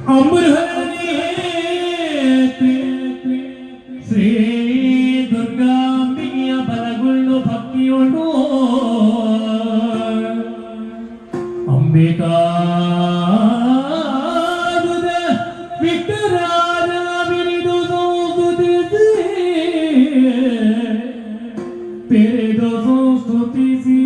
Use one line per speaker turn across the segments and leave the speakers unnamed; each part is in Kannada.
ಅಂಬುಧನೇ ಶ್ರೀ ದುರ್ಗಾಂಬಿಕೆಯ ಬಲಗೊಳ್ಳು ಭಕ್ತಿಯೊಳು ಅಂಬಿಕಾ ವಿಠರಾಜ ಬಿರಿದು ಸಂಸ್ತುತಿಸಿ ತೆರೆದು ಸಂಸ್ತುತಿಸಿ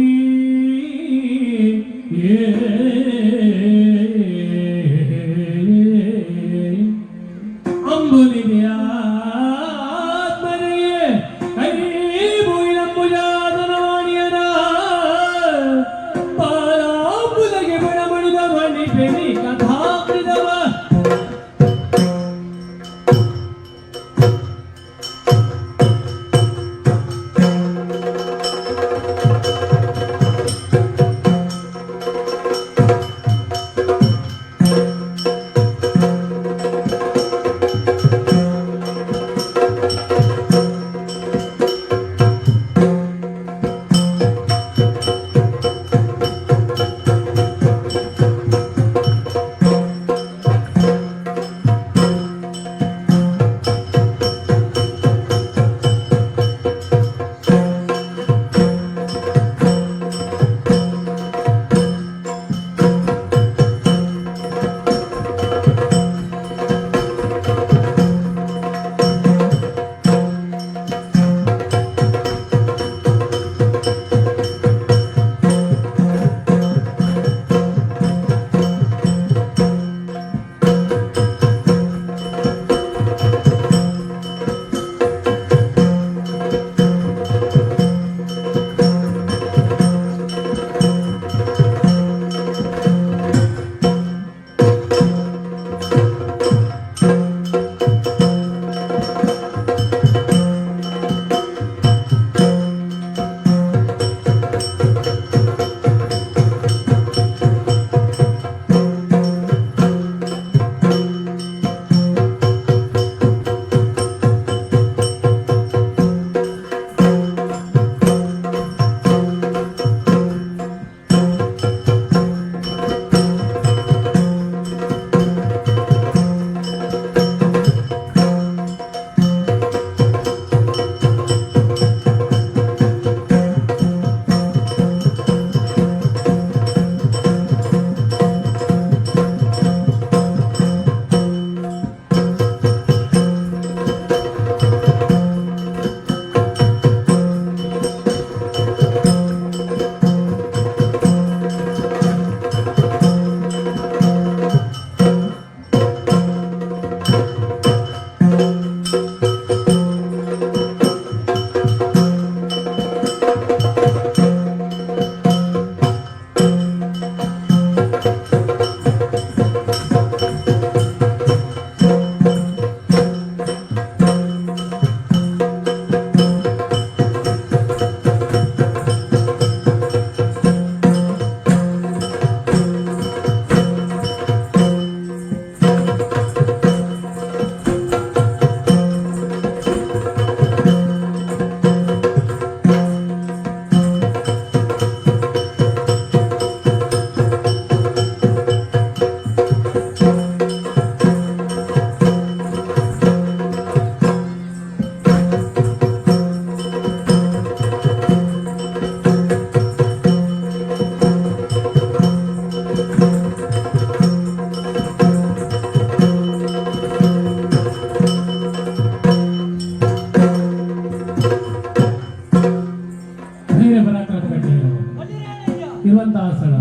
ಇರುವಂತಹ ಸ್ಥಳ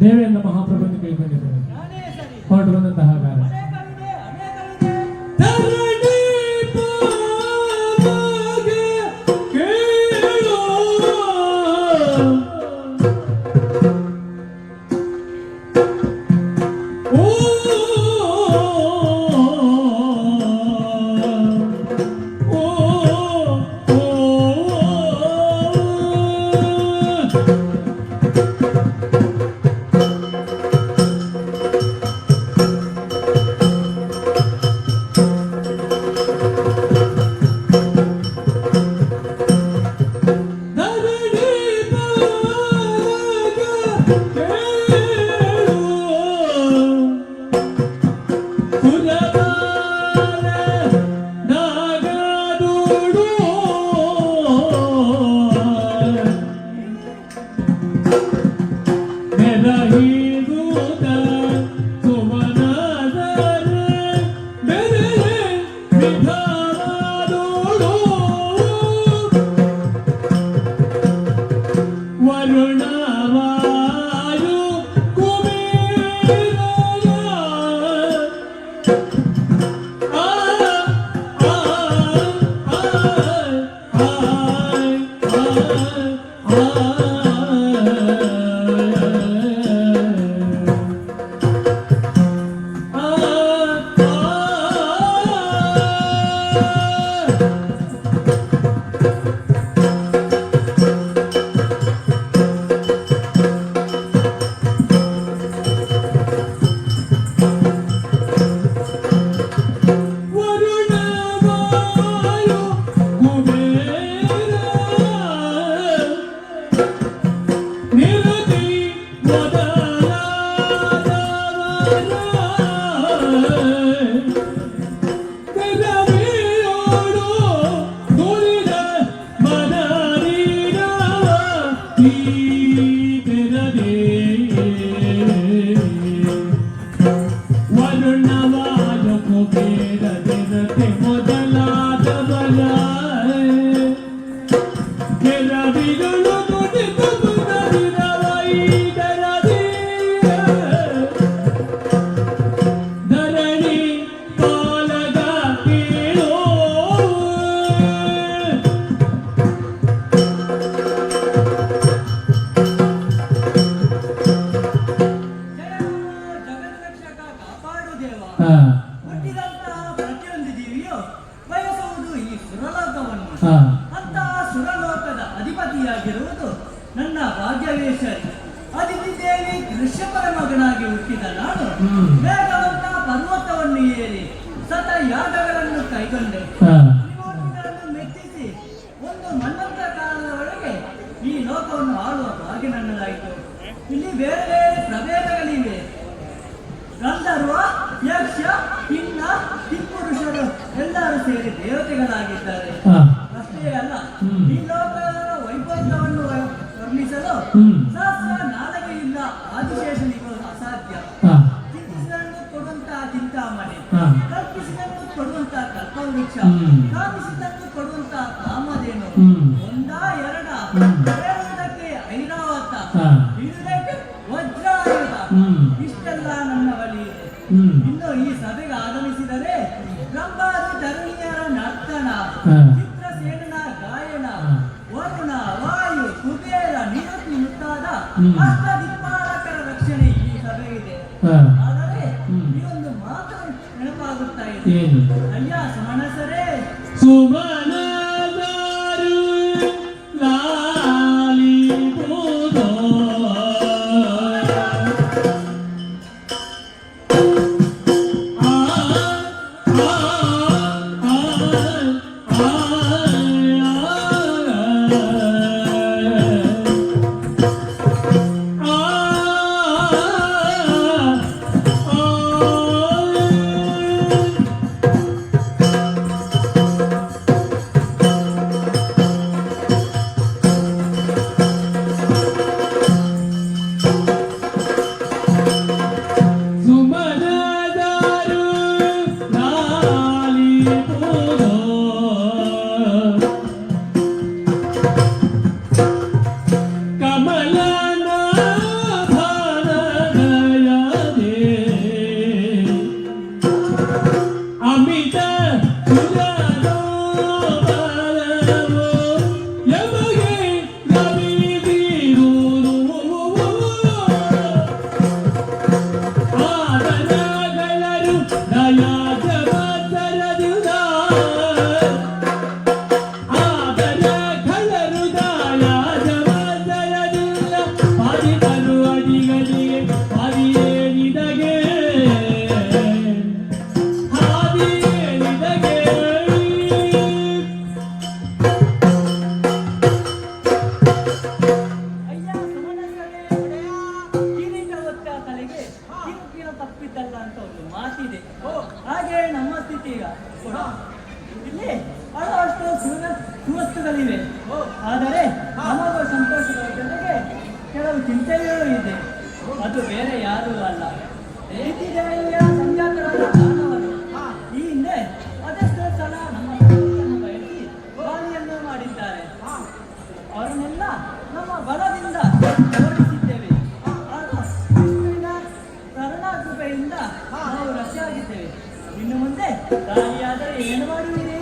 ದೇವೇಂದ್ರ ಮಹಾಪ್ರಭುವಿನ ಕೈ ಬಂದಿದ್ದಾರೆ ಹೊರಟು ಬಂದಂತಹ ಗಾನ ಹಾ
ಹುಟ್ಟಿದಂತಹ ಪ್ರತಿಯೊಂದು ಜೀವಿಯು ಬಯಸುವುದು ಈ ಸುರಲೋಕವನ್ನು.
ಹಾ
ಅಂತಹ ಸುರಲೋಕದ ಅಧಿಪತಿಯಾಗಿರುವುದು ನನ್ನ ಭಾಗ್ಯವೇಶ್ವರಿ ಅದಿತಿ ದೇವಿ ಕೃಷ್ಯಪರ ಮಗನಾಗಿ ಹುಟ್ಟಿದ ನಾನು ವೇಗವಂತ ಪರ್ವತವನ್ನು ಏರಿ ಸತ ಯಾಗಗಳನ್ನು ಕೈಗೊಂಡೆ. ತ್ರಿಮೂರ್ತಿಗಳನ್ನು ಮೆಚ್ಚಿಸಿ ಒಂದು ಮನ್ವಂತರ ಕಾಲದ ಒಳಗೆ ಈ ಲೋಕವನ್ನು ಆಳುವ ಭಾಗ್ಯ ನನ್ನದಾಯಿತು. ಇಲ್ಲಿ ಬೇರೆ ಬೇರೆ ಪ್ರಭೇದಗಳಿವೆ. ಗಂಧರ್ವ, ಯಕ್ಷ, ಕಿನ್ನ, ಕಿಂಪುರುಷರು ಎಲ್ಲರೂ ಸೇರಿ ದೇವತೆಗಳಾಗಿದ್ದಾರೆ. ಅಷ್ಟೇ ಅಲ್ಲ, ಈ ಲೋಕದ ವೈಭವವನ್ನು ವರ್ಣಿಸಲು ಸಹಸ್ರ ನಾಲಗೆಯಿಂದ ಆದಿಶೇಷನಿಗೂ ಅಸಾಧ್ಯ. ಚಿಂತಿಸಿದನ್ನು ಕೊಡುವಂತಹ ಚಿಂತಾಮಣಿ, ಕಲ್ಪಿಸಿದನ್ನು ಕೊಡುವಂತಹ ಕಲ್ಪವೃಕ್ಷ, ಕಾಮಿಸಿದನ್ನು ಕೊಡುವಂತಹ ಕಾಮಧೇನು, ಒಂದ ಎರಡ ಹೇಳುವುದಕ್ಕೆ ಐರಾವತ, ಇರುವುದಕ್ಕೆ ವಜ್ರಾಯುಧ, ಇಷ್ಟೆಲ್ಲ ನನ್ನ ಬಳಿ ಇದೆ. ಇನ್ನು ಈ ಸಭೆಗೆ ಆಗಮಿಸಿದರೆ ಬ್ರಹ್ಮಾದಿ ತರುಣಿಯರ ನರ್ತನ, ಚಿತ್ರಸೇನನ ಗಾಯನ, ವರುಣ, ವಾಯು, ಕುಬೇರ, ನಿರುತಿ ಮುಂತಾದ ಅಷ್ಟದಿಕ್ಪಾಲಕರ ರಕ್ಷಣೆ ಈ ಸಭೆಗಿದೆ. ಆದರೆ ಈ ಒಂದು ಮಾತು ನೆನಪಾಗುತ್ತಾ ಇದೆ. ಅಯ್ಯ ಸುಮನಸರೇ,
ಸುಮನದರು ಲಾಲಿಪುದೋ
ತಪ್ಪಿದ್ದಲ್ಲ ಅಂತ ಒಂದು ಮಾತಿದೆ. ಹಾಗೆ ನಮ್ಮ ಸ್ಥಿತಿ ಈಗ ಇಲ್ಲಿ ಹಲವಷ್ಟು ಸುವಸ್ತುಗಳಿವೆ. ಆದರೆ ನಮಗೂ ಸಂತೋಷದ ಜೊತೆಗೆ ಕೆಲವು ಚಿಂತೆಗಳು ಇದೆ. ಅದು ಬೇರೆ ಯಾರೂ ಅಲ್ಲ, ದೇವಿಯ ಸಂಜಾತರಾದ ಕಾರಣವರು. ಈ ಹಿಂದೆ ಅದೆಷ್ಟೋ ಸಲ ನಮ್ಮ ಸಂತೋಷವನ್ನು ಬಯಸಿ ಬಾಲಿಯನ್ನು ಮಾಡಿದ್ದಾರೆ. ಅವರನ್ನೆಲ್ಲ ನಮ್ಮ ಬಲದಿಂದ ಓಡಿಸಿದ್ದೇವೆ. ಕರುಣಾಕೃಪೆಯಿಂದ ನಾವು ರಕ್ಷೆಯಾಗಿದ್ದೇವೆ. ಇನ್ನು ಮುಂದೆ ದಾಳಿಯಾದರೆ ಏನು ಮಾಡುವಿರಿ?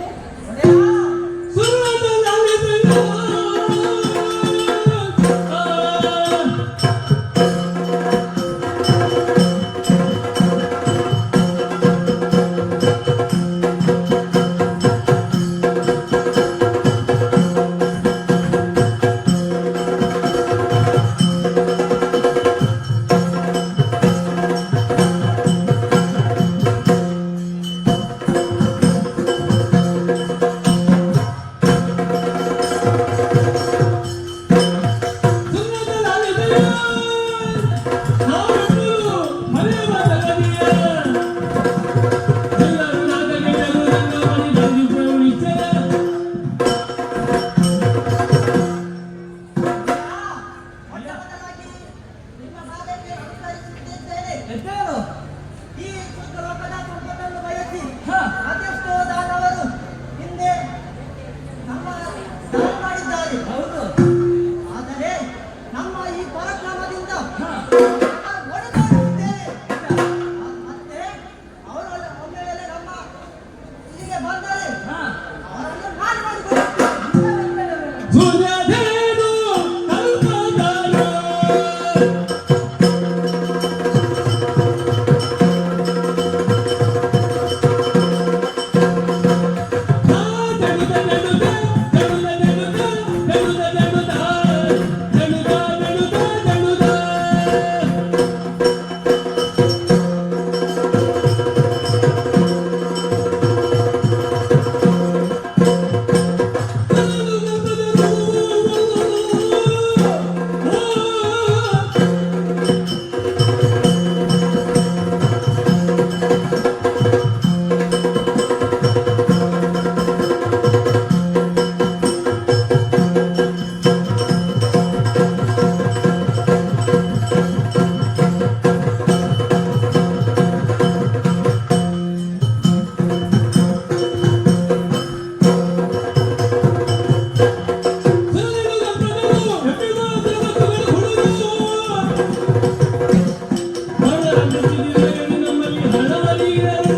ನಮ್ಮಲ್ಲಿ ಹಣವಲಿಯರು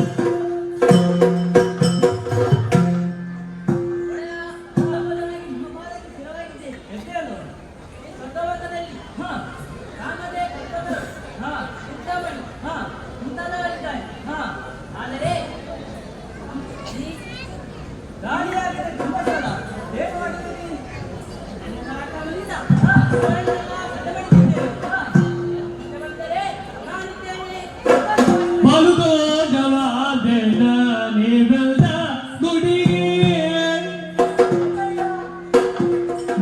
ಬಲುದೋ ಜವಾದೇನ ನೀವೆಲ್ಲ ಗುಡಿಗೆ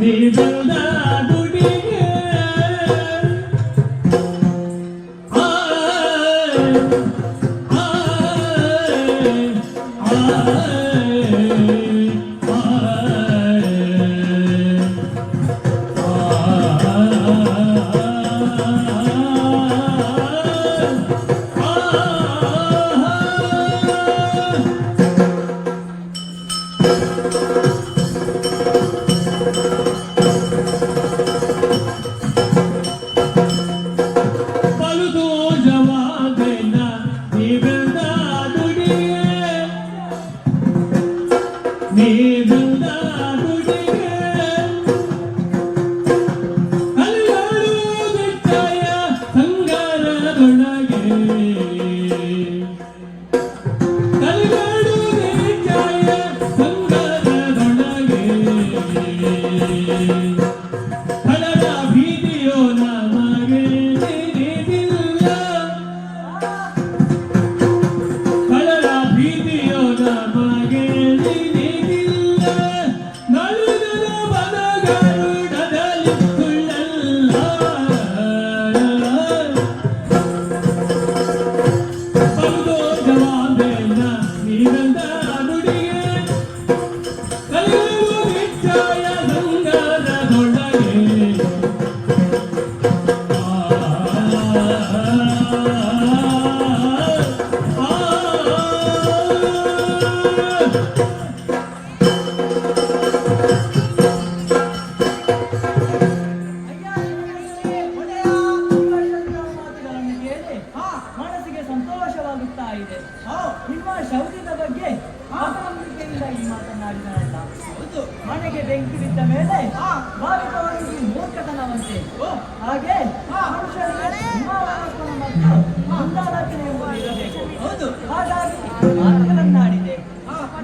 ನೀವೆಲ್ಲ ಗುಡಿಗೆ ಬಲುದೋ ಜವಾದೇನ ನೀವೆಲ್ಲ ಗುಡಿಗೆ ನೀವೆಲ್ಲ ಗುಡಿಗೆ ಕಲಿಗಳು ನಿಶ್ಚಯ ಸಂಗರದೊಳಗೆ ಕಲಿಗಳು ನಿಶ್ಚಯ ಸಂಗರದೊಳಗೆ ಕಲರ ಬೀದಿಯೋ ನಮಗೆ ತಿಳಿದಿಲ್ಲ ಕಲರ ಬೀದಿಯೋ ನಮಗೆ ತಿಳಿದಿಲ್ಲ ನಳುಗರ ಮನಗರುಡದಲ್ಲಿ ಸುಳ್ಳಲ್ಲ ಬಲುದೋ ಜವಾದೇನ ನೀವೆಲ್ಲ ನುಡಿಗೆ ಕಲಿಗಳು ನಿಶ್ಚಯ ಸಂಗರದೊಳಗೆ
ಮನಸ್ಸಿಗೆ ಸಂತೋಷವಾಗುತ್ತಾ ಇದೆ. ನಿಮ್ಮ ಶೌರ್ಯದ ಬಗ್ಗೆ ಅಪನಂಬಿಕೆಯಿಂದ ಈ ಮಾತನಾಡಿದನಲ್ಲ. ಮನೆಗೆ ಬೆಂಕಿ ಬಿದ್ದ ಮೇಲೆ ಭಾವಿತವಾಗಿ ಮೂರ್ಖತನವಂತೆ. ಹಾಗೆ ಮನುಷ್ಯರಿಗೆ ಸಿಂಹಾವಲೋಕನ ಮತ್ತು ಮುಂದಾಲೋಚನೆ ಎಂಬುದು ಇರಬೇಕು. ಹಾಗಾಗಿ ಮಾತುಗಳನ್ನಾಡಿದೆ.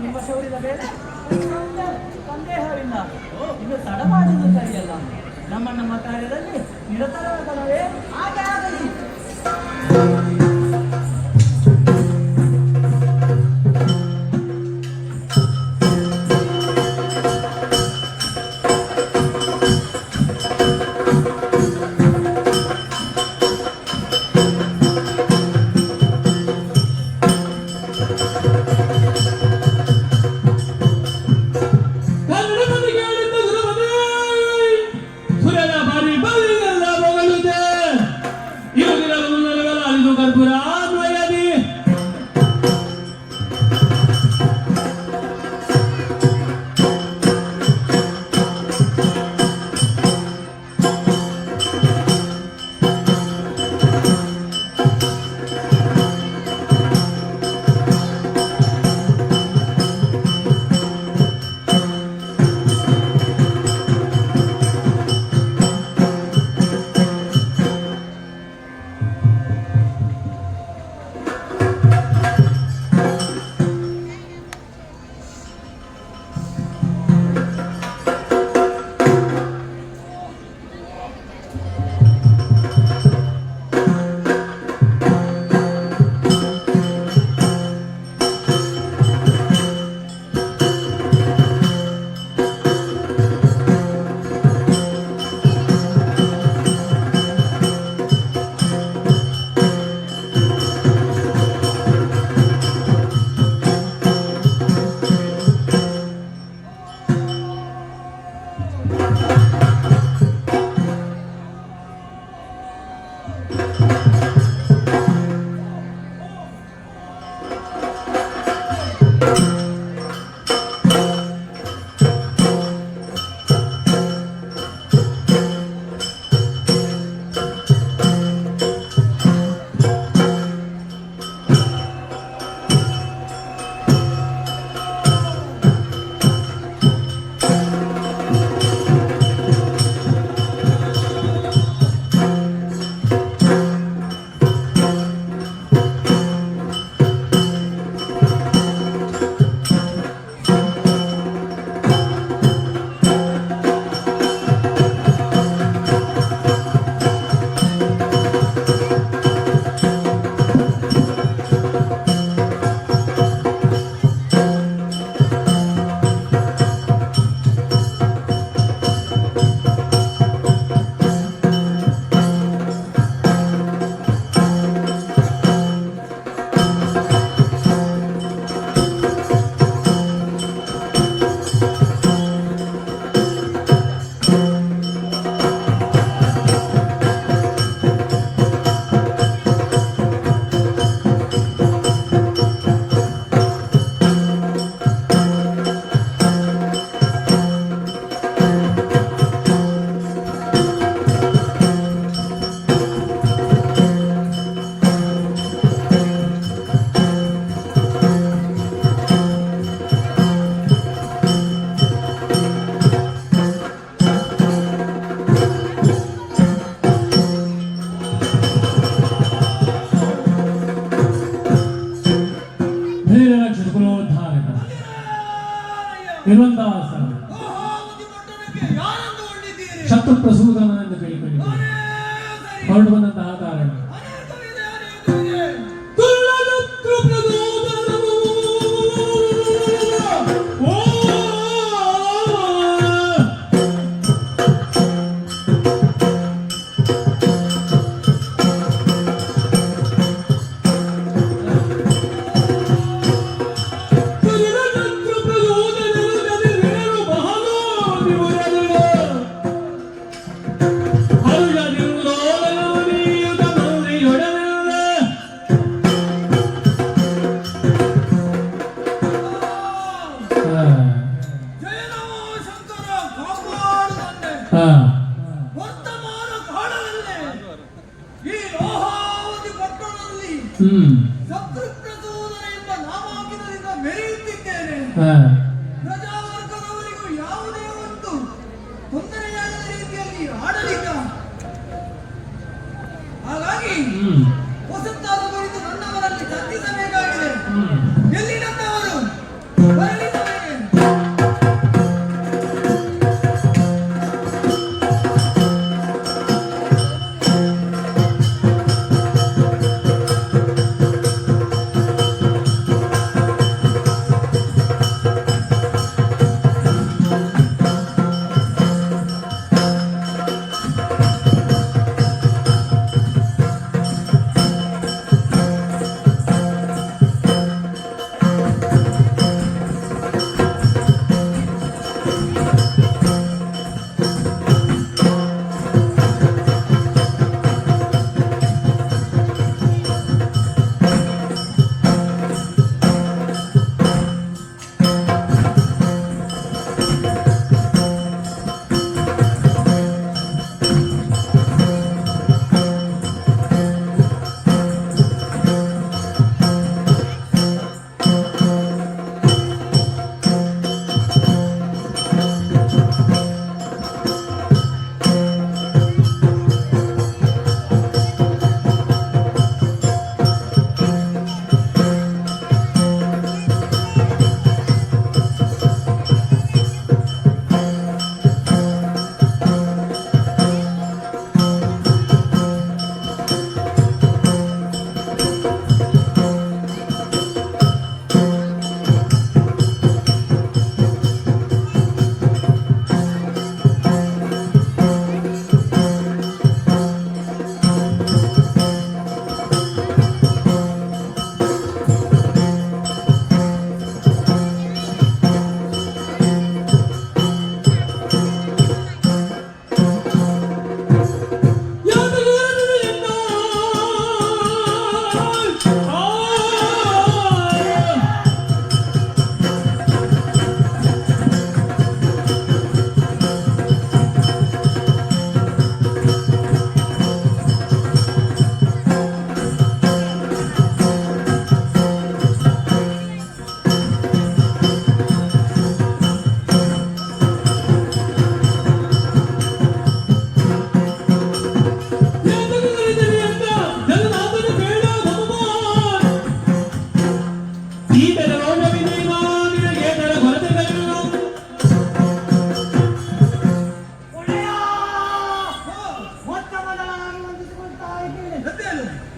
ನಿಮ್ಮ ಶೌರ್ಯದ ಮೇಲೆ ಸಂದೇಹವಿಲ್ಲ. ಇದು ತಡ ಮಾಡುವುದು ಸರಿಯಲ್ಲ. ನಮ್ಮ ಕಾರ್ಯದಲ್ಲಿ ನಿರತರಾಗಲವೇ ಹಾಗೆ ಆಗಲಿ.
ಕನ್ನಡದಲ್ಲಿ ಕೇಳಿದ್ದ ಗುರುಮನೆ ಸುರನ ಬಾರಿ ಬಲಿಗೆಲ್ಲ ಮೊಗಲುದೆ ಇರುಗಿರ ಮುನ್ನರಗಳ ಅಳಿದು ಕರ್ಪೂರ ಅನ್ವಯದಿ ಇರುವಂತಹ ಸ್ಥಳ
ಹೋಹಾವತಿ ಪಟ್ಟಣಕ್ಕೆ ಯಾರೆಂದು ಹೊರಟಿದ್ದೀರಿ?
ಶತ್ರು ಪ್ರಸೂದನ ಎಂದು ಕೇಳಿಕೊಂಡಿದ್ದೇವೆ.
ಅರೇ ಸರಿ.
ಹೊರಟು ಬಂದಂತಹ ಕಾರಣ
ಅನೇಕವಿದೆ, ಅನೇಕವಿದೆ.
ಕುಲಶತ್ರು ಪ್ರಸೂದನವು ಓ
ಜಯನಮೋ ಶಂಕರ ಕಾಪಾಡು ತಂದೆ. ವರ್ತಮಾನ ಕಾಲದಲ್ಲೇ ಈ ಲೋಹಾವತಿ ಪಟ್ಟಣದಲ್ಲಿ ಶತ್ರು ಪ್ರಚೋದನೆ ಎಂಬ ನಾಮಾಂಕಿತದಿಂದ ಮೆರೆಯುತ್ತಿದ್ದೇನೆ. ಪ್ರಜಾವರ್ಗದವರಿಗೂ ಯಾವುದೇ ಒಂದು ತೊಂದರೆಯಾಗದ ರೀತಿಯಲ್ಲಿ ಆಡಳಿತ. ಹಾಗಾಗಿ ಹೊಸತಾದ ಕುರಿತು ನನ್ನವರಲ್ಲಿ ಚರ್ಚಿಸಬೇಕಾಗಿದೆ. ಎಲ್ಲಿ ನನ್ನವರು ಬರಲಿ ನನಗೆ.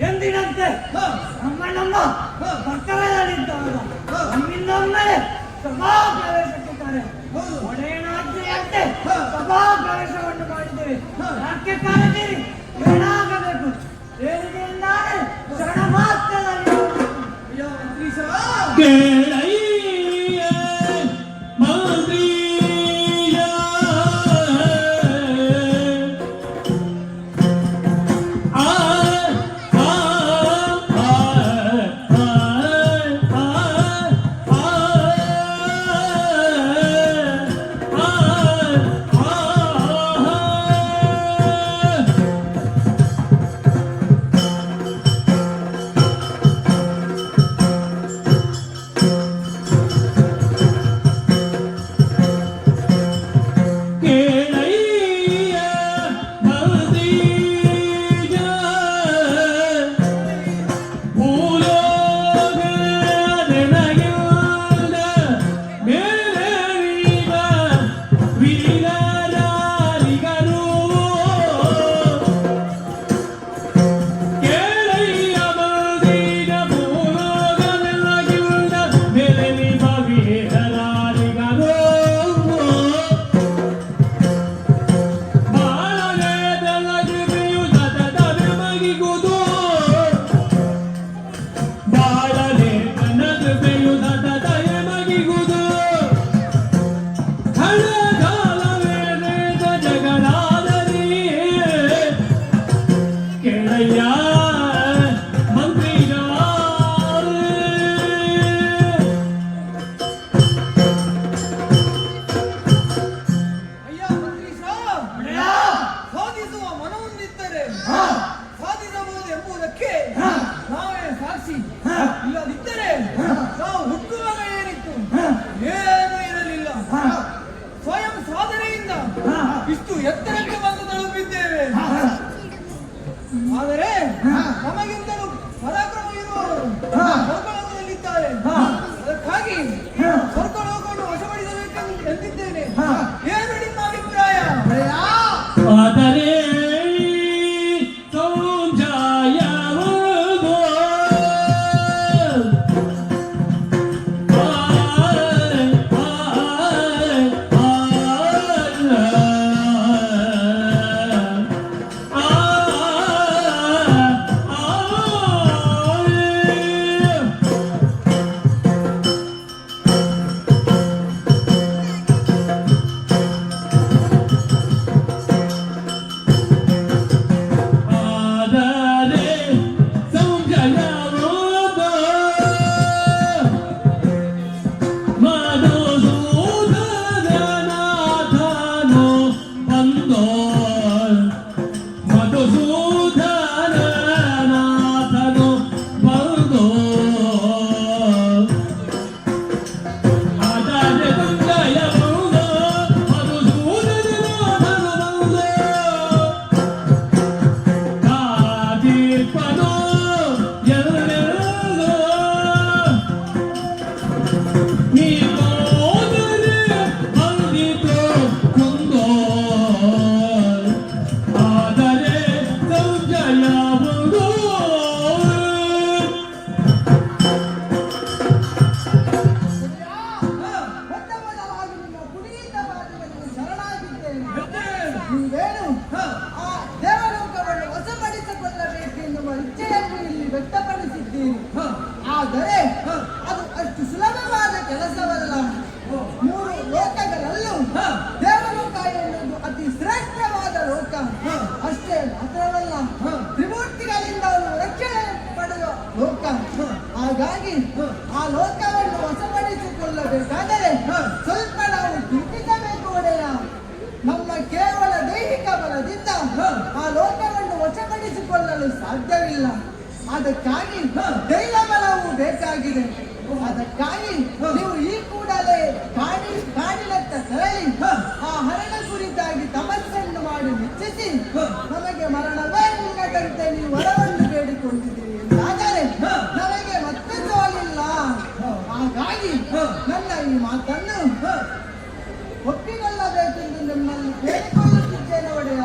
ಎಂದಿನಂತೆ ನಮ್ಮ ಕರ್ತವ್ಯದಲ್ಲಿದ್ದಾಗ ನಮ್ಮಿಂದೊಮ್ಮೆ ಸಭಾ ಪ್ರವೇಶಿಸಿದ್ದಾರೆ. ಒಡೆಯನಾಜ್ಞೆಯಂತೆ ಸಭಾ ಪ್ರವೇಶವನ್ನು ಮಾಡಿದ್ದೇವೆ. ಯಾಕೆ ಕಾರಣೀರಿ ಏನಾಗಬೇಕು ಏನಿದೆಯಿಂದಾನೆ ಶರಣ ಮಾತ್ರದಲ್ಲಿ
ಆದರೆ ಅದು ಅಷ್ಟು ಸುಲಭವಾದ ಕೆಲಸವಲ್ಲ. 3 ಲೋಕಗಳಲ್ಲೂ ದೇವಲೋಕ ಎನ್ನುವುದು ಅತಿ ಶ್ರೇಷ್ಠವಾದ ಲೋಕ. ಅಷ್ಟೇ ಮಾತ್ರವಲ್ಲ, ತ್ರಿಮೂರ್ತಿಗಳಿಂದ ಅವನು ರಕ್ಷಣೆ ಪಡೆಯುವ ಲೋಕ. ಹಾಗಾಗಿ ಆ ಲೋಕವನ್ನು ವಶಪಡಿಸಿಕೊಳ್ಳಬೇಕಾದರೆ ಸ್ವಲ್ಪ ನಾವು ಚಿಂತಿಸಬೇಕು ಒಡೆಯ. ನಮ್ಮ ಕೇವಲ ದೈಹಿಕ ಬಲದಿಂದ ಆ ಲೋಕವನ್ನು ವಶಪಡಿಸಿಕೊಳ್ಳಲು ಸಾಧ್ಯವಿಲ್ಲ. ಅದಕ್ಕಾಗಿ ದೈವ ಬಲವು ಬೇಕಾಗಿದೆ. ಅದಕ್ಕಾಗಿ ನೀವು ಈ ಕೂಡಲೇ ಕಾಡಿನತ್ತ ತೆರಳಿ ಆ ಹರಣ ಕುರಿತಾಗಿ ತಪಸ್ಸನ್ನು ಮಾಡಿ ಮೆಚ್ಚಿಸಿ ನಮಗೆ ಮರಣವೇ ಇಲ್ಲದಂತೆ ನೀವು ವರವನ್ನು ಬೇಡಿಕೊಂಡಿದ್ದೀರಿ ಎಂದಾದರೆ ನಮಗೆ ಮತ್ತೆ ಸೋಲಿಲ್ಲ. ಹಾಗಾಗಿ ನನ್ನ ಈ ಮಾತನ್ನು ಒಪ್ಪಿಕೊಳ್ಳಬೇಕೆಂದು ನಿಮ್ಮಲ್ಲಿ ಕೇಳಿಕೊಳ್ಳುತ್ತಿದ್ದೇನೆ ಒಡೆಯ.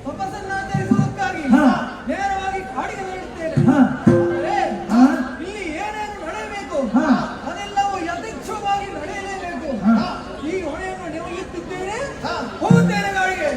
ತಪಸ್ಸನ್ನಾಚರಿಸುವುದಕ್ಕಾಗಿ ನೇರವಾಗಿ ಕಾಡಿಗೆ ನಡೆಯುತ್ತೇನೆ. ಇಲ್ಲಿ ಏನೇನು ನಡೆಯಬೇಕು ಅದೆಲ್ಲವೂ ಯಥೇಚ್ಛವಾಗಿ ನಡೆಯಲೇಬೇಕು. ಈ ಹೊಣೆಯನ್ನು ನಿಮಗಿತ್ತಿದ್ದೇನೆ. ಹೋಗುತ್ತೇನೆ ಗಾಡಿಗೆ.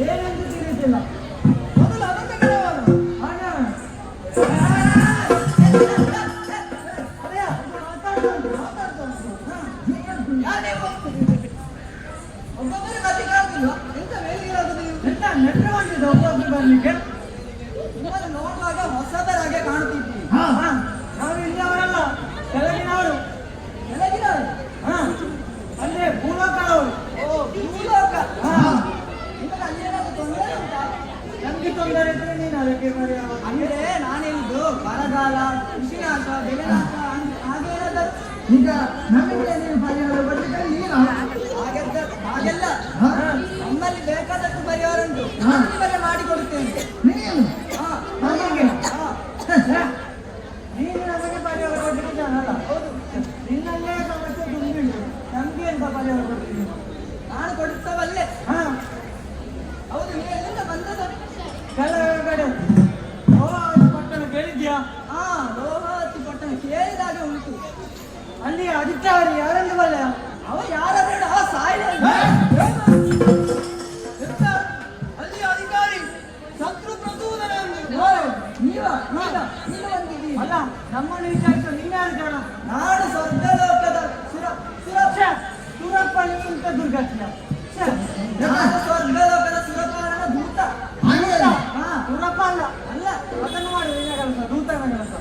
ಏನೆಂದು ತಿಳಿಸಿಲ್ಲ.
ಮೊದಲು ಅದಕ್ಕೆ ಕೆಲವರು ಒಬ್ಬೊಬ್ಬರಿಗೆ ಅಧಿಕಾರವಿಲ್ಲ. ಎಂತ ವೇದಿಕೆ ನೀವು
ಎಂತ ನೆಟ್ಟ ಮಾಡಿದ್ದು ಒಬ್ಬೊಬ್ಬರು ಬರ್ಲಿಕ್ಕೆ?
ನಿಮ್ಮನ್ನು ನೋಡುವಾಗ ಹೊಸದರಾಗೆ ಕಾಣುತ್ತಿದ್ದೀವಿ.
ನಾವು ಇಲ್ಲಿಯವರಲ್ಲ, ಕೆಳಗಿನವರು.
ಕೆಳಗಿನವರು?
ಅಂದ್ರೆ ಭೂಲೋಕದವರು.
ಓ ಭೂಲೋಕ. ನಿಮಗೆ ಅಲ್ಲಿ ಏನಾದ್ರು ಉಂಟು
ಹಾ.
ನಿಮಗೆ ಮಾಡಿ ಕೊಡುತ್ತೇನೆ.
ನೀನು
ಹಾ,
ನನಗೆ
ಹಾ.
ನೀನು ನಮಗೆ ಪರಿಹಾರ ಕೊಟ್ಟಿದ್ದಾನಲ್ಲ
ಹೌದು.
ನಿನ್ನಲ್ಲೇ ಸಮಸ್ಯೆ ತುಂಬಿಡು ನಮ್ಗೆ ಎಂತ ಪರಿಹಾರ ಕೊಡ್ತೀನಿ
ನಾನು ಕೊಡುತ್ತವಲ್ಲೇ.
ಹಾ
ಹೌದು, ನೀವು ಎಲ್ಲಿಂದ ಬಂದದ್ದು?
ಕೆಳಗಡೆ ಪಟ್ಟಣ ಕೇಳಿದ್ಯಾ
ಹಾ, ಲೋಹಾವತಿ ಪಟ್ಟಣ ಕೇಳಿದಾಗ ಉಂಟು.
ಅಲ್ಲಿ ಅಧಿಕಾರಿ ಯಾರೆಂದು ಬಲ್ಲ
ಅವ ಯಾರ ಬೇಡ ಸಾಯಿಲೆ. ಎಂತ? ಅಲ್ಲಿ ಅಧಿಕಾರಿ ಶತ್ರು ಪ್ರಚೋದನೆ ಅಂದ್ರು.
ನೀವ
ನೀನು ಬಂದಿದ್ದೀರಿ.
ಅಲ್ಲ ನಮ್ಮನ್ನು ವಿಚಾರಿಸ ನೀನ್ಯಾರು ಜನ
ನಾನು ಸ್ವರ್ಗಲೋಕದ ಸುರಕ್ಷ.
ಸುರಪ್ಪ ನೀಂತ ದುರ್ಗತಿಯ
ನಾನು ಸ್ವರ್ಗಲೋಕದ ಸುರಪಾಲನ ದೂತ.
ಹಾ ಸುರಪ್ಪ ಅಲ್ಲ
ಅಲ್ಲ,
ಅದನ್ನು ಮಾಡಿ ನಿನ್ನ ಕೆಲಸ ದೂತನ ಕೆಲಸ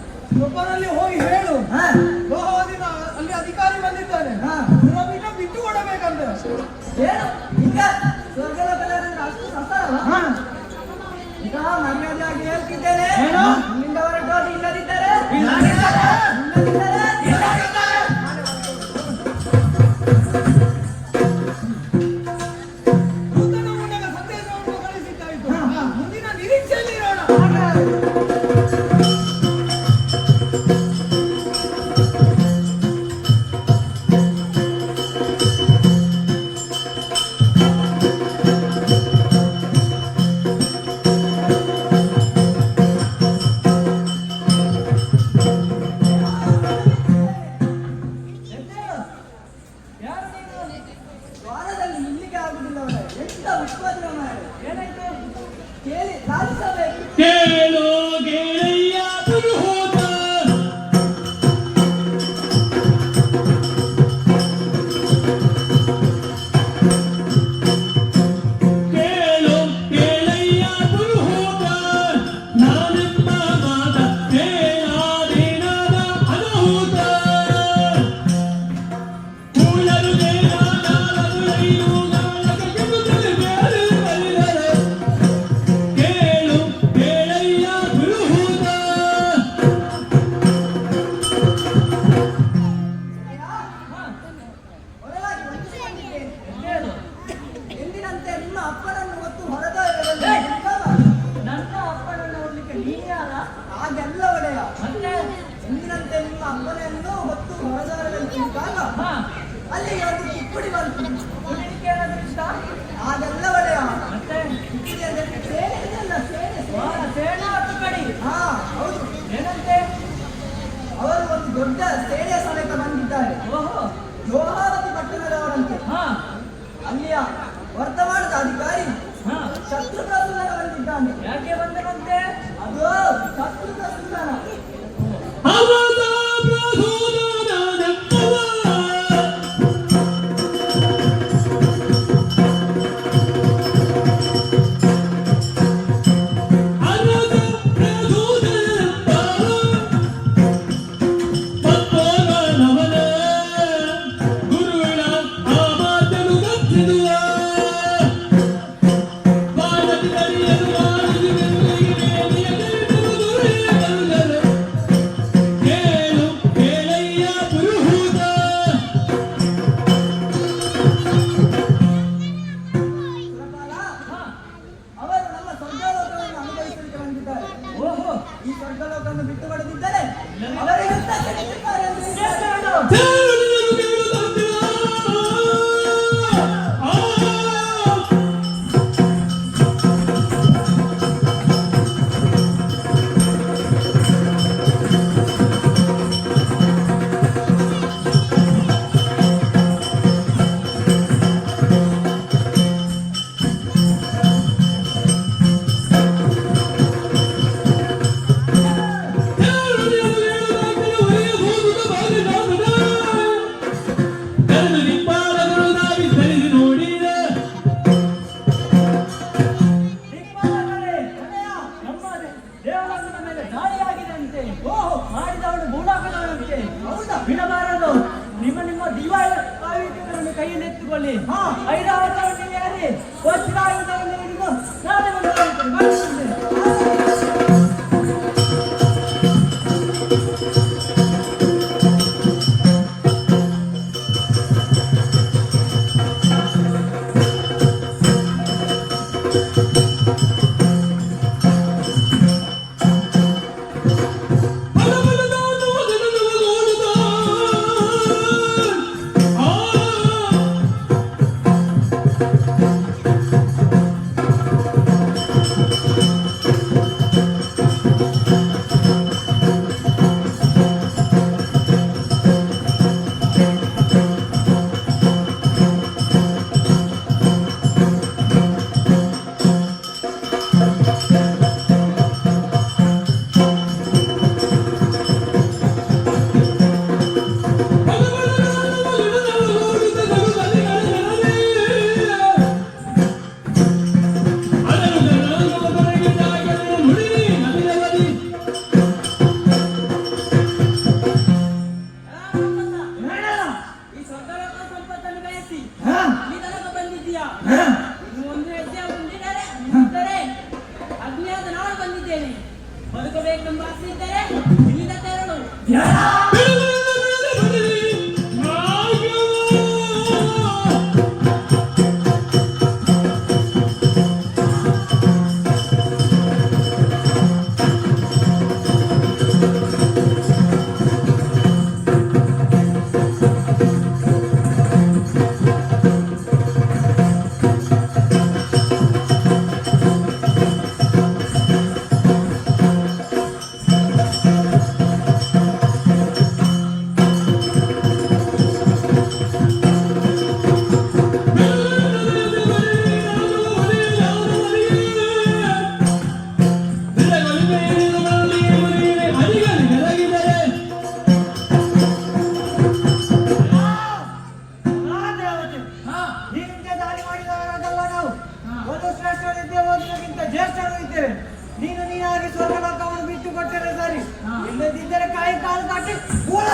ಒಬ್ಬನಲ್ಲಿ ಹೋಗಿ ಹೇಳು.
ಹಾ
ಲೋಹದಿನ ಅಲ್ಲಿ ಅಧಿಕಾರಿ ಬಂದಿದ್ದಾನೆ.
ಹಾ.
ಸುರಭಿನ ಬಿಟ್ಟು ಕೊಡಬೇಕಂತ ಹೇಳು. ಈಗ ಸ್ವರ್ಗಲೋಕದ ಅಷ್ಟು ಸಸ್ತಾರಲ್ಲ.
ಹಾ
ಈಗ ಮರ್ಯಾದೆಯಾಗಿ ಹೇಳ್ತಿದ್ದೇನೆ.
ಏನು?
ಇಲ್ಲಿಂದ ಹೊರಟೋದು ಇಲ್ಲದಿದ್ದರೆ
ಇಲ್ಲದಿದ್ದರೆ?
ದೂತನ ಮೂಲಕ ಸಂದೇಶವನ್ನು ಕಳಿಸಿದ್ದಾಯಿತು.
ಹಾ.
ಮುಂದಿನ ನಿರೀಕ್ಷೆಯಲ್ಲಿ ಇರೋಣ. ಯಾರು ನೀನು? ದ್ವಾರದಲ್ಲಿ ನಿಲ್ಲಿಗೆ ಆಗುದಿಲ್ಲ ಅವರೇ. ಎಂತ ಉತ್ಪಾದನೆ ಮಾರ್ರೆ. ಏನಾಯ್ತು? ಕೇಳಿ ಸಾಧಿಸಬೇಕು.
ಕೇಳೋ ಗೆಳೆಯ ಪುರುಹೂತ ಕೇಳೋ ಗೆಳೆಯ ಪುರುಹೂತ ನಾನೆಂಬ ಮಾತ ಕೇಳಾದೇನಾದ ಅನಹೂತ ಕೂಳರು ದೇವಾಲರು ಐದು ನಾಳಕ ಕೆಗುತ್ತಲೆ ಬೇರೆ ಬಲ್ಲಿದರೆ ಕೇಳು ಗೆಳೆಯ ಪುರುಹೂತ
ಹೊರಗಾಗಿ ವಂಚಿಸಿಕೊಂಡಿದ್ದೇನೆ.
ಏನು?
ಎಂದಿನಂತೆ ನಿಮ್ಮ ಅಪ್ಪನನ್ನು ಹೊತ್ತು ಹೊರದ
ನನ್ನ ಅಪ್ಪನನ್ನು ನೋಡ್ಲಿಕ್ಕೆ ನೀನ್ಯಾರ
ಹಾಗೆಲ್ಲ ಒಡೆಯ.
ಮತ್ತೆ
ಎಂದಿನಂತೆ ನಿಮ್ಮ ಅಪ್ಪನನ್ನು ಹೊತ್ತು ಹೊರದಾರಲ್ಲಿದ್ದಾಗ
ಹಾ
ಅಲ್ಲಿ ಒಂದು ಕಿಕ್ಕುಡಿ ಬಂತು.
ಕುಡಿಲಿಕ್ಕೆ ಏನಾದ್ರು ಇಷ್ಟ
ಹಾಗೆಲ್ಲ ಒಡೆಯ.
ಮತ್ತೆ
ಕಿಕ್ಕುಡಿ ಅಂದ್ರೆ ಸೇನೆ ಇದೆಯಲ್ಲ, ಸೇನೆ.
ವಾ, ಸೇನಾ ತುಕಡಿ
ಹಾ, ಹೌದು.
ಏನಂತೆ
ಅವರು ಒಂದು ದೊಡ್ಡ ಸೇನೆಯ ಸಮೇತ ಬಂದಿದ್ದಾರೆ.
ಓಹೋ
ಲೋಹಾವತಿ ಪಟ್ಟಣದವರಂತೆ.
ಹಾ
ಅಲ್ಲಿಯ ವರ್ತಮಾನದ ಅಧಿಕಾರಿ
ಹಾ
ಶತ್ರು ಪ್ರಸನ್ನ ಬಂದಿದ್ದಾನೆ.
ಯಾಕೆ ಬಂದನಂತೆ
ಅದು ಶತ್ರು ಪ್ರಸನ್ನ.
ಅವನ ಪ್ರಸೂನನಪ್ಪವ ಅರದ ಪ್ರಸೂನನಪ್ಪವ ಪಪ್ಪನ
ಈ ಸ್ವರ್ಗಲೋಕ ಸಂಪತ್ತನ್ನು ಬಯಸಿ
ಹಾ.
ಈ ತನಕ ಬಂದಿದ್ದೀಯಾ?
ಹಾ.
ಇನ್ನು ಒಂದು ಹೆಜ್ಜೆ ಮುಂದಿಟ್ಟರೆ ಅಜ್ಞಾತ ನಾನು ಬಂದಿದ್ದೇನೆ. ಬದುಕಬೇಕೆಂಬ ಆಸೆ ಇದ್ದರೆ ಇಲ್ಲಿಂದ ತೆರಳು. ನೀನು ನೀನಾಗಿ ಸ್ವರ್ಗಲೋಕವನ್ನು ಬಿಟ್ಟು ಕೊಟ್ಟರೆ ಸರಿ, ಇಲ್ಲದಿದ್ದರೆ ಕಾಯಿ ಕಾಲು ಕಟ್ಟಿ ಕೂಡ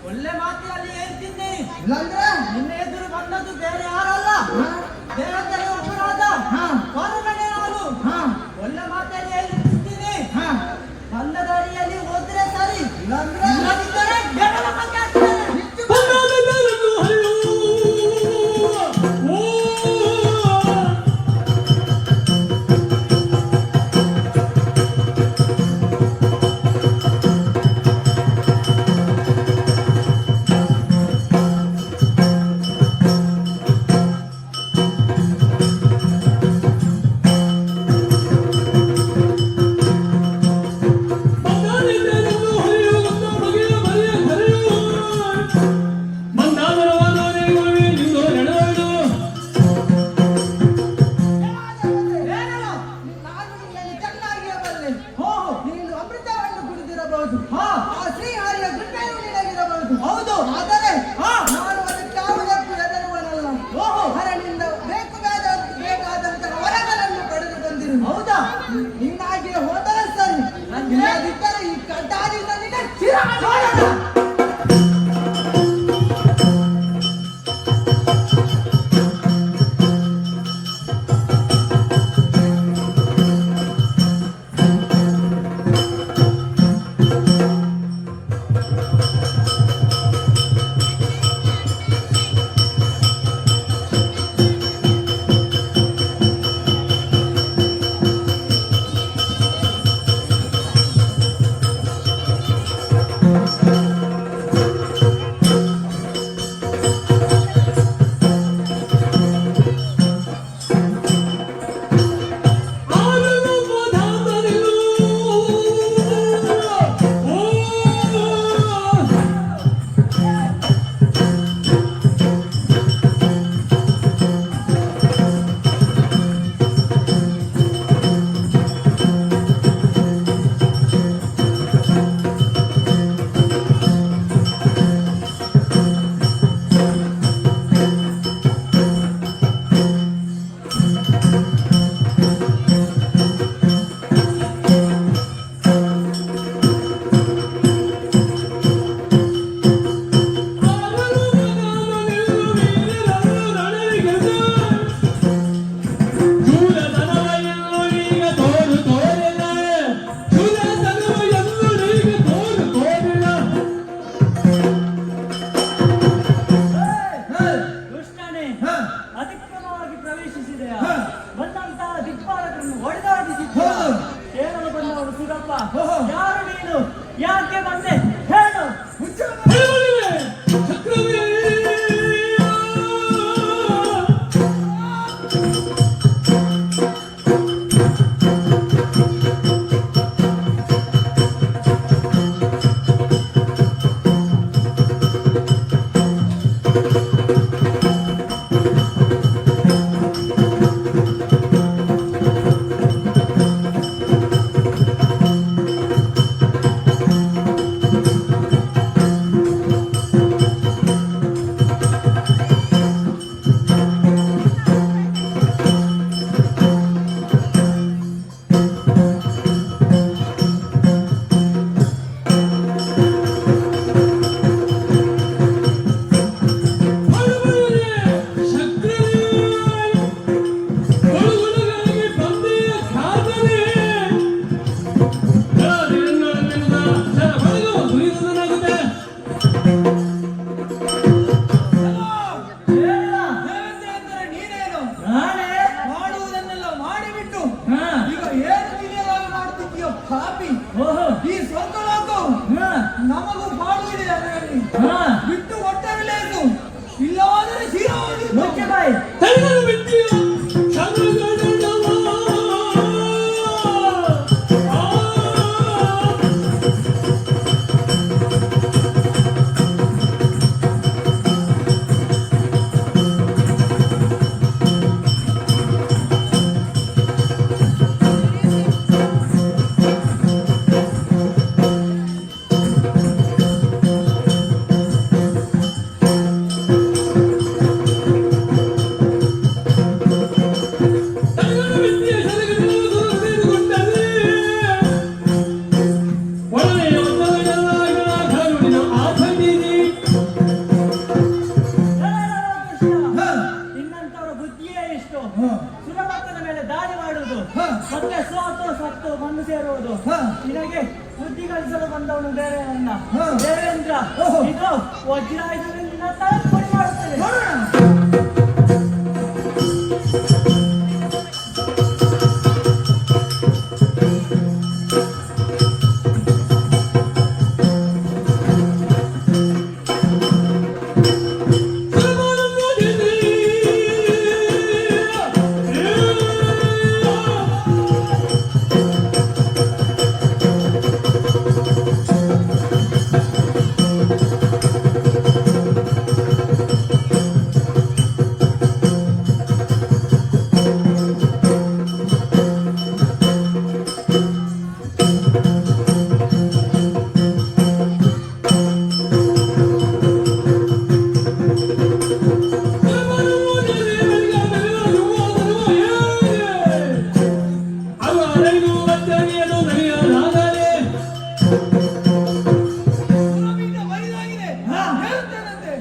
ಒಳ್ಳೆ ಮಾತಿನಲ್ಲಿ ಹೇಳ್ತೀನಿ. ನಿನ್ನ ಎದುರು ಬಂದದ್ದು ಬೇರೆ ಯಾರಲ್ಲ, ದೇವತೆಯ ಒಬ್ಬರಾದ ಕರುಣೆ ನಾನು. ಒಳ್ಳೆ ಮಾತಲ್ಲಿ ಹೇಳ್ತೀನಿ, ಬಂದ ದಾರಿಯಲ್ಲಿ ಹೋದ್ರೆ ಸರಿ, ಇಲ್ಲದಿದ್ದರೆ ಬೆರಳ ಬಗ್ಗೆ ಆಗ್ತದೆ. ಹ.
ಅತಿಕ್ರಮವಾಗಿ ಪ್ರವೇಶಿಸಿದೆಯಾ
ಹ.
ಬಂದಂತಹ ದಿಕ್ಪಾಲಕರನ್ನು ಹೊಡೆದಾಡಿಸಿದ್ಯಾ
ಹೌದು.
ಕೇಳಲು ಬಂದವರು ಸಿಗಪ್ಪ
ಓಹೋ.
ಯಾರು ನೀನು ಯಾಕೆ ಬಂದೆ ಹೇಳು
ಹೊರಬರುವೆ, ಚಕ್ರವೇ.
ದೇವತೆ ಅಂದರೆ ನೀನೇನು?
ನಾನೇ
ಮಾಡುವುದನ್ನೆಲ್ಲ ಮಾಡಿಬಿಟ್ಟು
ಹಾ.
ಈಗ ಏನು ತಿಳಿಯಲಾಗಿ ಮಾಡ್ತಿದ್ದೀಯೋ ಪಾಪಿ.
ಓಹೋ
ಈ ಸ್ವರ್ಗಲೋಕವು
ಹಾ.
ನಮಗೂ ಪಾಡುವಿದೆ ಅದರಲ್ಲಿ.
ಹಾ.
ಬಿಟ್ಟು ಒಟ್ಟರಲೇನು ಇಲ್ಲವಾದರೆ ಶಿರವಾಗಿ
ಮುಖ್ಯ ಬಾಯಿ
ತಲೆಗಳು ಬಿಟ್ಟಿಯ ಚಂದ್ರಗಡನವ. ಆ. ತಲೆಗಳು ಬಿಟ್ಟಿಯ ಚಂದ್ರಗಡನವ ದೂರ ಸೇರಿಕೊಂಡರೆ ಒಡನೆಯ ಒತ್ತಡಗಳಾಗಿನ ಕರುಣಿನ ಆತಂದಿದೆ.
ನಿನ್ನಂತವರ ಬುದ್ಧಿಯೇ ಇಷ್ಟು
ಹಾ.
ಸುರಭಕ್ತನ ಮೇಲೆ ದಾಳಿ ಮಾಡುವುದು
ಹಾ.
ಮತ್ತೆ ಸತ್ತು ಮಣ್ಣು ಸೇರುವುದು
ಹಾ.
ನಿನಗೆ ಬುದ್ಧಿ ಕಲಿಸಲು ಬಂದವನು ಬೇರೆ ಅಲ್ಲ
ಹಾ.
ದೇವೇಂದ್ರ
ಓಹೋ.
ಇದು ವಜ್ರಾಯುಧದಿಂದ ನಿನ್ನ ತಲೆ ಪುಡಿ ಮಾಡುತ್ತೇವೆ
ನೋಡೋಣ. ನಮ್ಮಿಂದ ಬರಿದಾಗಿದೆ. ಹೇಳ್ತೇನಂತೆ.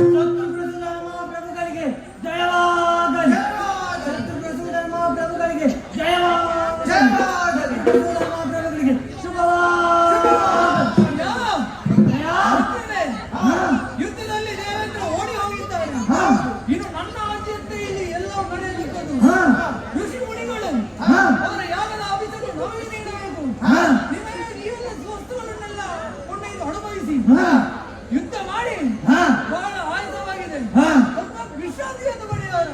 ಶತ್ರುಘ್ನ ಪ್ರಭುಗಳಿಗೆ ಜಯವಾಗಲಿ ಶತ್ರುಘ್ನ ಪ್ರಭುಗಳಿಗೆ ಜಯವಾಗಲಿ
ಜಯವಾಗಲಿ.
ಪ್ರಭುಗಳಿಗೆ ಶುಭವಾಗಲಿ
ಯುದ್ಧದಲ್ಲಿ ದೇವೇಂದ್ರ ಓಡಿ ಹೋಗಿದ್ದಾನೆ. ಇನ್ನು ನನ್ನ ಆದ್ಯತೆ ಇಲ್ಲಿ ಎಲ್ಲೋ ನಡೆಯಲಿಕ್ಕದು. ಋಷಿ ಮುನಿಗಳು ಅವರ ಯಾಗದ ಆಫೀಸನ್ನು ನಮಗೆ ನೀಡಬೇಕು. ನಿಮಗೆ ಈ ಎಲ್ಲ ವಸ್ತುಗಳನ್ನೆಲ್ಲ ಕೊಂಡೊಯ್ದು ಅನುಭವಿಸಿ ಯುದ್ಧ ಮಾಡಿ ಬಹಳ ಆಯುಧವಾಗಿದೆ. ಸ್ವಲ್ಪ ವಿಶ್ರಾಂತಿಯನ್ನು ಪಡೆಯೋಣ.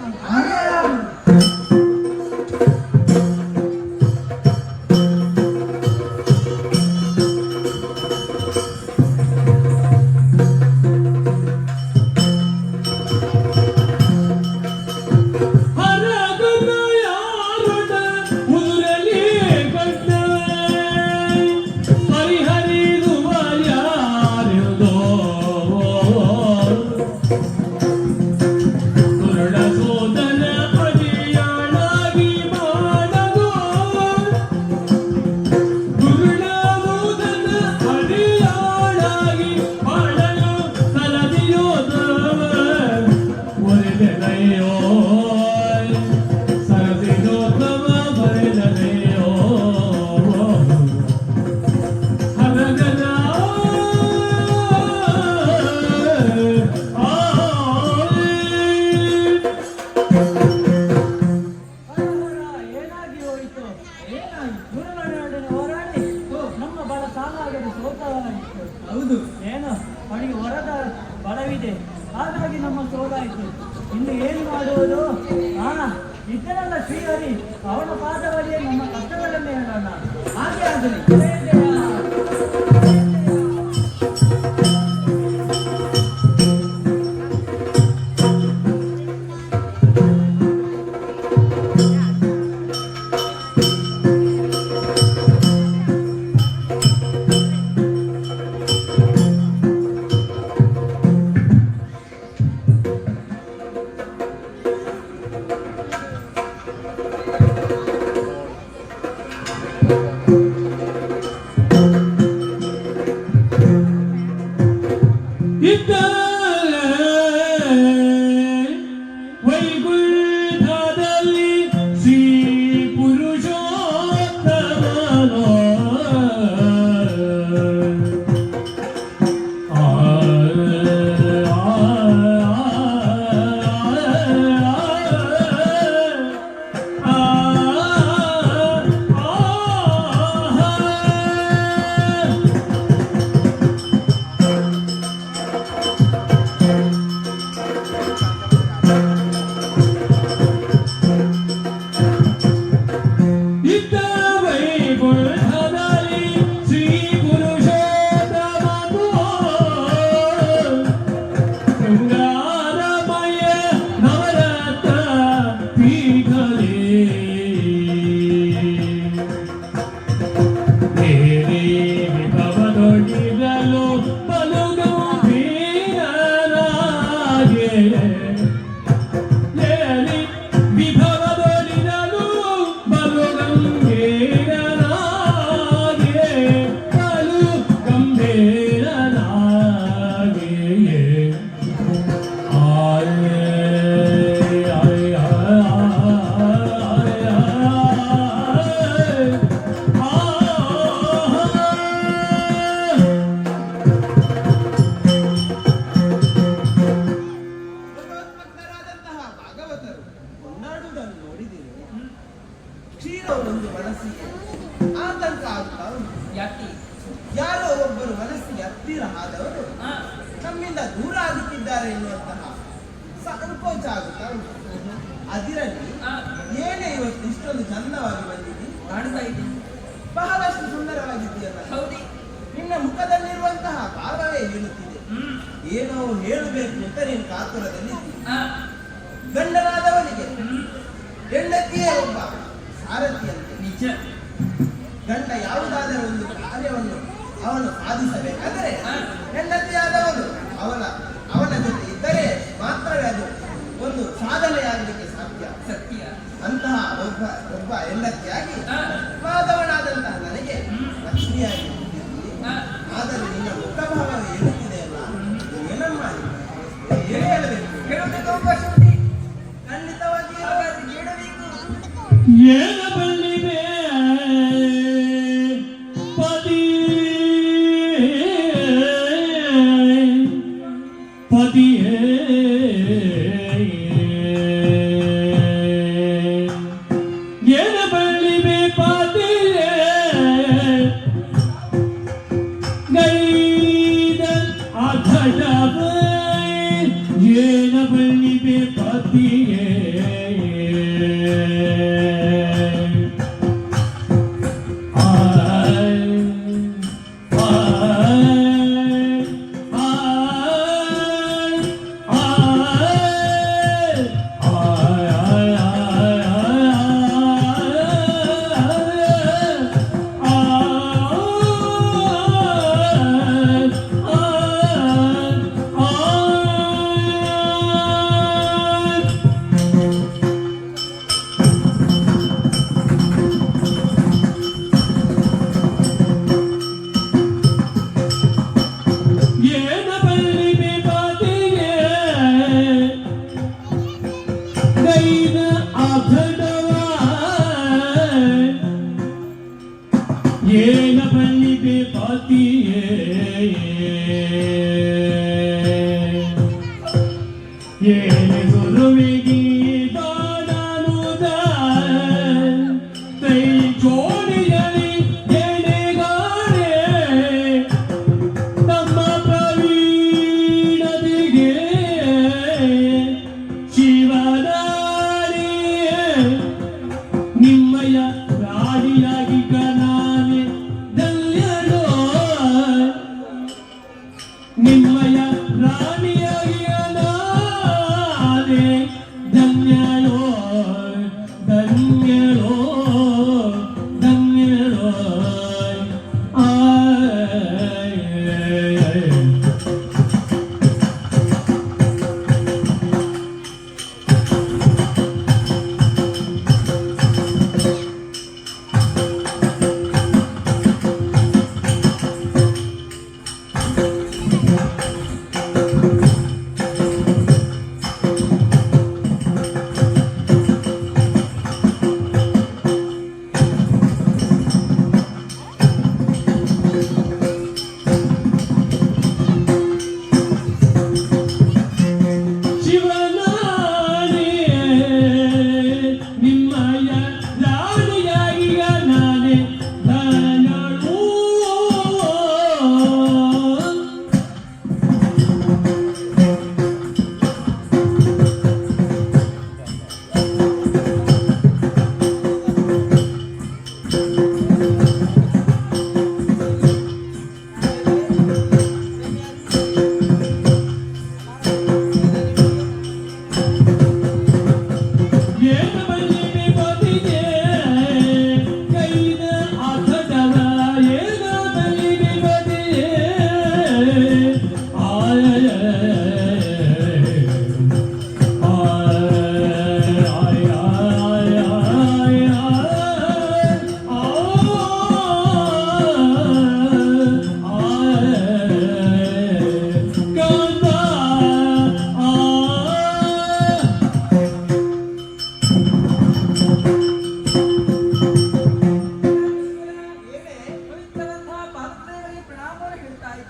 ಪರಿಹರಿಸುವ ಯಾರ್ಯದೋ
ಸಾಲಾಗದೆ ಸೋತಾಯಿತು.
ಹೌದು.
ಏನು ಅವನಿಗೆ ಹೊರದ ಬಲವಿದೆ, ಹಾಗಾಗಿ ನಮ್ಮ ಸೋಲಾಯಿತು. ಇನ್ನು ಏನು ಮಾಡುವುದು? ಇದ್ದನಲ್ಲ ಶ್ರೀಹರಿ, ಅವನ ಪಾದವಳಿಯೇ ನಮ್ಮ ಕಷ್ಟಗಳನ್ನೇ ಹೇಳೋಣ. ಹಾಗೆ ಆಗಲಿ.
ವೈಕುಂಠದಲ್ಲಿ ಶ್ರೀ ಪುರುಷೋತ್ತಮನೋ
ಒಂದು ಮನಸ್ಸಿಗೆ ಆತಂಕ ಆಗ್ತಾ ಉಂಟು.
ಯಾಕೆ?
ಯಾರೋ ಒಬ್ಬರು ಮನಸ್ಸಿಗೆ ಹತ್ತಿರ ಆದವರು ನಮ್ಮಿಂದ ದೂರ ಆಗುತ್ತಿದ್ದಾರೆ ಎನ್ನುವಂತಹ ಸಂಕೋಚ ಆಗುತ್ತಾ ಉಂಟು. ಅದಿರಲಿ, ಏನೇ ಇವತ್ತು ಇಷ್ಟೊಂದು ಚಂದವಾಗಿ ಬಂದಿದ್ದೀ,
ಕಾಣ್ತಾ ಇದ್ದೀನಿ,
ಬಹಳಷ್ಟು ಸುಂದರವಾಗಿದ್ದೀಯಲ್ಲ.
ಹೌದಿ,
ನಿನ್ನ ಮುಖದಲ್ಲಿರುವಂತಹ ಭಾವವೇ ಹೇಳುತ್ತಿದೆ. ಏನೋ ಹೇಳಬೇಕು ಅಂತ ನೀನು ಕಾತುರದಲ್ಲಿ ಗಂಡನಾದವನಿಗೆ ಹೆಂಡತಿಯೇ ಒಬ್ಬ ಸಾರಥಿಯಂತೆ.
ನಿಜ.
ಗಂಡ ಯಾವುದಾದರೂ ಒಂದು ಕಾರ್ಯವನ್ನು ಅವನು ಸಾಧಿಸಬೇಕಾದರೆ ಹೆಂಡತಿಯಾದವನು ಅವನ ಜೊತೆ ಇದ್ದರೆ ಮಾತ್ರವೇ ಅದು ಒಂದು ಸಾಧನೆಯಾಗಲಿಕ್ಕೆ ಸಾಧ್ಯ.
ಸತ್ಯ. ಅಂತಹ
ಒಬ್ಬ ಹೆಂಡತಿಯಾಗಿ ಮಾಧವನಾದಂತಹ ನನಗೆ ಲಕ್ಷ್ಮಿಯಾಗಿ ಆದರೆ ನಿನ್ನ ಮುಖಭಾವ ಹೇಳುತ್ತಿದೆ ಅಲ್ಲ, ಏನಮ್ಮ ಏನು ಹೇಳಬೇಕು?
ಹೇಳಬೇಕು ಅವಕಾಶ ಉಂಟು.
ಖಂಡಿತವಾಗಿ
ಹೇಳಬೇಕು.
ಏನ ಬಲ್ಲಿದೆ ಪತಿ ಪತಿಯೇ ಏನ ಬಲ್ಲಿದೆ ಪತಿಯೇ ಗೈದ ಅಘಟವ ಏನ ಬಲ್ಲಿದೆ ಪತಿಯೇ ಏನ ಬಲ್ಲಿದೆ ಪತಿಯೇ ಏನ ಗುರುವಿಗೆ ದಾನನುದ ಕೈ ಜೋಡಿಯಲಿ ಎಣೆಗಾರೆ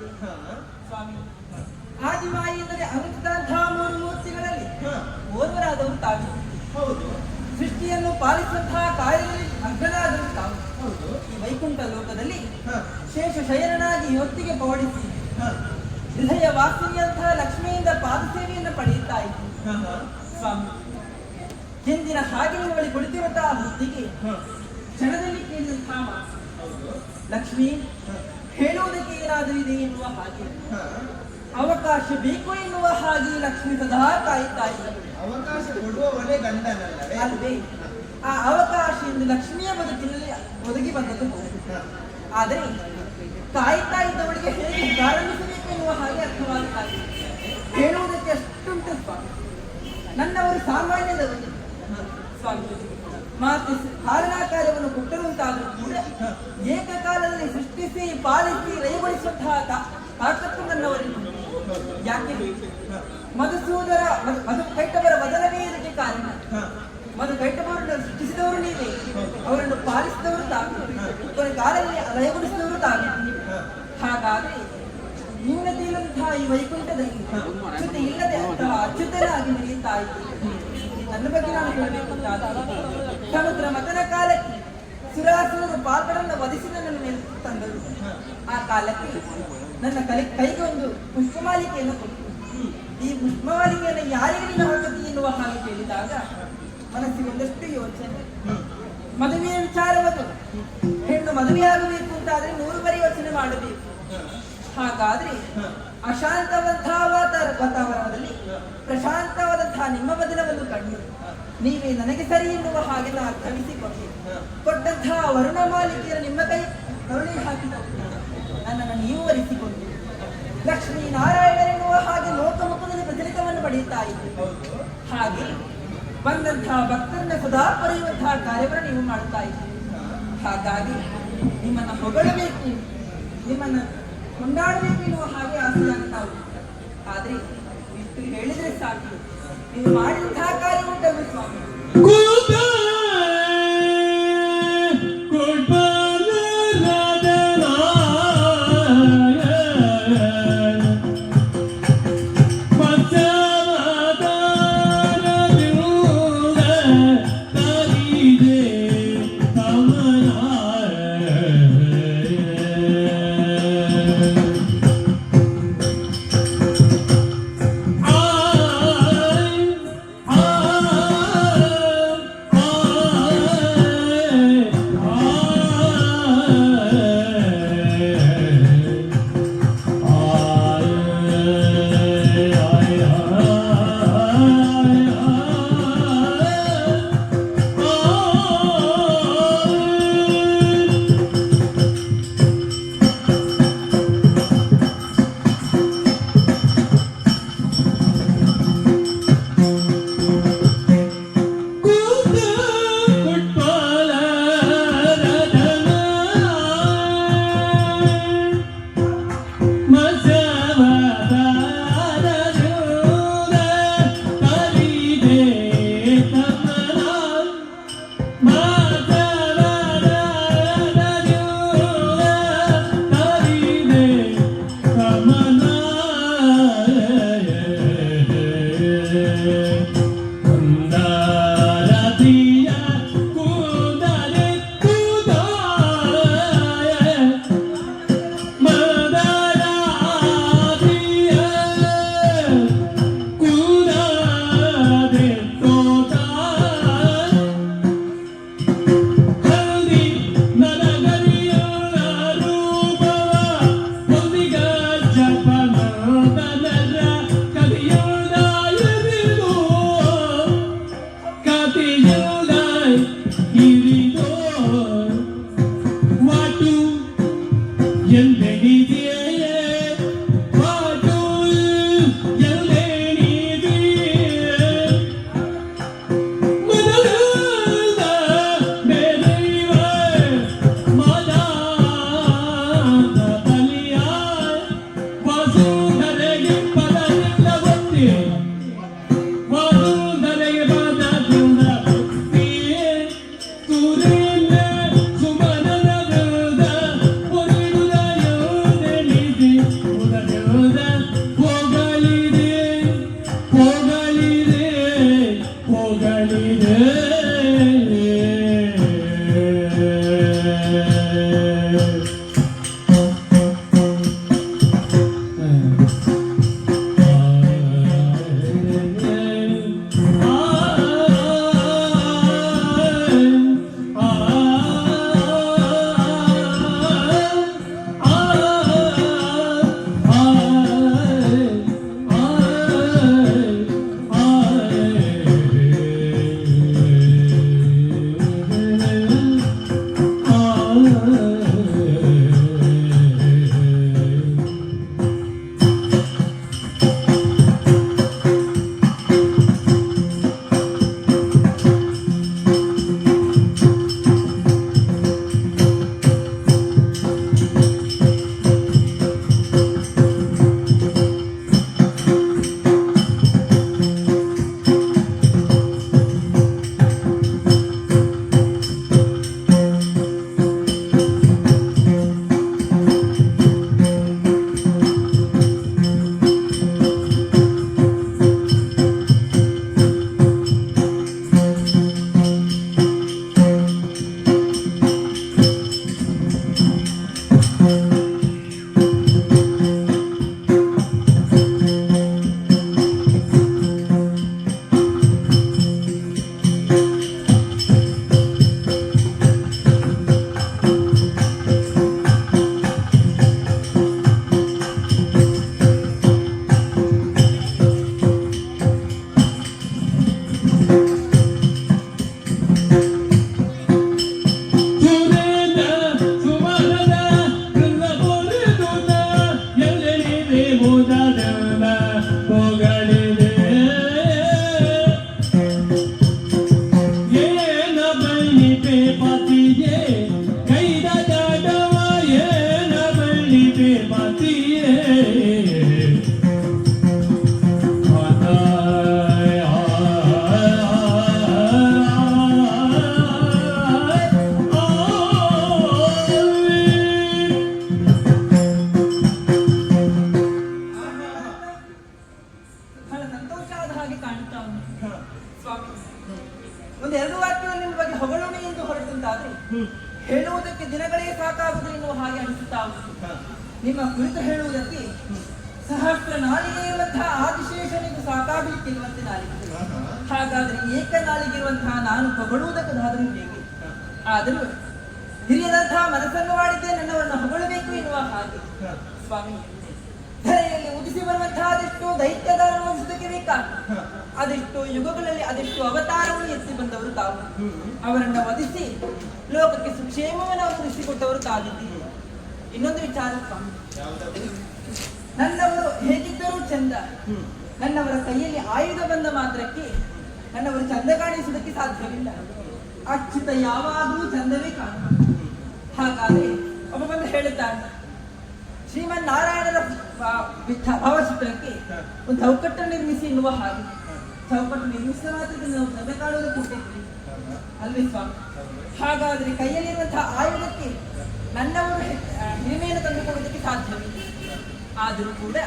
ಆದಿಮಾಯಿದ್ದೆ. ಸ್ವಾಮಿ, ಆದಿಮಾಯಿ ಎಂದರೆ ಅನುಚಿದಂತಹ ಮೂರು ಮೂರ್ತಿಗಳಲ್ಲಿ ಓರ್ವರಾದವರು ತಾವು.
ಹೌದು.
ಸೃಷ್ಟಿಯನ್ನು ಪಾಲಿಸುವಂತಹ ಕಾರ್ಯದಲ್ಲಿ ಅಗ್ರರಾದರು ತಾವು.
ಹೌದು.
ಈ ವೈಕುಂಠ ಲೋಕದಲ್ಲಿ
ಹ.
ಶೇಷ ಶಯನನಾಗಿ ಹೊತ್ತಿಗೆ ಪೌಡಿಸಿ
ಹ.
ಹೃದಯ ವಾಸಿನಿಯಂತಹ ಲಕ್ಷ್ಮಿಯಿಂದ ಪಾದಸೇವೆಯನ್ನು ಪಡೆಯುತ್ತಾ ಇತ್ತು.
ಹ. ಹ.
ಸ್ವಾಮಿ, ಹಿಂದಿನ ಹಾಗೆ ಬಳಿ ಕುಳಿತಿರುವಂತಹ ಹೊತ್ತಿಗೆ
ಹ.
ಕ್ಷಣದಲ್ಲಿ ಕೇಳಿದಂತಹ ಮಾತು,
ಹೌದು.
ಲಕ್ಷ್ಮಿ
ಹ.
ಹೇಳುವುದಕ್ಕೆ ಏನಾದರೂ ಇದೆ ಎನ್ನುವ ಹಾಗೆ,
ಹ.
ಅವಕಾಶ ಬೇಕು ಎನ್ನುವ ಹಾಗೆ ಲಕ್ಷ್ಮಿ ಸದಾ ಕಾಯುತ್ತಾ ಇದ್ದಳು.
ಅವಕಾಶ ಕೊಡುವವನೇ ಗಂಡನಲ್ಲವೇ?
ಅಲ್ವೇ? ಆ ಅವಕಾಶ ಎಂದು ಲಕ್ಷ್ಮಿಯ ಬದುಕಿನಲ್ಲಿ ಒದಗಿ ಬಂದದ್ದು ಹೌದು.
ಹ.
ಆದರೆ ಕಾಯುತ್ತಾ ಇದ್ದವಳಿಗೆ ಹೇಗೆ ಪ್ರಾರಂಭಿಸಬೇಕು ಎನ್ನುವ ಹಾಗೆ ಅರ್ಥವಾಗುತ್ತಾ ಇದೆ. ಹೇಳುವುದಕ್ಕೆ ಅಷ್ಟುಂಟು ಸ್ವಾಮಿ. ನನ್ನವರು ಸಾಮಾನ್ಯದವರು ಸ್ವಾಮಿ. ಮಾತು ಪಾಲನಾ ಕಾರ್ಯವನ್ನು ಕೊಟ್ಟರುಂತಾದರೂ ಕೂಡ ಏಕಕಾಲದಲ್ಲಿ ಸೃಷ್ಟಿಸಿ ಪಾಲಿಸಿ ಲಯಗೊಳಿಸುವಂತಹ ತಾಕತ್ತು ನನ್ನವರಿಗೆ. ಯಾಕೆ ಮಧುಸೂದರ ಮಧು ಕೈಟವರ ಬದಲವೇ ಇದಕ್ಕೆ ಕಾರಣ. ಮಧು ಕೈಟವರನ್ನು ಸೃಷ್ಟಿಸಿದವರು ನೀವೇ, ಅವರನ್ನು ಪಾಲಿಸಿದವರು ತಾವು, ಅವರ ಕಾಲದಲ್ಲಿ ಲಯಗೊಳಿಸಿದವರು ತಾವೇ. ಹಾಗಾದ್ರೆ ನ್ಯೂನತೆ ಇಲ್ಲಂತಹ ಈ ವೈಕುಂಠದಲ್ಲಿ ಅಚ್ಯುತ ಇಲ್ಲದೆ ಅಂತಹ ಅಚ್ಯುತನಾಗಿ ನಡೆಯುತ್ತಾ ಇತ್ತು. ನನ್ನ ಬಗ್ಗೆ ನಾನು ಹೇಳಬೇಕು ಸಮುದ್ರ ಮತನ ಕಾಲಕ್ಕೆ ಸುರಾಸುರರು ಪಾತ್ರರನ್ನು ವಧಿಸಿ ನನ್ನನ್ನು ಮೇಲೆ ತಂದರು. ಆ ಕಾಲಕ್ಕೆ ನನ್ನ ಕೈಗೆ ಒಂದು ಪುಷ್ಪಮಾಲಿಕೆಯನ್ನು ಕೊಟ್ಟು, ಈ ಪುಷ್ಪಮಾಲಿಕೆಯನ್ನು ಯಾರಿಗೆ ನೀನು ಹಾಕುತ್ತಿ ಎನ್ನುವ ಹಾಗೆ ಕೇಳಿದಾಗ ಮನಸ್ಸಿಗೆ ಒಂದಷ್ಟು ಯೋಚನೆ. ಮದುವೆಯ ವಿಚಾರವನ್ನು ಹೆಣ್ಣು ಮದುವೆಯಾಗಬೇಕು ಅಂತಾದ್ರೆ 100 ಬರಿ ಯೋಚನೆ ಮಾಡಬೇಕು. ಹಾಗಾದ್ರೆ ಅಶಾಂತವಾದಂತಹ ವಾತಾವರಣದಲ್ಲಿ ಪ್ರಶಾಂತವಾದಂತಹ ನಿಮ್ಮ ಬದಲವನ್ನು ಕಂಡು ನೀವೇ ನನಗೆ ಸರಿ ಎನ್ನುವ ಹಾಗೆ ನಾನು ಅರ್ಥವಿಸಿಕೊಂಡೆ. ಕೊಟ್ಟಂತಹ ವರುಣ ಮಾಲಿಕೆಯನ್ನು ನಿಮ್ಮ ಕೈ ಕರುಣೆ ಹಾಕಿದವರು ನನ್ನನ್ನು ನೀವು ವರಿಸಿಕೊಂಡು ಲಕ್ಷ್ಮೀ ನಾರಾಯಣರೆನ್ನುವ ಹಾಗೆ ಲೋಕಮುಖದಲ್ಲಿ ಪ್ರಚಲಿತವನ್ನು ಪಡೆಯುತ್ತಾ ಇದ್ದೀರಿ. ಹಾಗೆ ಬಂದಂತಹ ಭಕ್ತರನ್ನ ಸದಾ ಪಡೆಯುವಂತಹ ಕಾರ್ಯವನ್ನು ನೀವು ಮಾಡುತ್ತಾ ಇದ್ದೀರಿ. ಹಾಗಾಗಿ ನಿಮ್ಮನ್ನು ಹೊಗಳಬೇಕು, ನಿಮ್ಮನ್ನು ಕೊಂಡಾಡಬೇಕು ಎನ್ನುವ ಹಾಗೆ ಆಸೆಯಾಗ್ತಾ ಉಂಟು. ಆದ್ರೆ ಇಷ್ಟು ಹೇಳಿದ್ರೆ ಸಾಕು, ನೀವು ಮಾಡಿದಂತಹ ಕಾರ್ಯ ಉಂಟಲ್ಲ ಸ್ವಾಮಿ. ಬಹಳ ಸಂತೋಷ ಆದ ಹಾಗೆ ಕಾಣ್ತಾ ಉಂಟು ಸ್ವಾಮಿ. ಒಂದು ಎರಡು ವಾಕ್ಯದಲ್ಲಿ ನಿಮ್ಮ ಬಗ್ಗೆ ಹೊಗಳೋಣ ಎಂದು ಹೊರಟಂತಾದ್ರೆ ಹೇಳುವುದಕ್ಕೆ ದಿನಗಳೇ ಸಾಕಾಗುವುದು ಎನ್ನುವ ಹಾಗೆ ಅನಿಸುತ್ತಾ ಉಂಟು. ನಿಮ್ಮ ಕುರಿತು ಹೇಳುವುದಕ್ಕೆ ಸಹಸ್ರ ನಾಲಿಗೆ ಇರುವಂತಹ ಆದಿಶೇಷನಿಗೂ ಸಾಕಾಗಲಿಕ್ಕಿರುವಂತೆ ನಾಲಿಗೆ. ಹಾಗಾದ್ರೆ ಏಕ ನಾಲಿಗೆ ಇರುವಂತಹ ನಾನು ಹೊಗಳುವುದಕ್ಕಾದರೂ ಹೇಗೆ? ಆದರೂ ಹಿರಿಯದಂತಹ ಮನಸ್ಸನ್ನು ಮಾಡಿದ್ದೆ ನನ್ನವರನ್ನು ಹೊಗಳಬೇಕು ಎನ್ನುವ ಹಾಗೆ ಸ್ವಾಮಿ. ಧರೆಯಲ್ಲಿ ಉದಿಸಿ ಬರುವಂತಹ ಅದೆಷ್ಟು ದೈತ್ಯದ ಅನುಭವಿಸುವುದಕ್ಕೆ ಬೇಕಾ, ಅದೆಷ್ಟು ಯುಗಗಳಲ್ಲಿ ಅದೆಷ್ಟು ಅವತಾರವನ್ನು ಎತ್ತಿ ಬಂದವರು ತಾವು. ಅವರನ್ನ ವಧಿಸಿ ಲೋಕಕ್ಕೆ ಸುಕ್ಷೇಮವನ್ನು ಉಳಿಸಿಕೊಟ್ಟವರು ತಾವಿದ್ದೀರಿ. ಇನ್ನೊಂದು ವಿಚಾರ ಸ್ವಾಮಿ, ನನ್ನವರು ಹೇಗಿದ್ದರೂ ಚಂದ, ನನ್ನವರ ಕೈಯಲ್ಲಿ ಆಯುಧ ಬಂದ ಮಾತ್ರಕ್ಕೆ ನನ್ನವರು ಚಂದ ಕಾಣಿಸುವುದಕ್ಕೆ ಸಾಧ್ಯವಿಲ್ಲ. ಅಚ್ಯುತ ಯಾವಾಗಲೂ ಚಂದವೇ ಕಾಣ. ಹಾಗಾದ್ರೆ ಒಬ್ಬ ಬಂದು ಹೇಳುತ್ತಾನೆ, ಶ್ರೀಮನ್ ನಾರಾಯಣರ ಭಾವಚಿತ್ರಕ್ಕೆ ಒಂದು ಚೌಕಟ್ಟು ನಿರ್ಮಿಸಿ ಎನ್ನುವ ಹಾಗೆ. ಚೌಕಟ್ಟು ನಿರ್ಮಿಸಿದ ಮಾತ್ರಕ್ಕೆ ನಾವು ಸಭೆ ಕಾಣುವುದಕ್ಕೆ ಕೊಟ್ಟಿದ್ವಿ ಅಲ್ವೇ ಸ್ವಾಮಿ? ಹಾಗಾದ್ರೆ ಕೈಯಲ್ಲಿರುವಂತಹ ಆಯುಧಕ್ಕೆ ನನ್ನವರು ಹಿರಿಮೆಯನ್ನು ತಂದುಕೊಳ್ಳುವುದಕ್ಕೆ ಸಾಧ್ಯವಿಲ್ಲ. ಆದರೂ ಕೂಡ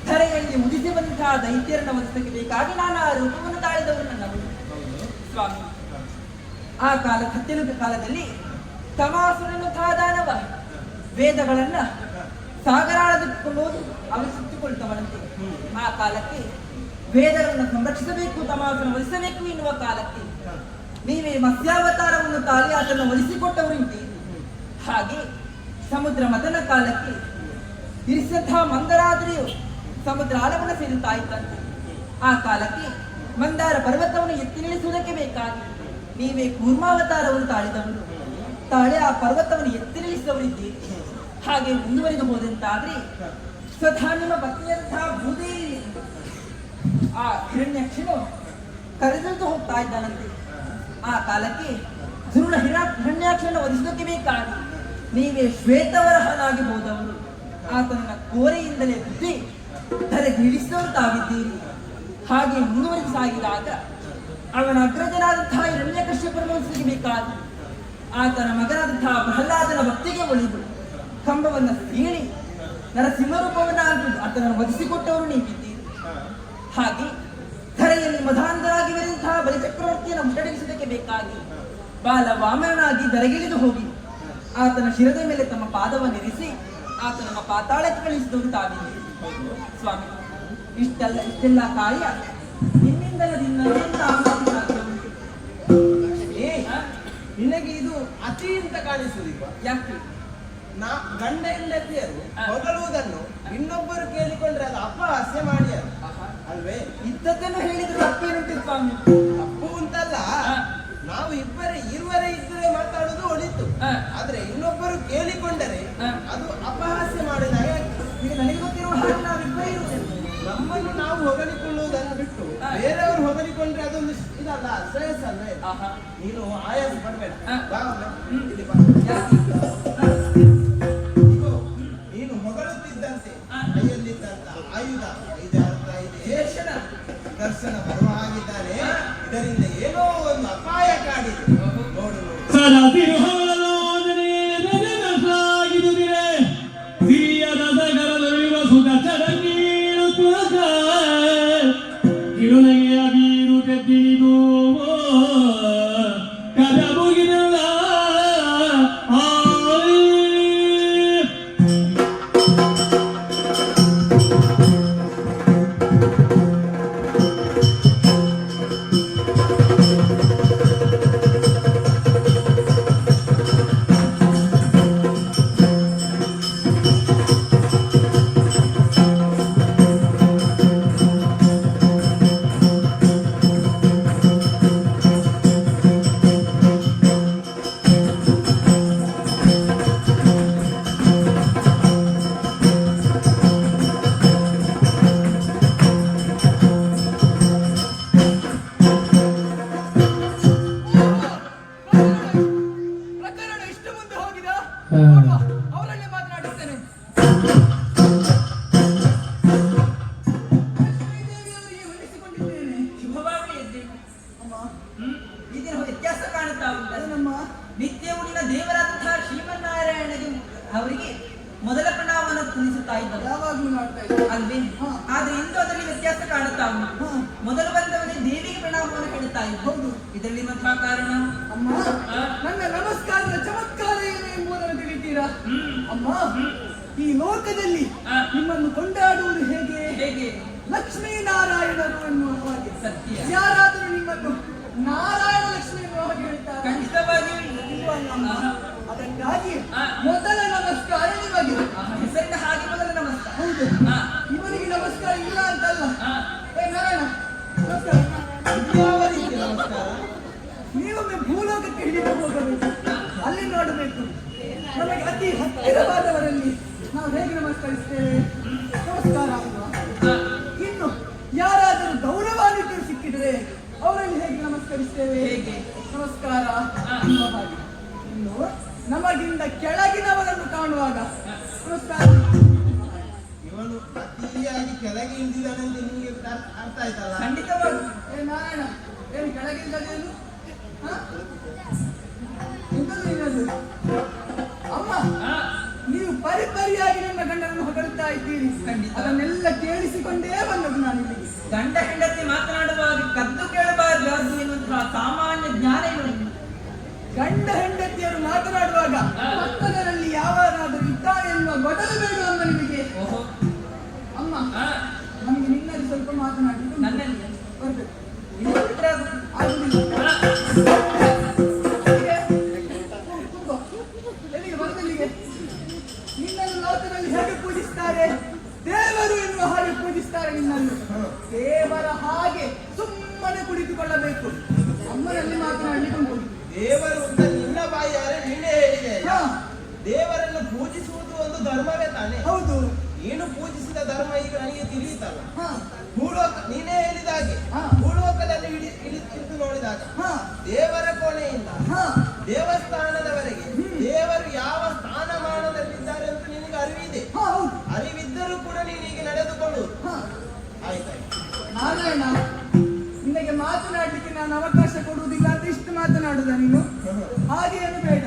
ಧರೆಯಲ್ಲಿ ಉದಿಸಿ ಬಂದಂತಹ ದೈತ್ಯರನ್ನ ವಧಿಸಕ್ಕೆ ಬೇಕಾಗಿ ನಾನು ಆ ರೂಪವನ್ನು ತಾಳಿದವರು ನನ್ನವರು ಸ್ವಾಮಿ. ಆ ಕತ್ತೆಲುಕ ಕಾಲದಲ್ಲಿ ತಮಾಸುರನ್ನುತಹ ದಾನವ ವೇದಗಳನ್ನ ಸಾಗರಾಳದಕ್ಕೆ ಹೋಗಿ ಅವರು ಸುತ್ತಿಕೊಳ್ತವನಂತೆ. ಆ ಕಾಲಕ್ಕೆ ವೇದಗಳನ್ನು ಸಂರಕ್ಷಿಸಬೇಕು, ತಮಾಸನ್ನು ವಧಿಸಬೇಕು ಎನ್ನುವ ಕಾಲಕ್ಕೆ ನೀವೇ ಮತ್ಸ್ಯಾವತಾರವನ್ನು ತಾಳಿ ಅದನ್ನು ವಧಿಸಿಕೊಟ್ಟವರು ಇದ್ದೀರಿ. ಹಾಗೆ ಸಮುದ್ರ ಮದನ ಕಾಲಕ್ಕೆ ಇರಿಸಿದಂತಹ ಮಂದರಾದ್ರಿಯು ಸಮುದ್ರ ಆಳವನ್ನು ಸೇರುತ್ತಾ ಇದ್ದಂತೆ. ಆ ಕಾಲಕ್ಕೆ ಮಂದಾರ ಪರ್ವತವನ್ನು ಎತ್ತಿ ನಿಲ್ಲಿಸುವುದಕ್ಕೆ ಬೇಕಾಗಿ ನೀವೇ ಕೂರ್ಮಾವತಾರವನ್ನು ತಾಳಿ ಆ ಪರ್ವತವನ್ನು ಎತ್ತಿ ನಿಲ್ಲಿಸಿದವರಿದ್ದೀರಿ. ಹಾಗೆ ಮುಂದುವರಿದು ಹೋದಂತಾದ್ರೆ ಸ್ವತಃ ನಿಮ್ಮ ಪತ್ನಿಯಂತಹ ಭೂದೇವಿ ಆ ಹಿರಣ್ಯಾಕ್ಷನು ಕರೆದಂತು ಹೋಗ್ತಾ ಇದ್ದಾನಂತೆ. ಆ ಕಾಲಕ್ಕೆ ಧ್ರುವನ ಹಿರಣ್ಯಾಕ್ಷನ ವಧಿಸೋದಕ್ಕೆ ಬೇಕಾಗಿ ನೀವೇ ಶ್ವೇತವರಹನಾಗಿ ಹೋದವರು ಆತನನ್ನ ಕೋರೆಯಿಂದಲೇ ಬುದ್ಧಿ ಧರೆಗಿಳಿಸಿದವರು ತಾವಿದ್ದೀರಿ. ಹಾಗೆ ಮುಂದುವರಿದು ಸಾಗಿದಾಗ ಅವನ ಅಗ್ರಜನಾದಂತಹ ಹಿರಣ್ಯಕಶ್ಯಪನ ವಧಿಸಲಿಕ್ಕೆ ಬೇಕಾಗಿ ಆತನ ಮಗನಾದಂತಹ ಪ್ರಹ್ಲಾದನ ಭಕ್ತಿಗೆ ಒಲಿದು ಕಂಬವನ್ನು ಸೀಳಿ ನರಸಿಂಹ ರೂಪವನ್ನ ಆತನನ್ನು ವಧಿಸಿಕೊಟ್ಟವರು ನೀವಿದ್ದೀರಿ. ಹಾಗೆ ಧರೆಯಲ್ಲಿ ಮಧಾಂಧರಾಗಿ ಬೆರೆದಂತಹ ಬಲಿಚಕ್ರವರ್ತಿಯನ್ನು ಮುಟ್ಟಡಿಸುವುದಕ್ಕೆ ಬೇಕಾಗಿ ಬಾಲ ವಾಮನಾಗಿ ಧರೆಗಿಳಿದು ಹೋಗಿ ಆತನ ಶಿರದ ಮೇಲೆ ತಮ್ಮ ಪಾದವನ್ನಿರಿಸಿ ಆತನನ್ನು ಪಾತಾಳಕ್ಕೆ ಕಳಿಸಿದವರು ತಾವಿದ್ದೀರಿ ಸ್ವಾಮಿ. ಇಷ್ಟೆಲ್ಲ ಕಾರ್ಯ ನಿನ್ನಿಂದಲೇ ಸಾಧ್ಯ ಉಂಟು.
ನಿನಗೆ ಇದು ಅತಿ ಅಂತ ಕಾಣಿಸುವುದಿಲ್ವಾ?
ಯಾಕೆ?
ಗಂಡ ಹೆಂಡತಿಯರು ಹೊಗಳುವುದನ್ನು ಇನ್ನೊಬ್ಬರು ಕೇಳಿಕೊಂಡ್ರೆ ಅದು ಅಪಹಾಸ್ಯ ಮಾಡ್ಯಾರ ಅಲ್ವೇ?
ಇದ್ದದ್ದನ್ನು ಹೇಳಿದ್ರೆ ತಪ್ಪೇನುಂಟು ಸ್ವಾಮಿ?
ತಪ್ಪು ಅಂತಲ್ಲ, ನಾವು ಇರುವರೇ ಇದ್ರೆ ಮಾತಾಡುದು ಒಳಿತು. ಆದ್ರೆ ಇನ್ನೊಬ್ಬರು ಕೇಳಿಕೊಂಡರೆ ಅದು ಅಪಹಾಸ್ಯ ಮಾಡಿದಾಗ
ಈಗ ನನಗೆ ಗೊತ್ತಿರುವ ಹಾಗೆ ನಾವಿಬ್ಬರೇ ಇರುತ್ತೇವೆ.
ನಮ್ಮನ್ನು ನಾವು ಹೊಗಳಿಕೊಳ್ಳುವುದನ್ನು ಬಿಟ್ಟು ಬೇರೆಯವರು ಹೊಗಳಿಕೊಂಡ್ರೆ ಅದೊಂದು ಇದಲ್ಲ, ಶ್ರೇಯಸ್ ಅಲ್ವೇ? ನೀನು ಆಯಾಸ ಪಡ್ಬೇಡ. ನೀನು ಹೊಗಳುತ್ತಿದ್ದಂತೆ ಕೈಯಲ್ಲಿದ್ದಂತ ಆಯುಧ ದರ್ಶನ ಬರುವ ಹಾಗಿದ್ದಾನೆ. ಇದರಿಂದ ಏನೋ ಒಂದು ಅಪಾಯ ಕಾಡಿದೆ. ನೋಡು ಯಾವಾಗಲೂ ಮಾಡ್ತಾ ಇದ್ದೆ
ಅಲ್ವೇ? ಆದ್ರೆ ಇಂದು ಅದರಲ್ಲಿ ವ್ಯತ್ಯಾಸ ಕಾಣುತ್ತಾ ಉಂಟು. ಮೊದಲು ಬಂದವನೇ ದೇವಿಗೆ ಪ್ರಣಾಮವನ್ನು ಹೇಳುತ್ತಾ ಇದ್ದ.
ಹೌದು.
ಇದರಲ್ಲಿ ಮಧ್ವ ಕಾರಣ?
ಅಮ್ಮ, ನನ್ನ ನಮಸ್ಕಾರದ ಚಮತ್ಕಾರ ಏನು ಎಂಬುದನ್ನು ತಿಳಿತೀರಾ? ಅಮ್ಮ, ಈ ಲೋಕದಲ್ಲಿ ನಿಮ್ಮನ್ನು ಕೊಂಡಾಡುವುದು ಹೇಗೆ?
ಹೇಗೆ?
ಲಕ್ಷ್ಮೀನಾರಾಯಣರು ಎನ್ನುವ ಹಾಗೆ.
ಸತ್ಯ.
ಯಾರಾದರೂ ನಿಮ್ಮನ್ನು ನಾರಾಯಣ ಲಕ್ಷ್ಮೀ ಎನ್ನುವ ಹಾಗೆ ಹೇಳ್ತಾರೆ?
ಖಂಡಿತವಾಗಿಯೂ ಇಲ್ಲ.
ಇಲ್ವಲ್ಲ? ಅದಕ್ಕಾಗಿ ಮೊದಲ ನಮಸ್ಕಾರ ನಿಮಗೆ.
ಹೆಸರಿನ ಹಾಗೆ ಮೊದಲ ನಮಸ್ಕಾರ.
ಹೌದು. ಇವನಿಗೆ ನಮಸ್ಕಾರ ಇಲ್ಲ ಅಂತಲ್ಲ. ಏ ನಾರಾಯಣ, ನಮಸ್ಕಾರ.
ಯಾವ ರೀತಿ ನಮಸ್ಕಾರ?
ನೀವೊಮ್ಮೆ ಭೂಲೋಕಕ್ಕೆ ಹಿಡಿದು ಹೋಗಬೇಕು, ಅಲ್ಲಿ ನೋಡಬೇಕು. ನಮಗೆ ಅತಿ ಹತ್ತಿರವಾದವರಲ್ಲಿ ನಾವು ಹೇಗೆ ನಮಸ್ಕರಿಸ್ತೇವೆ? ನಮಸ್ಕಾರ ಅಲ್ವಾ? ಇನ್ನು ಯಾರಾದರೂ ಗೌರವಾನ್ವಿತರು ಸಿಕ್ಕಿದರೆ ಅವರಲ್ಲಿ ಹೇಗೆ ನಮಸ್ಕರಿಸ್ತೇವೆ?
ಹೇಗೆ?
ನಮಸ್ಕಾರ ಅನ್ನುವ ಹಾಗೆ. ಇನ್ನು ನಮಗಿಂತ ಕೆಳಗಿನವರನ್ನು ಕಾಣುವಾಗ ನಮಸ್ಕಾರ.
ಇವನು ಅತಿಯಾಗಿ ಕೆಳಗೆ ಇಳಿದಿದ್ದಾನಂತ ನಿಮಗೆ ಅರ್ಥ ಆಯ್ತಲ್ಲ?
ಖಂಡಿತವಾಗಿ.
ಏ ನಾರಾಯಣ, ಏನು ಕೆಳಗಿಂದದೇನು? ಎಂತದು ಇನ್ನೊಂದು? ಅಮ್ಮ, ನೀವು ಪರಿಪರಿಯಾಗಿ ನನ್ನ ಗಂಡನನ್ನು ಹೊಗಳುತ್ತಾ ಇದ್ದೀರಿ.
ಖಂಡಿತ.
ಅದನ್ನೆಲ್ಲ ಕೇಳಿಸಿಕೊಂಡೇ ಬಂದದ್ದು ನಾನು ಇಲ್ಲಿಗೆ.
ಗಂಡ ಹೆಂಡತಿ ಮಾತನಾಡುವಾಗ ಕದ್ದು ಕೇಳಬಾರದು ಅದು ಎನ್ನುವಂತಹ ಸಾಮಾನ್ಯ ಜ್ಞಾನ ಇವನಿಗೆ.
ಗಂಡ ಹೆಂಡತಿಯರು ಮಾತನಾಡುವಾಗ ಪಕ್ಕದಲ್ಲಿ ಯಾವನಾದರೂ ಇದ್ದಾನೆ ಎನ್ನುವ ಗೊಡಲು ಬೇಡ ಅಂತ ನಿಮಗೆ.
ಓಹೋ.
ಅಮ್ಮ, ನಮಗೆ ನಿನ್ನಲ್ಲಿ ಸ್ವಲ್ಪ ಮಾತನಾಡಲಿಕ್ಕೆ
ನನ್ನಲ್ಲಿ
ಬರ್ಬೇಕು.
ಇನ್ನು ಬಿಟ್ರೆ ಅದು
ಆಗುದಿಲ್ಲ. ಕೂತ್ಕೋ. ಎಲ್ಲಿಗೆ ಬರದಲ್ಲಿಗೆ? ನಿನ್ನನ್ನು ಲೋಕದಲ್ಲಿ ಹೇಗೆ ಪೂಜಿಸ್ತಾರೆ? ದೇವರು ಎನ್ನುವ ಹಾಗೆ ಪೂಜಿಸ್ತಾರೆ ನಿನ್ನನ್ನು. ದೇವರ ಹಾಗೆ ಸುಮ್ಮನೆ ಕುಳಿತುಕೊಳ್ಳಬೇಕು. ಅಮ್ಮನಲ್ಲಿ ಮಾತನಾಡಲಿಕ್ಕೆ ಉಂಟು.
ದೇವರು ಅಂತ ನಿನ್ನ ಬಾಯಾರೆ ನೀನೇ ಹೇಳಿದೆ. ದೇವರನ್ನು ಪೂಜಿಸುವುದು ಒಂದು ಧರ್ಮವೇ ತಾನೆ?
ಹೌದು.
ನೀನು ಪೂಜಿಸಿದ ಧರ್ಮ ಈಗ ನನಗೆ ತಿಳಿಯುತ್ತಲ್ಲ.
ಹಾ,
ಭೂಲೋಕ ನೀನೇ ಹೇಳಿದ ಹಾಗೆ
ಹಾ.
ಭೂಲೋಕದಲ್ಲಿ ಇಳಿದು ನೋಡಿದಾಗ
ಹಾ,
ದೇವರ ಕೋಣೆಯಿಂದ
ಹಾ.
ದೇವಸ್ಥಾನದವರೆಗೆ ದೇವರು ಯಾವ ಸ್ಥಾನಮಾನದಲ್ಲಿದ್ದಾರೆ ಅಂತ ನಿನಗೆ ಅರಿವಿದೆ.
ಹಾ, ಹೌದು.
ಅರಿವಿದ್ದರೂ ಕೂಡ ನೀನೀಗೆ ನಡೆದುಕೊಳ್ಳುವುದು.
ಹಾ.
ಆಯ್ತಾಯ್ತು.
ನಾರಾಯಣ, ನಿನಗೆ ಮಾತನಾಡ್ಲಿಕ್ಕೆ ನಾನು ಅವಕಾಶ ಕೊಡುವುದಿಲ್ಲ ಅಂತ ಇಷ್ಟು ಮಾತನಾಡುದ ನೀನು? ಹಾಗೇನು ಬೇಡ,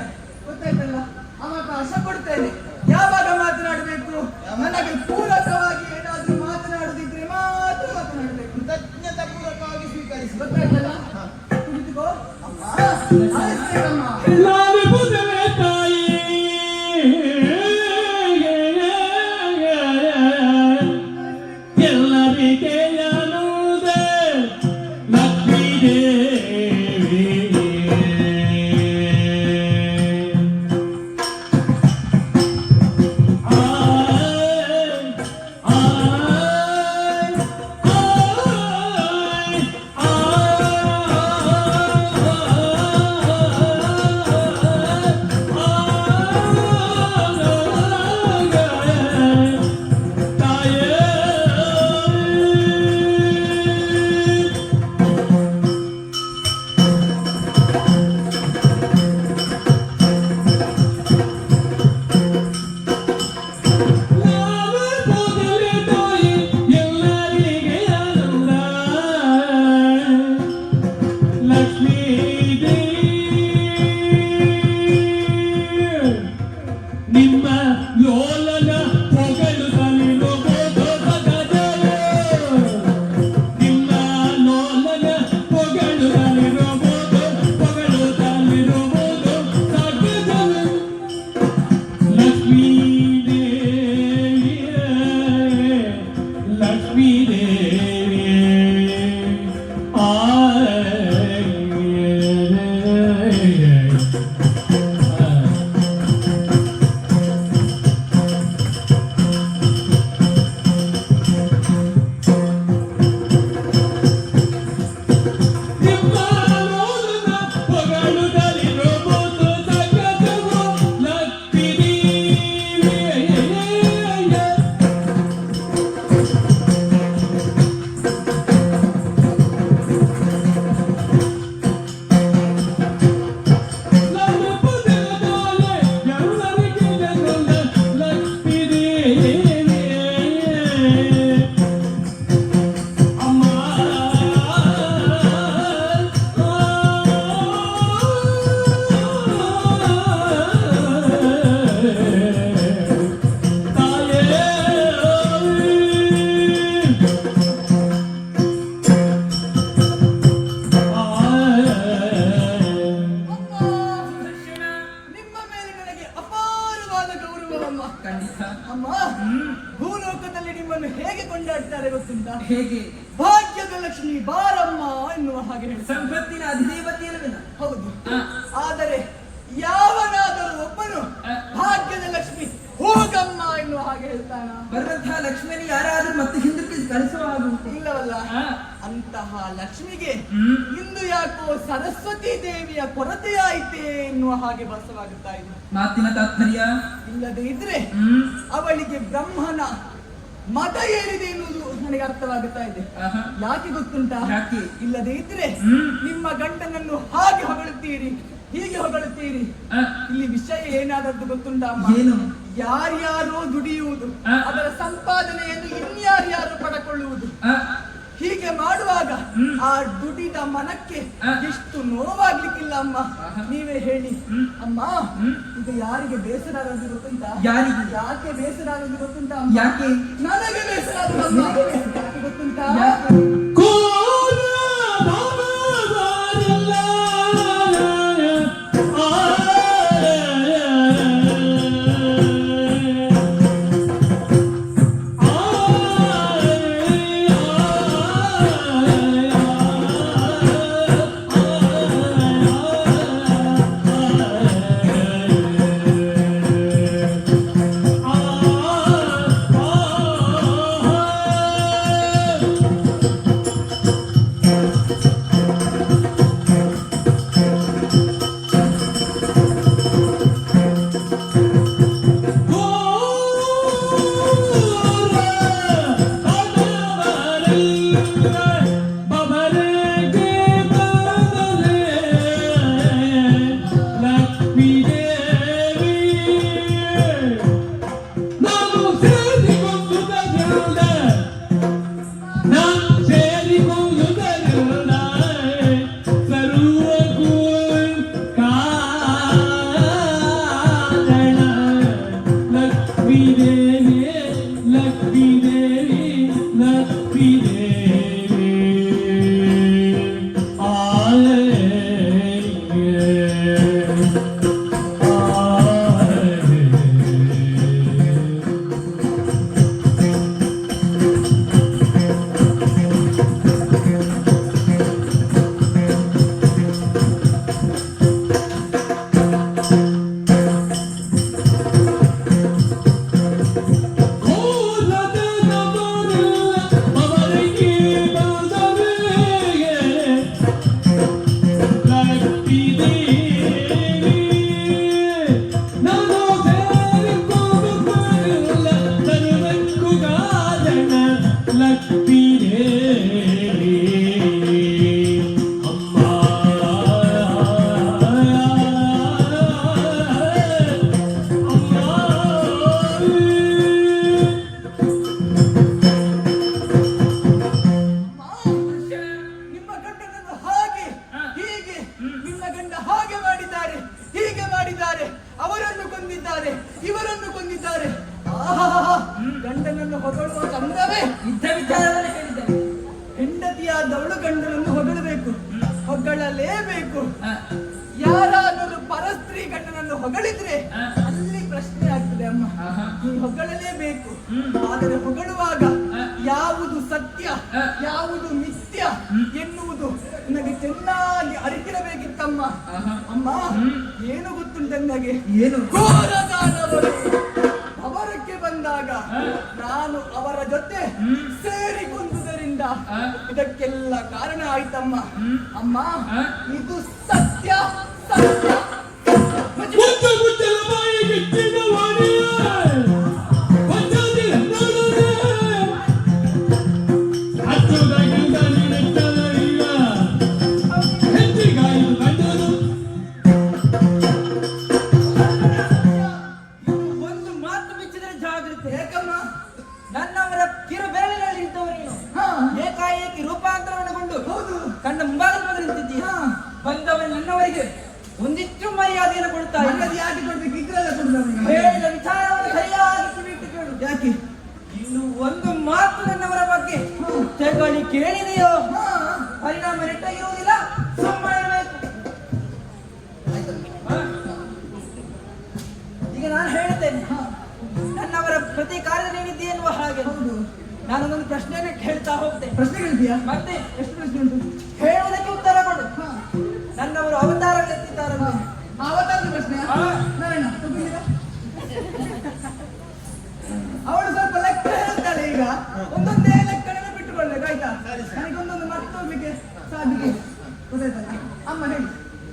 ಗೊತ್ತಾಯ್ತಲ್ಲ? ಅವಕಾಶ ಕೊಡ್ತೇನೆ. ಯಾವಾಗ ಮಾತನಾಡಬೇಕು? ನನಗೆ ಪೂರಕವಾಗಿ ಏನಾದ್ರೂ ಮಾತನಾಡುದಿದ್ರೆ ಮಾತ್ರ ಮಾತನಾಡಬೇಕು.
ಕೃತಜ್ಞತಾ ಪೂರ್ವಕವಾಗಿ ಸ್ವೀಕರಿಸಿ.
ಗೊತ್ತಾಯ್ತಲ್ಲ? ಕುಳಿತುಕೋ. ಅಮ್ಮ, ಆಯ್ತೇನಮ್ಮ?
ಲಾಲಿ ಪುಜವೇ ತಾಯಿ ಎಲ್ಲರಿಗೆ ಯಾನುವುದೇ ಲಕ್ಷ್ಮೀ ದೇವಿ.
ಕೊಂಡಾಡ್ತಾರೆ ಗೊತ್ತುಂಟಾ?
ಹೇಗೆ?
ಭಾಗ್ಯದ ಲಕ್ಷ್ಮಿ ಬಾರಮ್ಮ ಎನ್ನುವ ಹಾಗೆ ಹೇಳ್ತಾರೆ.
ಸಂಪತ್ತಿನ ಅಧಿದೇವತೆ ಅಲ್ವೇನ?
ಹೌದು.
ಆ.
ಆದರೆ ಯಾವನಾದರೂ ಒಬ್ಬನು ಭಾಗ್ಯದ ಲಕ್ಷ್ಮಿ ಹೋಗಮ್ಮ ಎನ್ನುವ ಹಾಗೆ ಹೇಳ್ತಾನ?
ಬರುವಂತಹ ಲಕ್ಷ್ಮಿಯನ್ನು ಯಾರಾದ್ರೂ ಮತ್ತೆ ಹಿಂದಕ್ಕೆ ಕಳಿಸುವ ಹಾಗೆ ಉಂಟು?
ಇಲ್ಲವಲ್ಲ.
ಆ.
ಅಂತಹ ಲಕ್ಷ್ಮಿಗೆ ಇಂದು ಯಾಕೋ ಸರಸ್ವತಿ ದೇವಿಯ ಕೊರತೆ ಆಯ್ತೆ ಎನ್ನುವ ಹಾಗೆ ಭಾಸವಾಗುತ್ತಾ ಇದೆ.
ಮಾತಿನ ತಾತ್ಪರ್ಯ?
ಇಲ್ಲದೆ ಇದ್ರೆ ಅವಳಿಗೆ ಬ್ರಹ್ಮನ ಮತ ಏರಿದೆ ಎನ್ನುವುದು ನನಗೆ ಅರ್ಥವಾಗುತ್ತಾ ಇದೆ.
ಆಹಾ.
ಯಾಕೆ ಗೊತ್ತುಂಟಾ?
ಯಾಕೆ?
ಇಲ್ಲದೆ ಇದ್ರೆ ನಿಮ್ಮ ಗಂಡನನ್ನು ಹಾಗೆ ಹೊಗಳುತ್ತೀರಿ, ಹೀಗೆ ಹೊಗಳುತ್ತೀರಿ. ಇಲ್ಲಿ ವಿಷಯ ಏನಾದದ್ದು ಗೊತ್ತುಂಟಾ ಅಮ್ಮ?
ಏನು?
ಯಾರ್ಯಾರೋ ದುಡಿಯುವುದು, ಅದರ ಸಂಪಾದನೆಯನ್ನು ಇನ್ಯಾರ್ಯಾರು ಪಡಕೊಳ್ಳುವುದು. ಹೀಗೆ ಮಾಡುವಾಗ ಆ ದುಡಿದ ಮನಕ್ಕೆ ಎಷ್ಟು ನೋವಾಗ್ಲಿಕ್ಕಿಲ್ಲ ಅಮ್ಮ? ನೀವೇ ಹೇಳಿ ಅಮ್ಮ. ಇದು ಯಾರಿಗೆ ಬೇಸರ ಆಗೋದು ಗೊತ್ತುಂಟಾ?
ಯಾರಿಗೆ?
ಯಾಕೆ ಬೇಸರ ಆಗೋದು ಗೊತ್ತುಂಟಾ ಅಮ್ಮ?
ಯಾಕೆ?
ನನಗೆ ಬೇಸರ ಆಗೋದು ಯಾಕೆ ಗೊತ್ತುಂಟಾ? ಇವರನ್ನು ಕೊಂದಿದ್ದಾರೆ. ಗಂಡನನ್ನು ಹೊಗಳುವ ಚಂದವೇ.
ಇದ್ದ ವಿಚಾರವನ್ನು ಹೇಳಿದ್ದಾರೆ.
ಹೆಂಡತಿಯಾದವಳು ಗಂಡನನ್ನು ಹೊಗಳಬೇಕು, ಹೊಗಳಲೇಬೇಕು. ಯಾರಾದರೂ ಪರಸ್ತ್ರೀ ಗಂಡನನ್ನು ಹೊಗಳಿದ್ರೆ ಅಲ್ಲಿ ಪ್ರಶ್ನೆ ಆಗ್ತದೆ ಅಮ್ಮ. ನೀ ಹೊಗಳಲೇಬೇಕು. ಆದರೆ ಹೊಗಳುವಾಗ ಯಾವುದು ಸತ್ಯ ಯಾವುದು ಮಿಥ್ಯ ಎನ್ನುವುದು ನನಗೆ ಚೆನ್ನಾಗಿ ಅರಿತಿರಬೇಕಿತ್ತಮ್ಮ. ಅಮ್ಮ ಏನು ಗೊತ್ತುಂಟ ನನಗೆ?
ಏನು?
ಘೋರದಾನವರು ಅವರಕ್ಕೆ ಬಂದಾಗ ನಾನು ಅವರ ಜೊತೆ ಸೇರಿಕೊಂಡುದರಿಂದ ಇದಕ್ಕೆಲ್ಲ ಕಾರಣ ಆಯ್ತಮ್ಮ. ಅಮ್ಮ ಇದು ಸತ್ಯ ಸತ್ಯ.
ಒಂದು ಮಾತು ಬಿಚ್ಚಿದರೆ ಜಾಗ್ರತೆ.
ಏಕಮ್ಮ
ನನ್ನವರ ಕಿರು ಬೆರಳಿನಲ್ಲಿ ಇದ್ದವರೇನು ಏಕಾಏಕಿ ರೂಪಾಂತರಗೊಂಡು
ಹೌದು
ಕಣ್ಣ ಮುಂಭಾಗದಲ್ಲಿ ನಿಂತಿದ್ದೀಯ. ಬಂದವರು ನನ್ನವರಿಗೆ ಒಂದಿಷ್ಟು ಮರ್ಯಾದೆಯನ್ನು ಕೊಡ್ತಾ
ಮರ್ಯಾದೆ ಯಾಕೆ ಕೊಡ್ಬೇಕು? ಇದ್ರೆಲ್ಲ ಕೊಡ್ಬೇಕು.
ಹೇಳಿದ ವಿಚಾರವನ್ನು ಸರಿಯಾಗಿ ಕಿವಿಟ್ಟು ಕೇಳು.
ಯಾಕೆ?
ಇನ್ನು ಒಂದು ಮಾತು ನನ್ನವರ ಬಗ್ಗೆ ತೆಗಳಿ ಕೇಳಿದೆಯೋ ಪರಿಣಾಮ ನೆಟ್ಟಾಗಿರುವುದಿಲ್ಲ, ಸುಮ್ಮನಿರಬೇಕು. ಈಗ ನಾನು ಹೇಳ್ತೇನೆ, ನನ್ನವರ ಪ್ರತಿ ಕಾರ್ಯದಲ್ಲಿದ್ದೆ ಎನ್ನುವ ಹಾಗೆ ನಾನೊಂದೊಂದು ಪ್ರಶ್ನೆಯನ್ನು ಕೇಳ್ತಾ ಹೋಗ್ತೇನೆ.
ಪ್ರಶ್ನೆ ಕೇಳ್ತೀಯಾ?
ಮತ್ತೆ
ಎಷ್ಟು ಪ್ರಶ್ನೆ ಉಂಟು?
ಹೇಳುವುದಕ್ಕೆ ಉತ್ತರ ಕೊಡು. ನನ್ನವರು ಅವತಾರಗಳೆತ್ತಿದ್ದಾರೆ.
ಅವತಾರದ ಪ್ರಶ್ನೆ ನಾರಾಯಣ ತಗೊಂಡಿರಾ? ಅವಳು ಸ್ವಲ್ಪ ಲೆಕ್ಕ ಹೇಳ್ತಾಳೆ. ಈಗ ಒಂದೊಂದೇ ಲೆಕ್ಕನ ಬಿಟ್ಟುಕೊಳ್ಳಬೇಕು ಆಯ್ತಾ? ನನಗೊಂದೊಂದು ಮತ್ತೆ ಹೋಗ್ಲಿಕ್ಕೆ ಸಾಧ್ಯತೆ ಗೊತ್ತಾಯ್ತಲ್ಲ? ಅಮ್ಮ ಹೇಳಿ.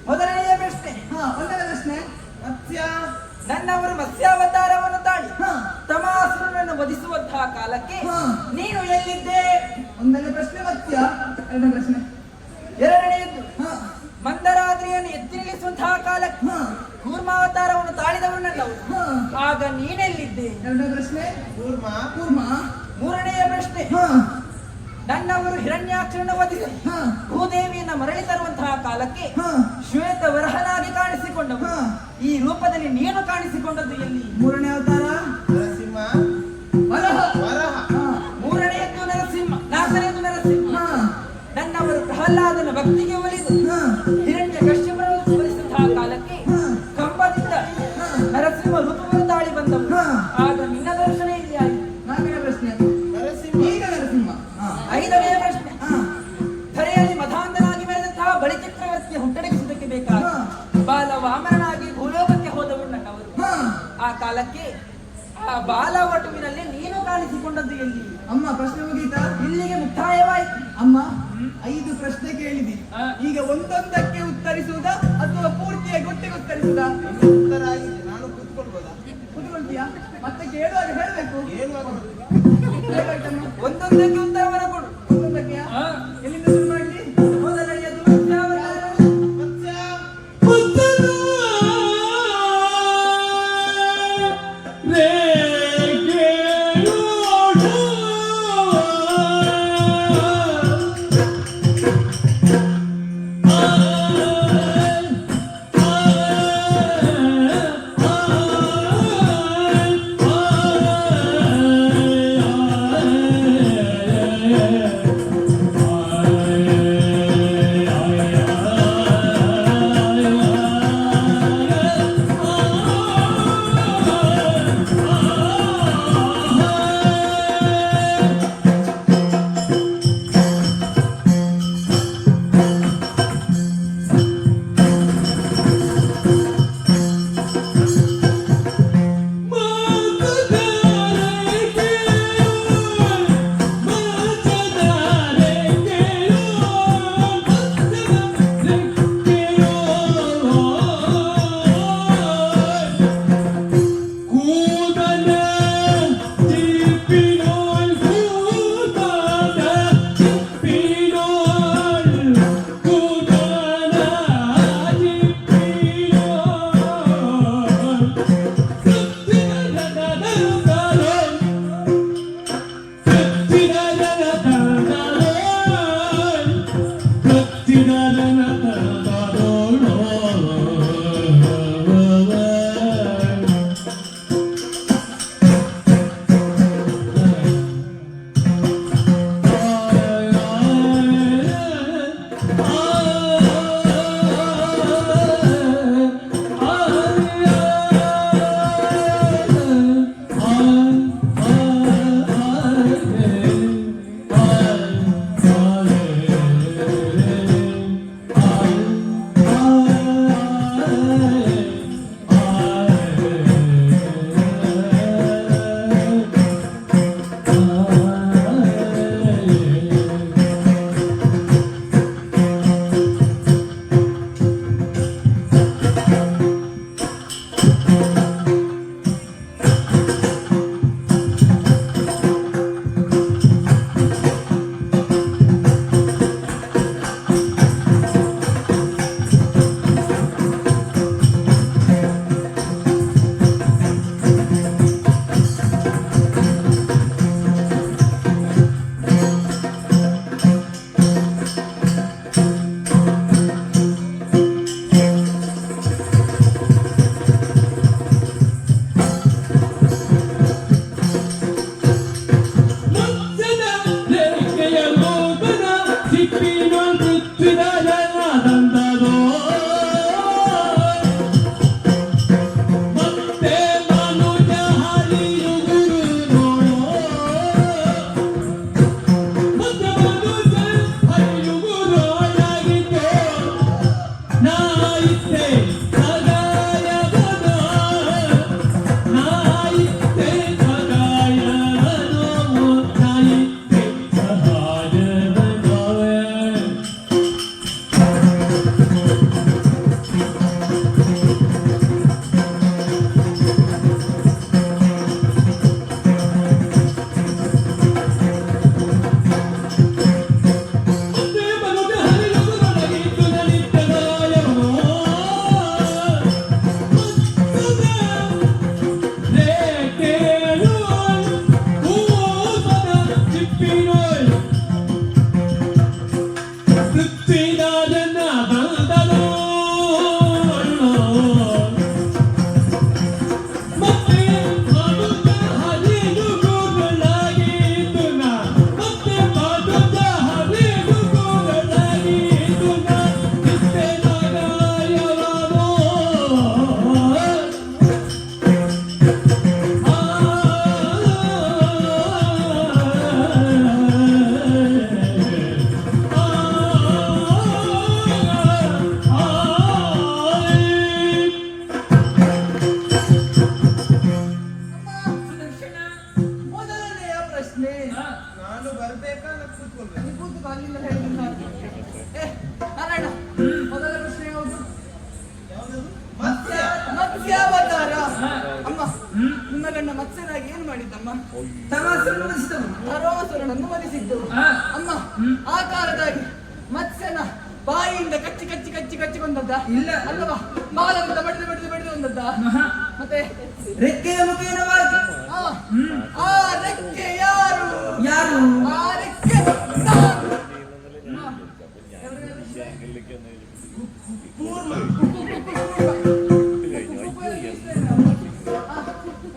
ಮೊದಲನೆಯ ಪ್ರಶ್ನೆ.
ಒಂದನೇ ಪ್ರಶ್ನೆ.
ಮತ್ಸ್ಯ
ನನ್ನವರು ಮತ್ಸ್ಯಾವತಾರವನ್ನು ತಾಳಿ ತಮಾಸುರನನ್ನು ವಧಿಸುವಂತಹ ಕಾಲಕ್ಕೆ ನೀನು ಎಲ್ಲಿದ್ದೆ?
ಒಂದನೇ ಪ್ರಶ್ನೆ ಮತ್ಸ್ಯ. ಎರಡನೇ ಪ್ರಶ್ನೆ.
ಎರಡನೆಯದ್ದು ಮಂದರಾತ್ರಿಯನ್ನು ಎತ್ತಿ ನಿಲ್ಲಿಸುವಂತಹ ಕಾಲಕ್ಕೆ ಕೂರ್ಮಾವತಾರವನ್ನು ತಾಳಿದವರು ನನ್ನವರು. ಆಗ ನೀನೆಲ್ಲಿದ್ದೆ?
ಎರಡನೇ ಪ್ರಶ್ನೆ.
ಕೂರ್ಮ
ಕೂರ್ಮ.
ಮೂರನೆಯ ಪ್ರಶ್ನೆ. ನನ್ನವರು ಹಿರಣ್ಯಾಕ್ಷರನ್ನು ವಧಿಸಿ ಭೂದೇವಿಯನ್ನ ಮರಳಿ ತರುವಂತಹ ಕಾಲಕ್ಕೆ ಶ್ವೇತ ವರಹನಾಗಿ ಕಾಣಿಸಿಕೊಂಡವು. ಈ ರೂಪದಲ್ಲಿ ನೀನು ಕಾಣಿಸಿಕೊಂಡದ್ದು ಎಲ್ಲಿ?
ಮೂರನೇ ಅವತಾರ
ನರಸಿಂಹ
ವರಹ.
ವರಹ
ಮೂರನೆಯದ್ದು ನರಸಿಂಹ. ನಾಲ್ಕನೆಯದು ನರಸಿಂಹ. ನನ್ನವರು ಪ್ರಹ್ಲಾದನ ಭಕ್ತಿಗೆ ಒಲಿದು ಹಿರಣ್ಯ ಕಶ್ಯಪರನ್ನು ಸ್ಮರಿಸಿದಂತಹ ಕಾಲಕ್ಕೆ ಕಂಬದಿಂದ ನರಸಿಂಹ ರೂಪವನ್ನು ತಾಳಿ ಬಂದವು. ಆಗ ನಿನ್ನ ದರ್ಶನ ಇಲ್ಲಿ ಆಯಿತು.
ನಾಲ್ಕನೇ ಪ್ರಶ್ನೆ.
ನರಸಿಂಹ
ಈಗ ನರಸಿಂಹ.
ಐದನೆಯ ಪ್ರಶ್ನೆ. ಧರೆಯಲ್ಲಿ ಮಧಾಂಧನಾಗಿ ಮೆರೆದಂತಹ ಬಳಿ ಚಕ್ರವರ್ತಿಯ ಹುಟ್ಟಡಗಿಸುವುದಕ್ಕೆ ಬೇಕಾದ ಬಾಲ ವಾಮನನಾಗಿ ಭೂಲೋಕಕ್ಕೆ ಹೋದವರು ನನ್ನವರು. ಆ ಕಾಲಕ್ಕೆ ಆ ಬಾಲ ವಟುವಿನಲ್ಲಿ ನೀನು ಕಾಣಿಸಿಕೊಂಡದ್ದು ಎಲ್ಲಿ?
ಅಮ್ಮ ಪ್ರಶ್ನೆ ಮುಗೀತಾ?
ಇಲ್ಲಿಗೆ ಮುಕ್ತಾಯವಾಯಿತು.
ಅಮ್ಮ 5 ಪ್ರಶ್ನೆ ಕೇಳಿದಿ. ಈಗ ಒಂದೊಂದಕ್ಕೆ ಉತ್ತರಿಸುವುದಾ ಅಥವಾ ಪೂರ್ತಿಯಾಗಿ ಒಟ್ಟಿಗೆ ಉತ್ತರಿಸುವುದಾ?
ಉತ್ತರ ಆಗಿದೆ. ನಾನು ಕೂತ್ಕೊಳ್ಬೋದಾ?
ಕೂತ್ಕೊಳ್ತೀಯಾ? ಮತ್ತೆ ಕೇಳುವಾಗ ಹೇಳ್ಬೇಕು.
ಏನು
ಹೇಗಾಯ್ತಮ್ಮ?
ಒಂದೊಂದಕ್ಕೆ ಉತ್ತರವನ್ನು ಕೊಡು.
ಒಂದೊಂದಕ್ಕೆ ಎಲ್ಲಿಂದ ಶುರು ಮಾಡಲಿ?
ಮೊದಲನೆಯದು ಮತ್ಸ್ಯಾವತಾರ.
ಮತ್ಸ್ಯ ನಾನು ಬರ್ಬೇಕಾ ಕೂತ್ಕೊಳ್ಬೇಕು?
ನೀ ಕೂತ್ಕೋ, ಅಲ್ಲಿಂದ ಹೇಳಿದ್ರೆ ಸಾಕು. ನಾರಾಯಣ, ಮೊದಲ ಪ್ರಶ್ನೆ ಯಾವುದು?
ಯಾವ್ದದು? ಮತ್ಸ್ಯ.
ಮತ್ಸ್ಯಾವತಾರ. ಅಮ್ಮ, ನಿಮ್ಮ ಗಂಡ ಮತ್ಸ್ಯನಾಗಿ ಏನು ಮಾಡಿದ್ದಮ್ಮ? ತರೋಸುರನನ್ನು ವಧಿಸಿದ್ದು. ಅಮ್ಮ, ಆ ಕಾಲದಾಗಿ ಮತ್ಸ್ಯನ ಬಾಯಿಯಿಂದ ಕಚ್ಚಿ ಕಚ್ಚಿ ಕಚ್ಚಿ ಕಚ್ಚಿ ಕೊಂದದ್ದ?
ಇಲ್ಲ.
ಅಲ್ಲವಾ? ಬಾಲದಿಂದ ಬಡಿದು ಬಡಿದು ಬಡಿದು ಕೊಂದದ್ದ? ಮತ್ತೆ
ರೆಕ್ಕೆಯ ಮುಖೇನವಾಗಿ
ಆ ರೆಕ್ಕೆ ಯಾರು?
ಯಾರು?
ಆ ರೆಕ್ಕೆ ನಾನು.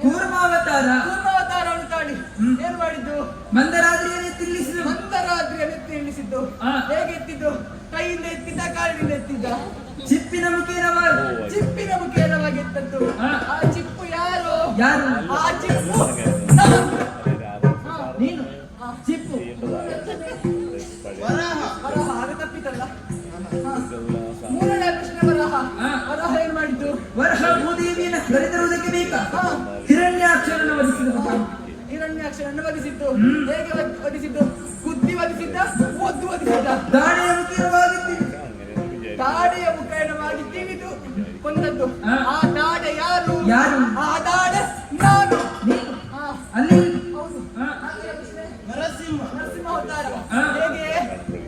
ಕೂರ್ಮಾವತಾರ.
ಕೂರ್ಮಾವತಾರವನ್ನು ತಾಳಿ ಏನ್ ಮಾಡಿದ್ದು?
ಮಂದರಾತ್ರಿಯಲ್ಲಿ ತಿಳಿಸಿದ
ಮಂದರಾತ್ರಿಯಲ್ಲಿ ಎತ್ತಿ ಇಳಿಸಿದ್ದು. ಹೇಗೆ ಎತ್ತಿದ್ದು? ಕೈಯಿಂದ ಎತ್ತಿದ್ದ, ಕಾಲಿನಿಂದ ಎತ್ತಿದ್ದ?
ಚಿಪ್ಪಿನ ಮುಖೇನವಾಗಿ.
ಚಿಪ್ಪಿನ ಮುಖೇನವಾಗಿ ಎತ್ತದ್ದು. ಆ ಚಿಪ್ಪು ಯಾರು?
ಯಾರು?
ಆ ಚಿಪ್ಪು ನಾನು.
ನೀನು ಚಿಪ್ಪು.
ವರಾಹ.
ವರಾಹ, ಆಗ ತಪ್ಪಿತಲ್ಲ. ಮೂರನೇ ಪ್ರಶ್ನೆ ವರಾಹ. ವರಾಹ ಏನ್ ಮಾಡಿದ್ದು?
ವರಹ ಭೂದೇವಿಯನ್ನು ಕರೆತರುವುದಕ್ಕೆ ಬೇಕಾ ಹಿರಣ್ಯಾಕ್ಷರನ್ನು ವಧಿಸಿದ.
ಹಿರಣ್ಯಾಕ್ಷರನ್ನು ವಧಿಸಿದ್ದು. ಹೇಗೆ ವಧಿಸಿದ್ದು? ಬುದ್ಧಿ ವಧಿಸಿದ್ದ, ಒದ್ದು ವಧಿಸಿದ್ದ?
ದಾಳಿಯ ಮುಖೇನವಾಗಿ
ದಾಡೆಯ ಮುಖೇನವಾಗಿ ತಿವಿದು ಕೊಂದದ್ದು. ಆ ದಾಡೆ ಯಾರು?
ಯಾರು?
ಆ ದಾಡೆ ನಾನು.
ನೀನು ಅಲ್ಲಿ
ಹೌದು.
ನರಸಿಂಹ.
ನರಸಿಂಹಾವತಾರ. ಹೇಗೆ?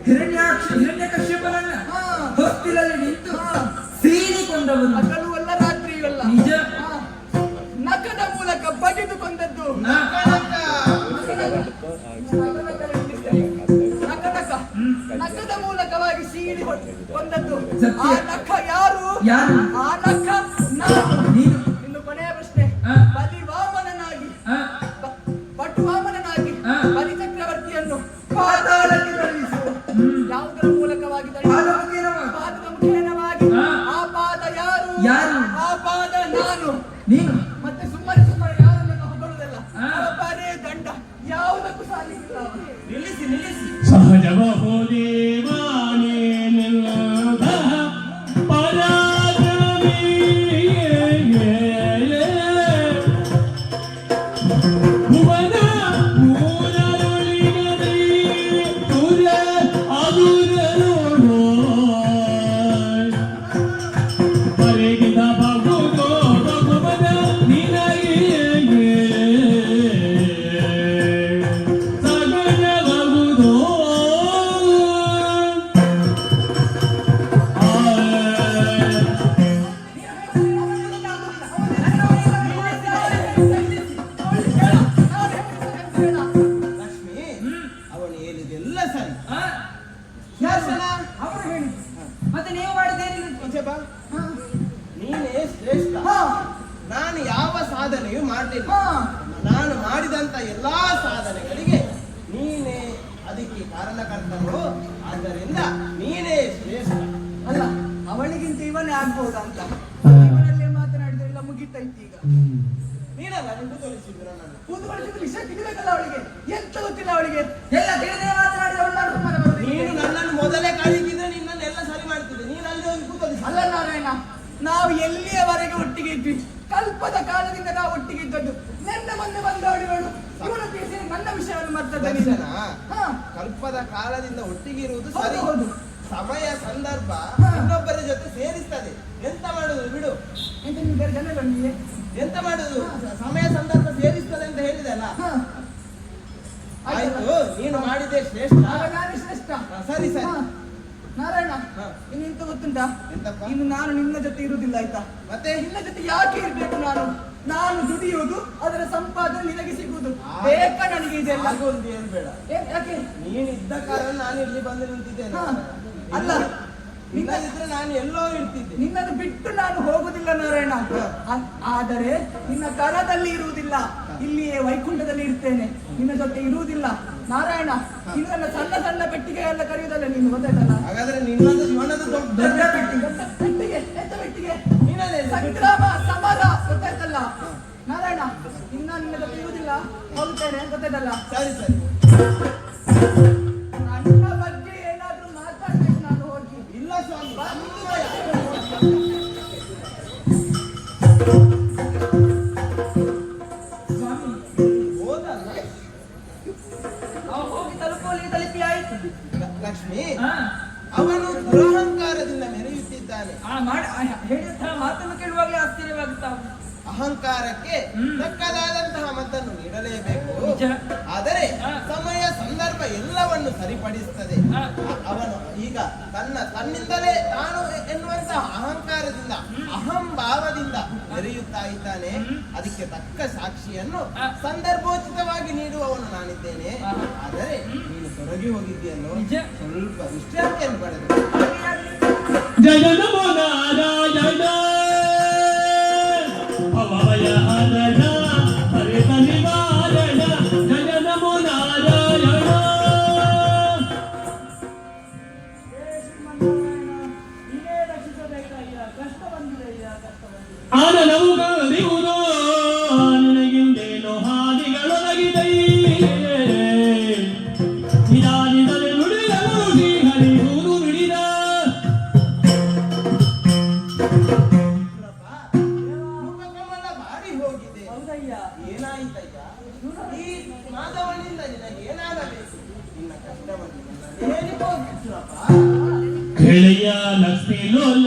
ಹಿರಣ್ಯಕಶ್ಯಪನನ್ನ ಹೊಸ್ತಿಲಲ್ಲಿ ನಿಂತು ಸೀಳಿಕೊಂಡವನು.
ಹಗಲು ಅಲ್ಲ, ರಾತ್ರಿಯೂ ಅಲ್ಲ.
ನಿಜ.
ನಖದ ಮೂಲಕ ಬಡಿದು ಕೊಂದದ್ದು.
ನಕನಕ.
ನಖದ ಮೂಲಕವಾಗಿ ಸೀಳಿ ಕೊಂದದ್ದು.
ಸತ್ಯ.
ಆ ನಖ ಯಾರು?
ಯಾರು?
ಆ ನಖ ನಾನು.
ನೀನು
ಇನ್ನು ಕೊನೆಯ ಪ್ರಶ್ನೆ. ಬಲಿವಾಮನನಾಗಿ ಪಟುವಾಮನನಾಗಿ ಬಲಿಚಕ್ರವರ್ತಿಯನ್ನು ಪಾತಾಳಕ್ಕೆ ತಳ್ಳಿಸು. ಯಾವುದರ ಮೂಲಕವಾಗಿ
ಪಾದ
ತಳ್ಳಿಸು?
ಮುಖೇನವಾಗಿ.
ಪಾದದ ಮುಖೇನವಾಗಿ. ಆ ಪಾದ ಯಾರು?
ಯಾರು?
ಆ ಪಾದ ನಾನು.
ನೀನು
ಮತ್ತೆ ಸುಮ್ಮನೆ ಸುಮ್ಮನೆ ಯಾರನ್ನ ಹೊಗಳುವುದಲ್ಲ. ಬರೇ ದಂಡ, ಯಾವುದಕ್ಕೂ ಸಾಲಿಗಿಲ್ಲ ಅವನು.
ನಿಲ್ಲಿಸಿ ನಿಲ್ಲಿಸಿ.
ಸಹಜಬಹುದೇವಾನೇನೆಲ್ಲದ ಪರಾಕ್ರಮಿಯೇ ಭುವನ ಮೂರರೊಳಿಗದಿ ತುರ ಅಗುರನೋಡೋ ಬರೆಗಿದ ಬಗುದೋ ಭಗವನ ನಿನಗೆ ಸಗಜಬಹುದೋ
ಲಕ್ಷ್ಮಿ, ಅವನು ಹೇಳಿದೆಲ್ಲ ಸರಿ. ಶಾಸನ
ಅವರು ಹೇಳಿದ್ರು. ಮತ್ತೆ ನೀವು ಮಾಡಿದ್ದೇನಿಲ್ಲ.
ಈಚೆ ಬಾ. ನೀನೇ ಶ್ರೇಷ್ಠ. ನಾನು ಯಾವ ಸಾಧನೆಯೂ ಮಾಡಲಿಲ್ಲ. ನಾನು ಮಾಡಿದಂತ ಎಲ್ಲಾ ಸಾಧನೆಗಳಿಗೆ ನೀನೇ ಅದಕ್ಕೆ ಕಾರಣಕರ್ತನು. ಆದ್ದರಿಂದ ನೀನೇ ಶ್ರೇಷ್ಠ.
ಅಲ್ಲ, ಅವಳಿಗಿಂತ ಇವನೇ ಆಗ್ಬಹುದಾ ಅಂತ ಇವನಲ್ಲೇ ಮಾತನಾಡಿದ್ರೆ ಇಲ್ಲ, ಮುಗಿತೈತಿ ಈಗ.
ನೀನಲ್ಲ ನಿಂದು ತೋರಿಸಿದ್ರು ನನ್ನನ್ನು.
ಕೂತ್ಕೊಳಿಸಿದ ವಿಷಯ ತಿಳಿಬೇಕಲ್ಲ ಅವಳಿಗೆ. ಎಂತ ಗೊತ್ತಿಲ್ಲ ಅವಳಿಗೆ.
ಎಲ್ಲ ತಿಳಿದೇ ಮಾತನಾಡಿ ಅವಳು ನಾನು ಸುಮ್ಮನೆ ಬರುವುದಿಲ್ಲ.
ನೀನು ನನ್ನನ್ನು ಮೊದಲೇ ಕಳಿಸಿದ್ರೆ ನಿನ್ನನ್ನೆಲ್ಲ ಸರಿ ಮಾಡ್ತಿದ್ದೆ. ನೀನು ಅಲ್ಲಿ ಹೋಗಿ ಕೂತೋದಿಲ್ಲ.
ಅಲ್ಲ ನಾರಾಯಣ, ನಾವು ಎಲ್ಲಿಯವರೆಗೆ ಒಟ್ಟಿಗೆ ಇದ್ವಿ? ಕಲ್ಪದ ಕಾಲದಿಂದ ನಾವು ಒಟ್ಟಿಗೆ ಇದ್ದದ್ದು. ನನ್ನ ಮೊನ್ನೆ ಬಂದವಳಿಗಳು ಇವನ ತಿಳಿಸಿ ನನ್ನ ವಿಷಯವನ್ನು ಮರ್ತದೆ.
ದರ್ಶನ, ಕಲ್ಪದ ಕಾಲದಿಂದ ಒಟ್ಟಿಗೆ ಇರುವುದು ಸರಿ.
ಹೌದು.
ಸಮಯ ಸಂದರ್ಭ ಇನ್ನೊಬ್ಬರ ಜೊತೆ ಸೇರಿಸ್ತದೆ. ಎಂತ ಮಾಡುದು ಬಿಡು.
ಎಂತ ನೀವು ಬೇರೆ ಜನಗಳಿಗೆ
ಎಂತ ಮಾಡುದು? ಸಮಯ ಸಂದರ್ಭ ಸೇರಿಸ್ತದೆ ಅಂತ ಹೇಳಿದಲ್ಲ. ಆಯ್ತು, ನೀನು ಮಾಡಿದೆ ಶ್ರೇಷ್ಠ.
ಆಗ ನಾನೇ ಶ್ರೇಷ್ಠ.
ಸರಿ ಸರಿ.
ನಾರಾಯಣ,
ಹಾ.
ಇನ್ನು ಎಂತ ಗೊತ್ತುಂಟಾ?
ಎಂತಪ್ಪ?
ಇನ್ನು ನಾನು ನಿನ್ನ ಜೊತೆ ಇರುವುದಿಲ್ಲ, ಆಯ್ತಾ?
ಮತ್ತೆ
ನಿನ್ನ ಜೊತೆ ಯಾಕೆ ಇರ್ಬೇಕು? ನಾನು ದುಡಿಯುವುದು, ಅದರ ಸಂಪಾದನೆ ನಿನಗೆ ಸಿಗುವುದು.
ಆ.
ಬೇಕಾ ನನಗೆ ಇದೆಲ್ಲ?
ಹಾಗೊಂದು ಏನು ಬೇಡ.
ಯಾಕೆ?
ನೀನು ಇದ್ದ ಕಾರಣ ನಾನು ಇಲ್ಲಿ ಬಂದು ನಿಂತಿದ್ದೇನೆ.
ಹಾ. ಅಲ್ಲ,
ನಿನ್ನದಿದ್ರೆ ನಾನು ಎಲ್ಲೋ ಇರ್ತಿದ್ದೆ.
ನಿನ್ನನ್ನು ಬಿಟ್ಟು ನಾನು ಹೋಗುದಿಲ್ಲ ನಾರಾಯಣ. ಆದರೆ ನಿನ್ನ ಕರದಲ್ಲಿ ಇರುವುದಿಲ್ಲ, ಇಲ್ಲಿಯೇ ವೈಕುಂಠದಲ್ಲಿ ಇರ್ತೇನೆ. ನಿನ್ನ ಜೊತೆ ಇರುವುದಿಲ್ಲ ನಾರಾಯಣ. ಇನ್ನು ನನ್ನ ಸಣ್ಣ ಸಣ್ಣ ಪೆಟ್ಟಿಗೆ ಎಲ್ಲ ಕರೆಯುವುದಲ್ಲ ನೀನು, ಗೊತ್ತಾಯ್ತಲ್ಲ?
ಹಾಗಾದ್ರೆ ನಿನ್ನದು ಜೀವನದ ದೊಡ್ಡ ಪೆಟ್ಟಿಗೆ.
ದೊಡ್ಡ ಪೆಟ್ಟಿಗೆ, ಎಂತ ಪೆಟ್ಟಿಗೆ?
ನೀನದೇ
ಸಂಗ್ರಾಮ ಸಮರ, ಗೊತ್ತಾಯ್ತಲ್ಲ ನಾರಾಯಣ? ಇನ್ನ ನಿನ್ನ ಜೊತೆ ಇರುವುದಿಲ್ಲ, ಹೋಗುತ್ತೇನೆ, ಗೊತ್ತಾಯ್ತಲ್ಲ?
ಸರಿ ಸರಿ.
ನನ್ನ ಬಗ್ಗೆ ಏನಾದ್ರೂ ಮಾತಾಡ್ಬೇಕು ನಾನು ಹೋಗಿ.
ಇಲ್ಲ ಸ್ವಾಮಿ,
ಸ್ವಾಮಿ
ಹೋದಲ್ಲ. ಲಕ್ಷ್ಮಿ
ಹಾ
ಅವನು ದುರಹಂಕಾರದಿಂದ ಮೆರೆಯುತ್ತಿದ್ದಾನೆ.
ಹೇಳಿದಂತಹ ಮಾತನ್ನು ಕೇಳುವಾಗಲೇ ಆಶ್ಚರ್ಯವಾಗುತ್ತಾ ಉಂಟು.
ಅಹಂಕಾರಕ್ಕೆ ತಕ್ಕದಾದಂತಹ ಮದ್ದನ್ನು ನೀಡಲೇಬೇಕು.
ನಿಜ.
ಆದರೆ ಸಮಯ ಸಂದರ್ಭ ಎಲ್ಲವನ್ನು ಸರಿಪಡಿಸುತ್ತದೆ. ಅವನು ಈಗ ತನ್ನಿಂದಲೇ ತಾನು ಎನ್ನುವಂತಹ ಅಹಂಕಾರದಿಂದ ಅಹಂಭಾವದಿಂದ ಮೆರೆಯುತ್ತಾ ಇದ್ದಾನೆ. ಅದಕ್ಕೆ ತಕ್ಕ ಸಾಕ್ಷಿಯನ್ನು ಸಂದರ್ಭೋಚಿತವಾಗಿ ನೀಡುವವನು ನಾನಿದ್ದೇನೆ. ಆದರೆ ನೀನು ತೊಡಗಿ ಹೋಗಿದ್ದೀಯಲ್ಲೋ, ಸ್ವಲ್ಪ ವಿಶ್ರಾಂತಿಯನ್ನು ಪಡೆದು.
ಜಯ ನಮೋ ನಾರಾಯಣ ಭವಯ ಹರಣ ಹರಿತ ನಿವಾರಣ ಜಯ ನಮೋ ನಾರಾಯಣ.
ನೀನೇ ರಕ್ಷಿಸಬೇಕಯ್ಯ, ಕಷ್ಟ ಬಂದಿದೆಯ್ಯ, ಕಷ್ಟ ಬಂದಿದೆ.
ಆನನವು ಗಳಿಯುವುದು ನಿನಗಿಂದೇನು ಹಾದಿಗಳೊದಗಿದೆಯೇ ನಿಧಾನಿದರೆ ನುಡಿಯಲು ಹರಿಯುವುದು ನುಡಿದ
ಮುಖಕಮಲ ಬಾಡಿ ಹೋಗಿದೆ.
ಹೌದಯ್ಯ.
ಏನಾಯಿತಯ್ಯ? ಈ ಮಾಧವನಿಂದ ನಿನಗೆ ಏನಾಗಬೇಕು? ನಿನ್ನ ಕಷ್ಟವನ್ನು ಹೇಳಿಕೊಳ್ಳಪ್ಪ.
ಗೆಳೆಯ ಲಕ್ಷ್ಮೀ ಲೋಲ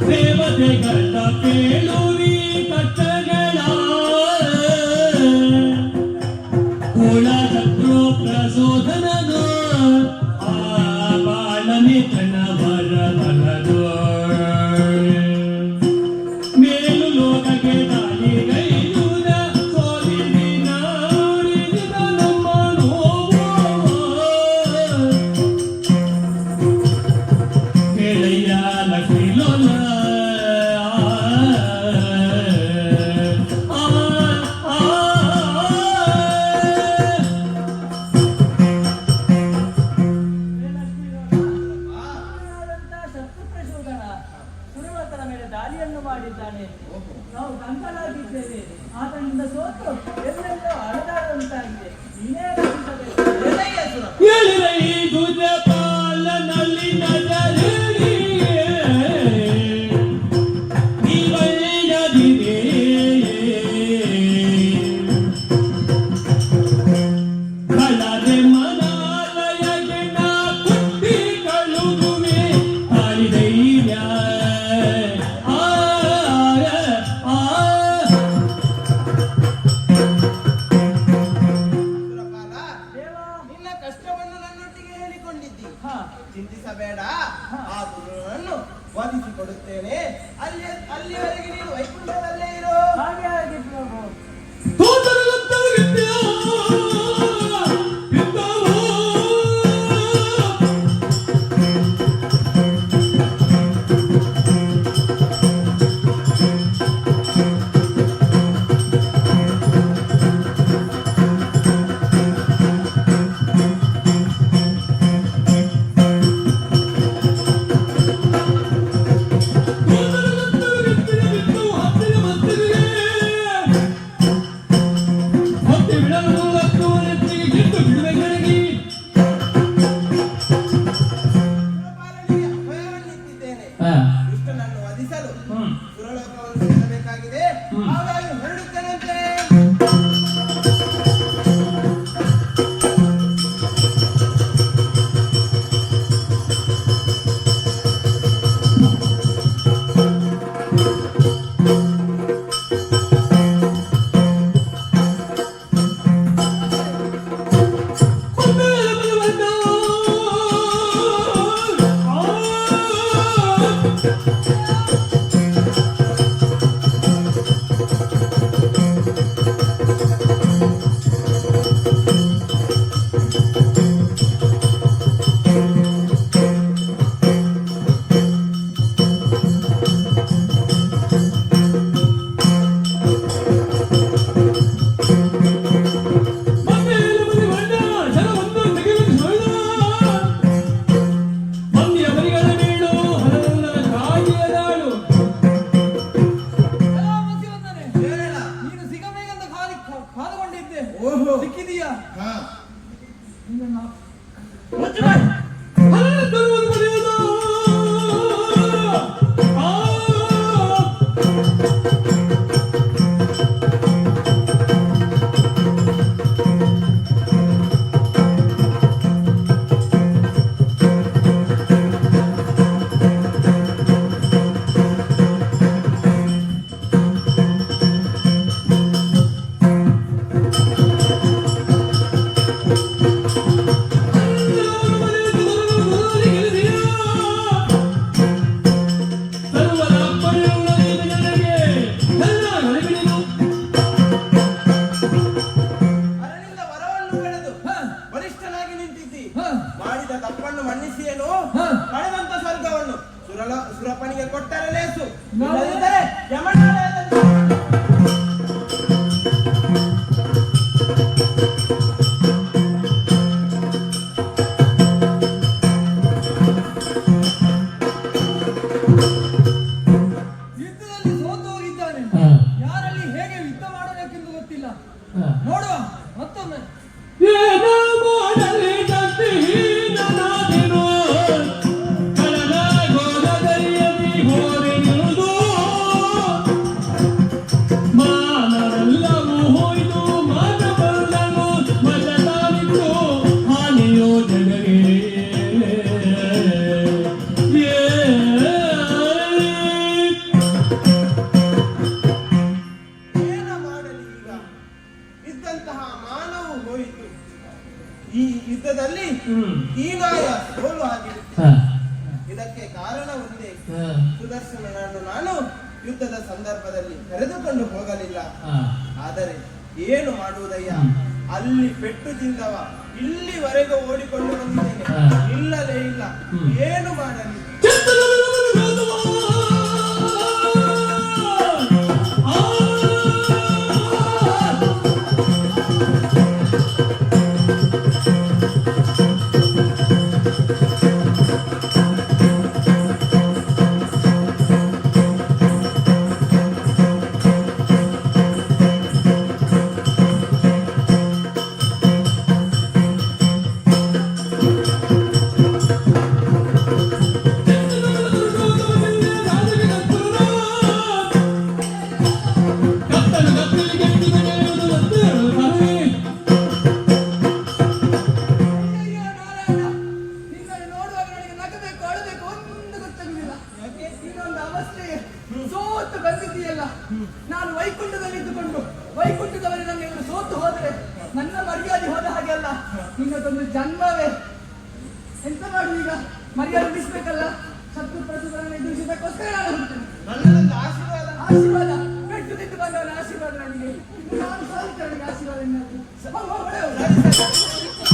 ದೇವತೆಗಳ ಕೇಳುವಿ ಕಟ್ಟಗಳ ಕುಳ ಶತ್ರು ಪ್ರಸೋದನದು ಆ ಬಾಳಮಿತ್ರನ ಬರಬಲದು ಮೇಲು ಲೋಕಕ್ಕೆ ದಾಳಿಗೈದುದ ಸೋಲಿನ ಆಡಿದ ನಮ್ಮ ನೋವು ಗೆಳೆಯ ಲಕ್ಷ್ಮೀ ಲೋಲ
ಶತ್ರು ಪ್ರಚೋದನ ಸುರವತರ ಮೇಲೆ ದಾಳಿಯನ್ನು ಮಾಡಿದ್ದಾನೆ. ನಾವು ಕಂಕಲಾಗಿದ್ದೇವೆ. ಆತನಿಂದ ಸೋತು ಎಲ್ಲೆಲ್ಲೋ ಅಲೆದಾಡುವಂತಾಗಿದೆ. ನೀನೇ ರಕ್ಷಿಸಬೇಕು.
ಎಲೆಯ ಸುರ.
ಎಳಿರೈ ಗುಜ ಪಾಲನಲ್ಲಿ ನಜರೇಡಿ ನೀವಯ್ಯದಿದೆ ಕಳರೆ ಮನಾಲಯಗೆ ನಾ ಕುಟ್ಟಿ ಕಳುಗುವೆ ಆಳಿದೈರ್ಯ ಆ
ಸುರಪಾಲ,
ದೇವ,
ನಿನ್ನ ಕಷ್ಟವನ್ನು ನನ್ನೊಟ್ಟಿಗೆ ಹೇಳಿಕೊಂಡಿದ್ದಿ.
ಹಾ,
ಚಿಂತಿಸಬೇಡ. ಆ ಗುರುವನ್ನು ಒದಗಿಸಿಕೊಡುತ್ತೇನೆ. ಅಲ್ಲಿವರೆಗೆ ನೀನು ವೈಕುಂಠದಲ್ಲೇ ಇರೋ.
ಹಾಗೆ ಆಗಿ ಪ್ರಭು.
ಸುರಪಾಲನಿಗೆ ಅಭಯವನ್ನಿತ್ತಿದ್ದೇನೆ. ದುಷ್ಟನನ್ನು ವಧಿಸಲು ಸುರಲೋಕವನ್ನು ಸೇರಬೇಕಾಗಿದೆ. ಹಾಗಾಗಿ ಹೊರಡುತ್ತೇನಂತೆ. ಹೇಳ.
ನೀನು ಸಿಗಬೇಕಂತ ಕಾದುಕೊಂಡಿದ್ದೆ.
ಓಹೋ.
ಸಿಕ್ಕಿದೀಯಾ?
ಹಾ.
ಮುಚ್ಚು ಬಾಯಿ.
ಆ
ನೋಡುವ ಮತ್ತೊಮ್ಮೆ.
ಏನು ಮಾಡಲಿ ಶಕ್ತಿಹೀನನಾದೆನು, ಕಡಲ ಗೋದರಿಯಲ್ಲಿ ಹೋರೆಯುವುದು, ಮಾನವೆಲ್ಲವೂ ಹೋಯ್ತು ಮಾನವಲ್ಲನು ಮಜದಾನಿತ್ತು ಹಾನಿಯೋ ಜಗಗೆ.
ಏನ ಮಾಡಲಿ ಈಗ? ಇದ್ದಂತಹ ಮಾನವು ಹೋಯಿತು. ಈ ಯುದ್ಧದಲ್ಲಿ ಹೀನಾಯ ಸೋಲು ಆಗಿದೆ. ಇದಕ್ಕೆ ಕಾರಣ ಒಂದೇ, ಸುದರ್ಶನನನ್ನು ನಾನು ಯುದ್ಧದ ಸಂದರ್ಭದಲ್ಲಿ ಕರೆದುಕೊಂಡು ಹೋಗಲಿಲ್ಲ. ಆದರೆ ಏನು ಮಾಡುವುದಯ್ಯ, ಅಲ್ಲಿ ಪೆಟ್ಟು ತಿಂದವ ಇಲ್ಲಿವರೆಗೂ ಓಡಿಕೊಂಡು ಬಂದಿದ್ದೇನೆ, ಇಲ್ಲಲೇ ಇಲ್ಲ. ಏನು ಮಾಡಲಿ?
ಅಯ್ಯಯ್ಯೋ ನಾರಾಯಣ, ನಿನ್ನನ್ನು ನೋಡುವಾಗ ನನಗೆ ನಗಬೇಕು ಅಳಬೇಕು ಒಂದು ಗೊತ್ತಾಗುದಿಲ್ಲ. ಯಾಕೆ ಇನ್ನೊಂದು ಅವಸ್ಥೆ, ಸೋತು ಬಂದಿದ್ದೀಯಲ್ಲ. ನಾನು ವೈಕುಂಠದಲ್ಲಿ ಇದ್ದುಕೊಂಡು ವೈಕುಂಠದವರೇ ನನಗೆ ಸೋತು ಹೋದರೆ ನನ್ನ ಮರ್ಯಾದೆ ಹೋದ ಹಾಗೆ ಅಲ್ಲ, ನಿನ್ನದೊಂದು ಜನ್ಮವೇ. ಎಂತ ಮಾಡುದು ಈಗ? ಮರ್ಯಾದೆ ಉಳಿಸ್ಬೇಕಲ್ಲ. ಶತ್ರು ಪ್ರತಿಗಳನ್ನು ಎದುರಿಸಬೇಕೋಸ್ಕರ ನಾನು ಹೋಗ್ತೇನೆ.
ನನ್ನದೊಂದು ಆಶೀರ್ವಾದ.
ಆಶೀರ್ವಾದ ಪೆಟ್ಟು ತಿಂದು ಬಂದವನ ಆಶೀರ್ವಾದ ನನಗೆ. ನಾನು ಸಾಯ್ತೇನೆ ನನಗೆ ಆಶೀರ್ವಾದ ಇನ್ನಾದ್ರು. ಹೋಗು, ಹೋಗು, ಹೊಡೆ ಹೋಗು.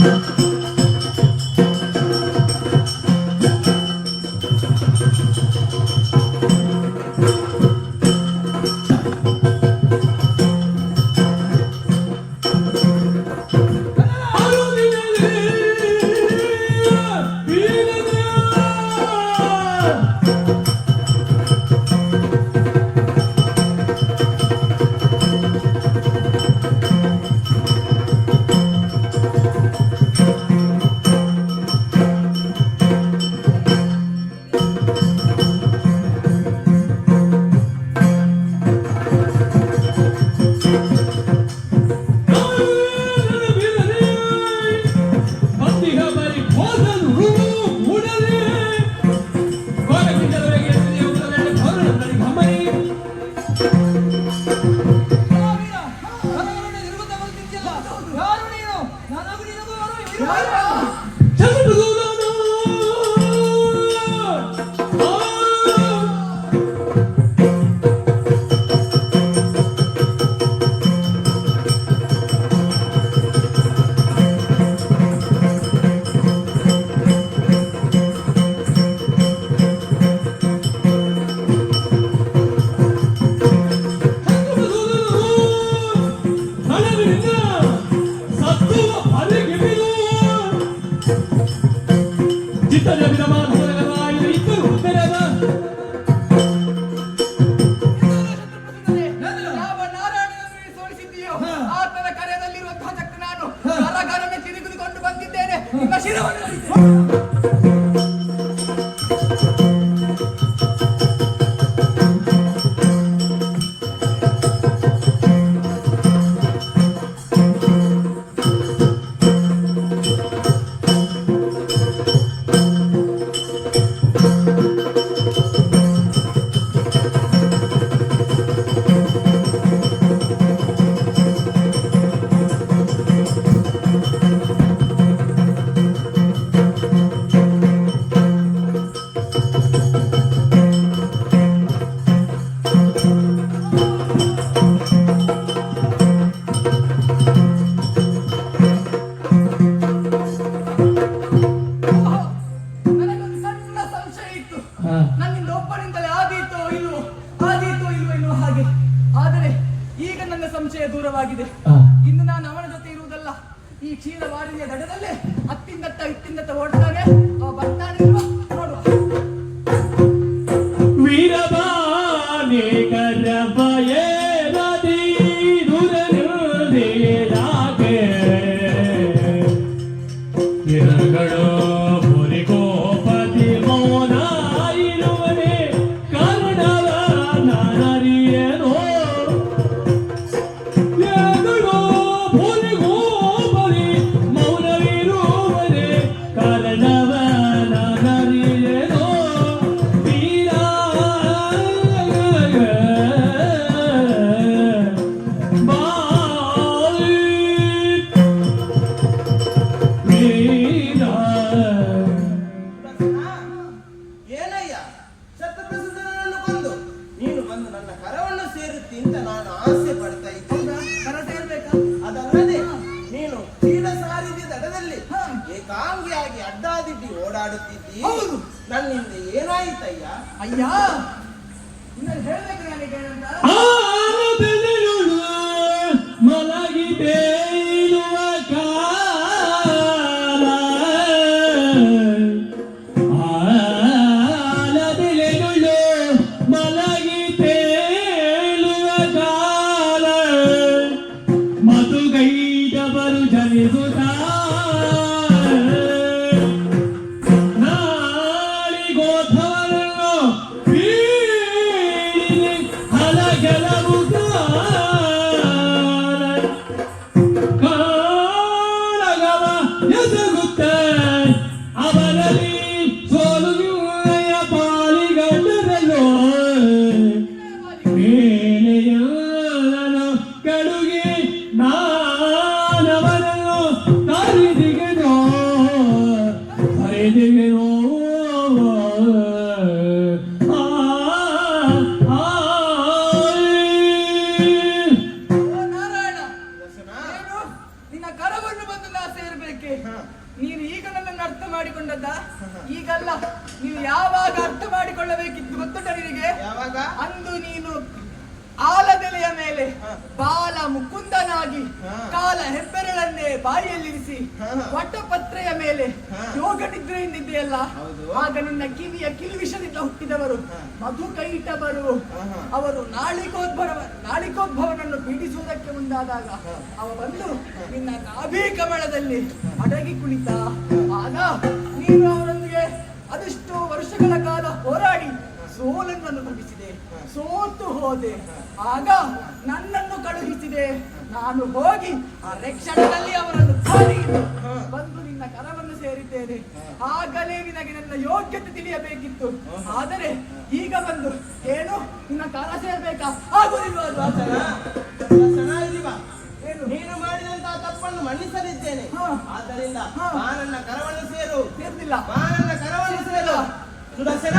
ಯಾರು ನೀನು? ನನಗೂ ನಿನಗೂ ಯಾವ ನಾರಾಯಣನನ್ನು ಸೋಲಿಸಿದ್ದೀಯೋ ಆತನ ಕರೆಯದಲ್ಲಿರುವಂತಹ ಚಕ್ರ ನಾನು ಕರಗರನೆ ತಿರುಗಿದುಕೊಂಡು ಬಂದಿದ್ದೇನೆ. ನಿಮ್ಮ ಶಿರವನ್ನು ನನಗೊಂದು ಸಣ್ಣ ಸಂಶಯ ಇತ್ತು. ನನ್ನಿಂದ ಒಬ್ಬನಿಂದಲೇ ಆದೀತೋ ಇಲ್ವೋ ಎನ್ನುವ ಹಾಗೆ. ಆದರೆ ಈಗ ನನ್ನ ಸಂಶಯ ದೂರವಾಗಿದೆ. ಇನ್ನು ನಾನು ಅವನ ಜೊತೆ ಇರುವುದಲ್ಲ. ಈ ಕ್ಷೀರವಾರಿಯ ದಡದಲ್ಲೇ ಇತ್ತಿಂದತ್ತ ಓಡ್ತಾನೆ. ಬರ್ತಾನೆ ಇಲ್ವಾ ನೋಡುವ.
ವೀರಬಾನೆ ಕರಬಯೇ ನದಿ ದುರನುದೇ
ಓಡಾಡುತ್ತಿದ್ದಿ.
ಹೌದು.
ನನ್ನಿಂದ ಏನಾಯಿತಯ್ಯ?
ಅಯ್ಯ ಇನ್ನೊಂದು ಹೇಳ್ಬೇಕು ನನಗೆ ಏನಂತ
ಮಲಗಿ ತೇಲುವ ಕಾಲ ಆಲದೆಲೆಗಳು ಮಲಗಿ ತೇಲುವ ಕಾಲ ಮಧುಗೈದವರು ಜನಿಸುತ್ತ ನಾಳಿಗೋಧವರನ್ನು ಬೀಳಿ ಹಲಗೆಲವು ಕಾಳಗವ ಎಸಗುತ್ತ ಅವರಲ್ಲಿ ಸೋಲುಗೆಯ ಪಾಲಿಗಂಡರಲ್ಲೋ ಮೇಲೆಯಲ್ಲನು ಕಡುಗೆ ನಾನವರನ್ನು ತರಿದಿಗೆನೋ ಹರಿದಿಗೆನೋ
ನಾರಾಯಣ ಏನು ನಿನ್ನ ಕರವನ್ನು ಬಂದು ನಾ ಸೇರ್ಬೇಕೆ ನೀನು ಈಗ ನನ್ನನ್ನು ಅರ್ಥ ಮಾಡಿಕೊಂಡದ್ದ ಈಗಲ್ಲ ನೀನು ಯಾವಾಗ ಅರ್ಥ ಮಾಡಿಕೊಳ್ಳಬೇಕಿತ್ತು ಗೊತ್ತುಂಟ ನಿನಗೆ
ಯಾವಾಗ?
ಅಂದು ನೀನು ಆಲದೆಲೆಯ ಮೇಲೆ ಬಾಲ ಮುಕುಂದನಾಗಿ ಕಾಲ ಹೆಬ್ಬೆರಳನ್ನೇ ಬಾಯಿಯಲ್ಲಿರಿಸಿ ವಟಪತ್ರೆಯ ಮೇಲೆ ಯೋಗ ನಿದ್ರೆಯಿಂದಿದೆಯಲ್ಲ ಆಗ ನಿನ್ನ ಕಿವಿಯ ಕಿಲ್ವಿಷದಿಂದ ಹುಟ್ಟಿದವರು ಮಧುಕೈಟವರು ಅವರು ನಾಳಿಕೋದ್ಭವನನ್ನು ಪೀಡಿಸುವುದಕ್ಕೆ ಮುಂದಾದಾಗ ಅವ ಬಂದು ನಿನ್ನ ನಾಭಿ ಕಮಲದಲ್ಲಿ ಅಡಗಿ ಕುಳಿತ ಆಗ ನೀನು ಅವರೊಂದಿಗೆ ಅದೆಷ್ಟೋ ವರ್ಷಗಳ ಕಾಲ ಹೋರಾಡಿ ಸೋಲನ್ನು ಅನುಭವಿಸಿದೆ, ಸೋತು ಹೋದೆ. ಆಗ ನನ್ನನ್ನು ಕಳುಹಿಸಿದೆ, ನಾನು ಹೋಗಿ ಆ ಕ್ಷಣದಲ್ಲಿ ಅವರನ್ನು ಕಾಲಿಟ್ಟು ಬಂದು ನಿನ್ನ ಕರವನ್ನು ಸೇರಿದ್ದೇನೆ. ಆಗಲೇ ನಿನಗೆ ನನ್ನ ಯೋಗ್ಯತೆ ತಿಳಿಯಬೇಕಿತ್ತು. ಆದರೆ ಈಗ ಬಂದು ಏನು ನಿನ್ನ ಕರ ಸೇರ್ಬೇಕಾ ಆಗುದಿಲ್ವಾ? ಏನು
ನೀನು ಮಾಡಿದಂತಹ ತಪ್ಪನ್ನು ಮನ್ನಿಸಲಿದ್ದೇನೆ. ಆದ್ದರಿಂದ ನನ್ನ ಕರವನ್ನು ಸೇರು.
ಸೇರ್ತಿಲ್ಲ
ನನ್ನ ಕರವನ್ನು ಸೇರು. ಸುದರ್ಶನ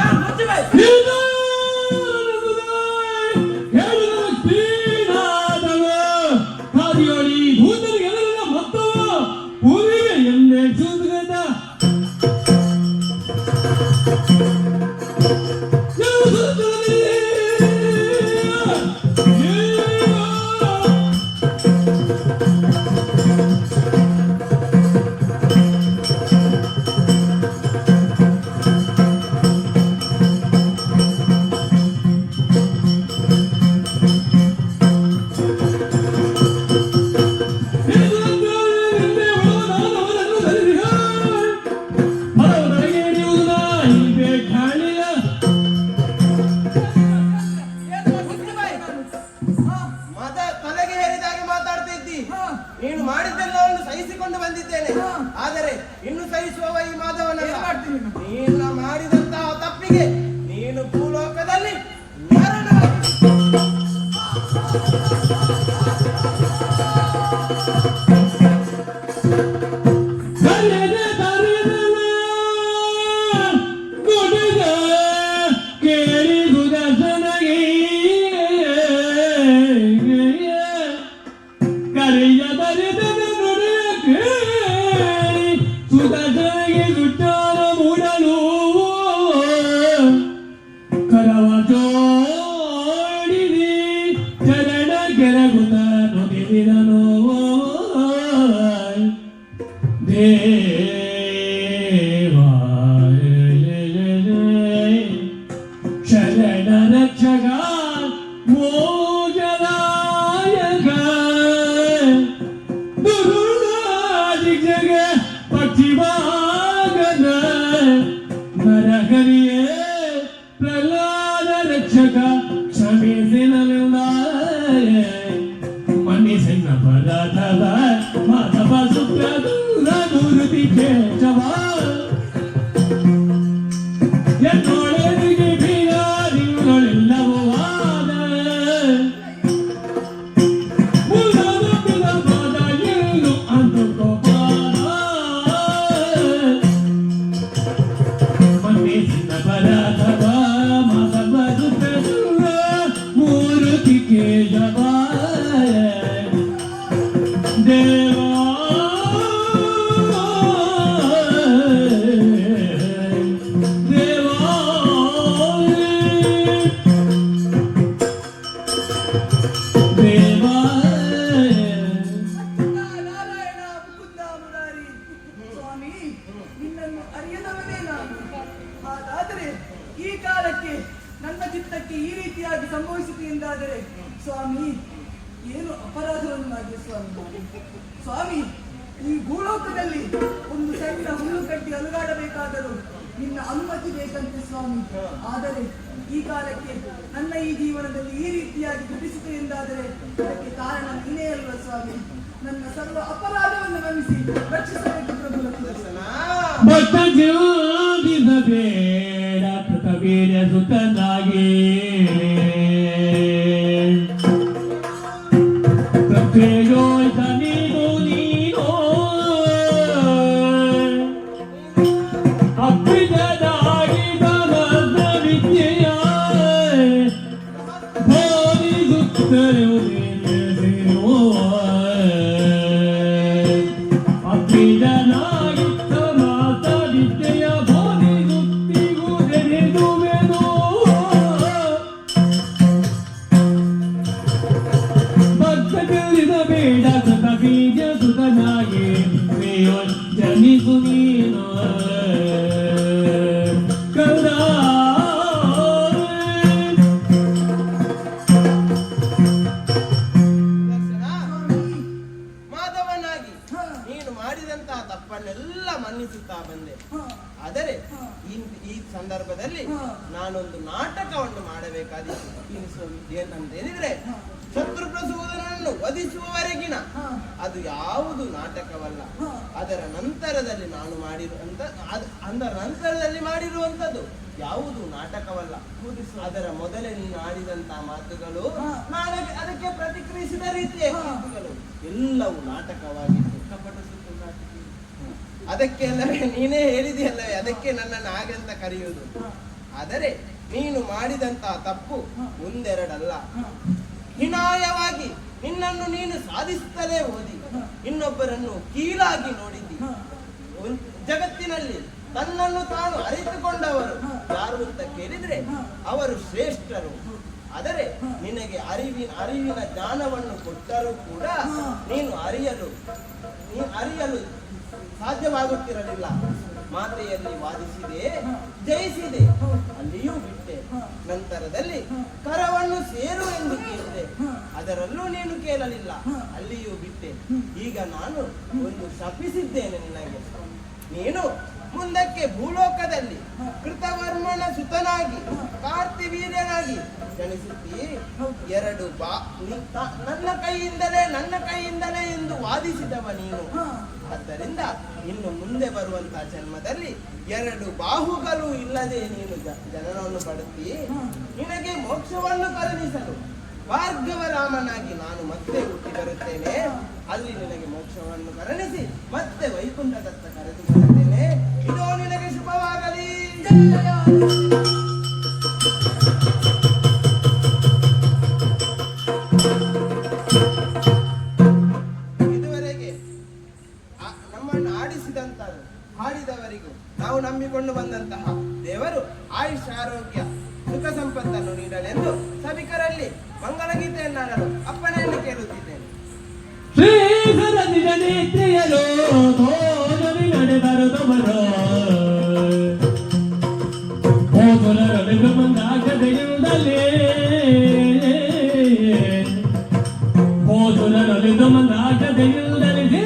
ನೀನು ಮಾಡಿದ್ದೆಲ್ಲವನ್ನು ಸಹಿಸಿಕೊಂಡು ಬಂದಿದ್ದೇನೆ. ಆದರೆ ಇನ್ನು ಸಹಿಸುವವ ಈ ಮಾಧವನಲ್ಲ. ನೀನು ಮಾಡಿದಂತಹ ತಪ್ಪಿಗೆ ನೀನು ಭೂಲೋಕದಲ್ಲಿ
ಹಾಗೆ ಸ್ವಾಮಿ. ಸ್ವಾಮಿ, ಈ ಭೂಲೋಕದಲ್ಲಿ ಒಂದು ಸಣ್ಣ ಹುಲ್ಲು ಕಟ್ಟಿ ಅಲುಗಾಡಬೇಕಾದರೂ ನಿನ್ನ ಅನುಮತಿ ಬೇಕಂತೆ ಸ್ವಾಮಿ. ಆದರೆ ಈ ಕಾಲಕ್ಕೆ ನನ್ನ ಈ ಜೀವನದಲ್ಲಿ ಈ ರೀತಿಯಾಗಿ ಘಟಿಸಿತು ಎಂದಾದರೆ ಅದಕ್ಕೆ ಕಾರಣ ನೀನೇ ಅಲ್ವ ಸ್ವಾಮಿ. ನನ್ನ ಸರ್ವ ಅಪರಾಧವನ್ನು ಗಮನಿಸಿ ರಕ್ಷಿಸಬೇಕು ಪ್ರಭು.
ಭಕ್ತ ಬೇಡ ಕೃತವೀರ್ಯ ಸುತನಾಗಿ
ಮಾಧವನಾಗಿ ನೀನು ಮಾಡಿದಂತಹ ತಪ್ಪನ್ನೆಲ್ಲ ಮನ್ನಿಸುತ್ತಾ ಬಂದೆ. ಆದರೆ ಈ ಸಂದರ್ಭದಲ್ಲಿ ನಾನೊಂದು ನಾಟಕವನ್ನು ಮಾಡಬೇಕಾದಿತ್ತು. ಏನಂತೇಳಿದ್ರೆ ಶತ್ರುಘ್ನಸೂದನನ್ನು ವಧಿಸುವವರೆಗಿನ ಅದು ಯಾವುದು ನಾಟಕವಲ್ಲ. ಅದರ ನಂತರದಲ್ಲಿ ನಾನು ಮಾಡಿರುವಂತದ್ದು ಯಾವುದು ನಾಟಕವಲ್ಲ. ಅದರ ಮೊದಲೇ ನೀನು ಆಡಿದಂತಹ ಮಾತುಗಳು, ನಾನು ಅದಕ್ಕೆ ಪ್ರತಿಕ್ರಿಯಿಸಿದ ರೀತಿಯ ಮಾತುಗಳು ಎಲ್ಲವೂ ನಾಟಕವಾಗಿತ್ತು. ಅದಕ್ಕೆ ಅಲ್ಲವೇ ನೀನೇ ಹೇಳಿದೆಯಲ್ಲವೇ, ಅದಕ್ಕೆ ನನ್ನನ್ನು ಹಾಗೆಂತ ಕರೆಯುವುದು. ಆದರೆ ನೀನು ಮಾಡಿದಂತಹ ತಪ್ಪು ಒಂದೆರಡಲ್ಲ. ಹೀನಾಯವಾಗಿ ನಿನ್ನನ್ನು ನೀನು ಸಾಧಿಸುತ್ತಲೇ ಹೋದಿ. ಇನ್ನೊಬ್ಬರನ್ನು ಕೀಳಾಗಿ ನೋಡಿದ್ದಿ. ಜಗತ್ತಿನಲ್ಲಿ ತನ್ನನ್ನು ತಾನು ಅರಿತುಕೊಂಡವರು ಯಾರು ಅಂತ ಕೇಳಿದ್ರೆ ಅವರು ಶ್ರೇಷ್ಠರು. ಆದರೆ ನಿನಗೆ ಅರಿವಿನ ಜ್ಞಾನವನ್ನು ಕೊಟ್ಟರೂ ಕೂಡ ನೀನು ಅರಿಯಲು ಸಾಧ್ಯವಾಗುತ್ತಿರಲಿಲ್ಲ. ಮಾತೆಯಲ್ಲಿ ವಾದಿಸಿದೆ, ಜಯಿಸಿದೆ, ಅಲ್ಲಿಯೂ ಬಿಟ್ಟೆ. ನಂತರದಲ್ಲಿ ಕರವನ್ನು ಸೇರು ಎಂದು ಕೇಳಿದೆ, ಅದರಲ್ಲೂ ನೀನು ಕೇಳಲಿಲ್ಲ, ಅಲ್ಲಿಯೂ ಬಿಟ್ಟೆ. ಈಗ ನಾನು ಒಂದು ಶಪಿಸಿದ್ದೇನೆ ನಿನಗೆ. ನೀನು ಮುಂದಕ್ಕೆ ಭೂಲೋಕದಲ್ಲಿ ಕೃತವರ್ಮನ ಸುತನಾಗಿ ಕಾರ್ತಿವೀರ್ಯನಾಗಿ ಜನಿಸುತ್ತೀ. ನನ್ನ ಕೈಯಿಂದಲೇ ಎಂದು ವಾದಿಸಿದವ ನೀನು. ಆದ್ದರಿಂದ ಇನ್ನು ಮುಂದೆ ಬರುವಂತಹ ಜನ್ಮದಲ್ಲಿ 2 ಬಾಹುಗಳು ಇಲ್ಲದೆ ನೀನು ಜನನವನ್ನು ಪಡುತ್ತೀ. ನಿನಗೆ ಮೋಕ್ಷವನ್ನು ಕರುಣಿಸಲು ಭಾರ್ಗವರಾಮನಾಗಿ ನಾನು ಮತ್ತೆ ಹುಟ್ಟಿ ಬರುತ್ತೇನೆ. ಅಲ್ಲಿ ನಿನಗೆ ಮೋಕ್ಷವನ್ನು ಕರುಣಿಸಿ ಮತ್ತೆ ವೈಕುಂಠದತ್ತ ಕರೆದು ಬರುತ್ತೇನೆ. ಇದೋ ನಿನಗೆ ಶುಭವಾಗಲಿ. ಇದುವರೆಗೆ ನಮ್ಮನ್ನು ಹಾಡಿದವರಿಗೂ ನಾವು ನಂಬಿಕೊಂಡು ಬಂದಂತಹ ದೇವರು ಆಯುಷ್ ಆರೋಗ್ಯ ಸುಖ ಸಂಪತ್ತನ್ನು ನೀಡಲೆಂದು ಸಭಿಕರಲ್ಲಿ ಮಂಗಳಗೀತೆಯನ್ನಾಡಲು ಅಪ್ಪನೆಯನ್ನು ಕೇಳುತ್ತಿದ್ದೇನೆ.
ಹೋದರಲಿದು ಮಂದಾಗದೆಯುವುದರಲ್ಲಿ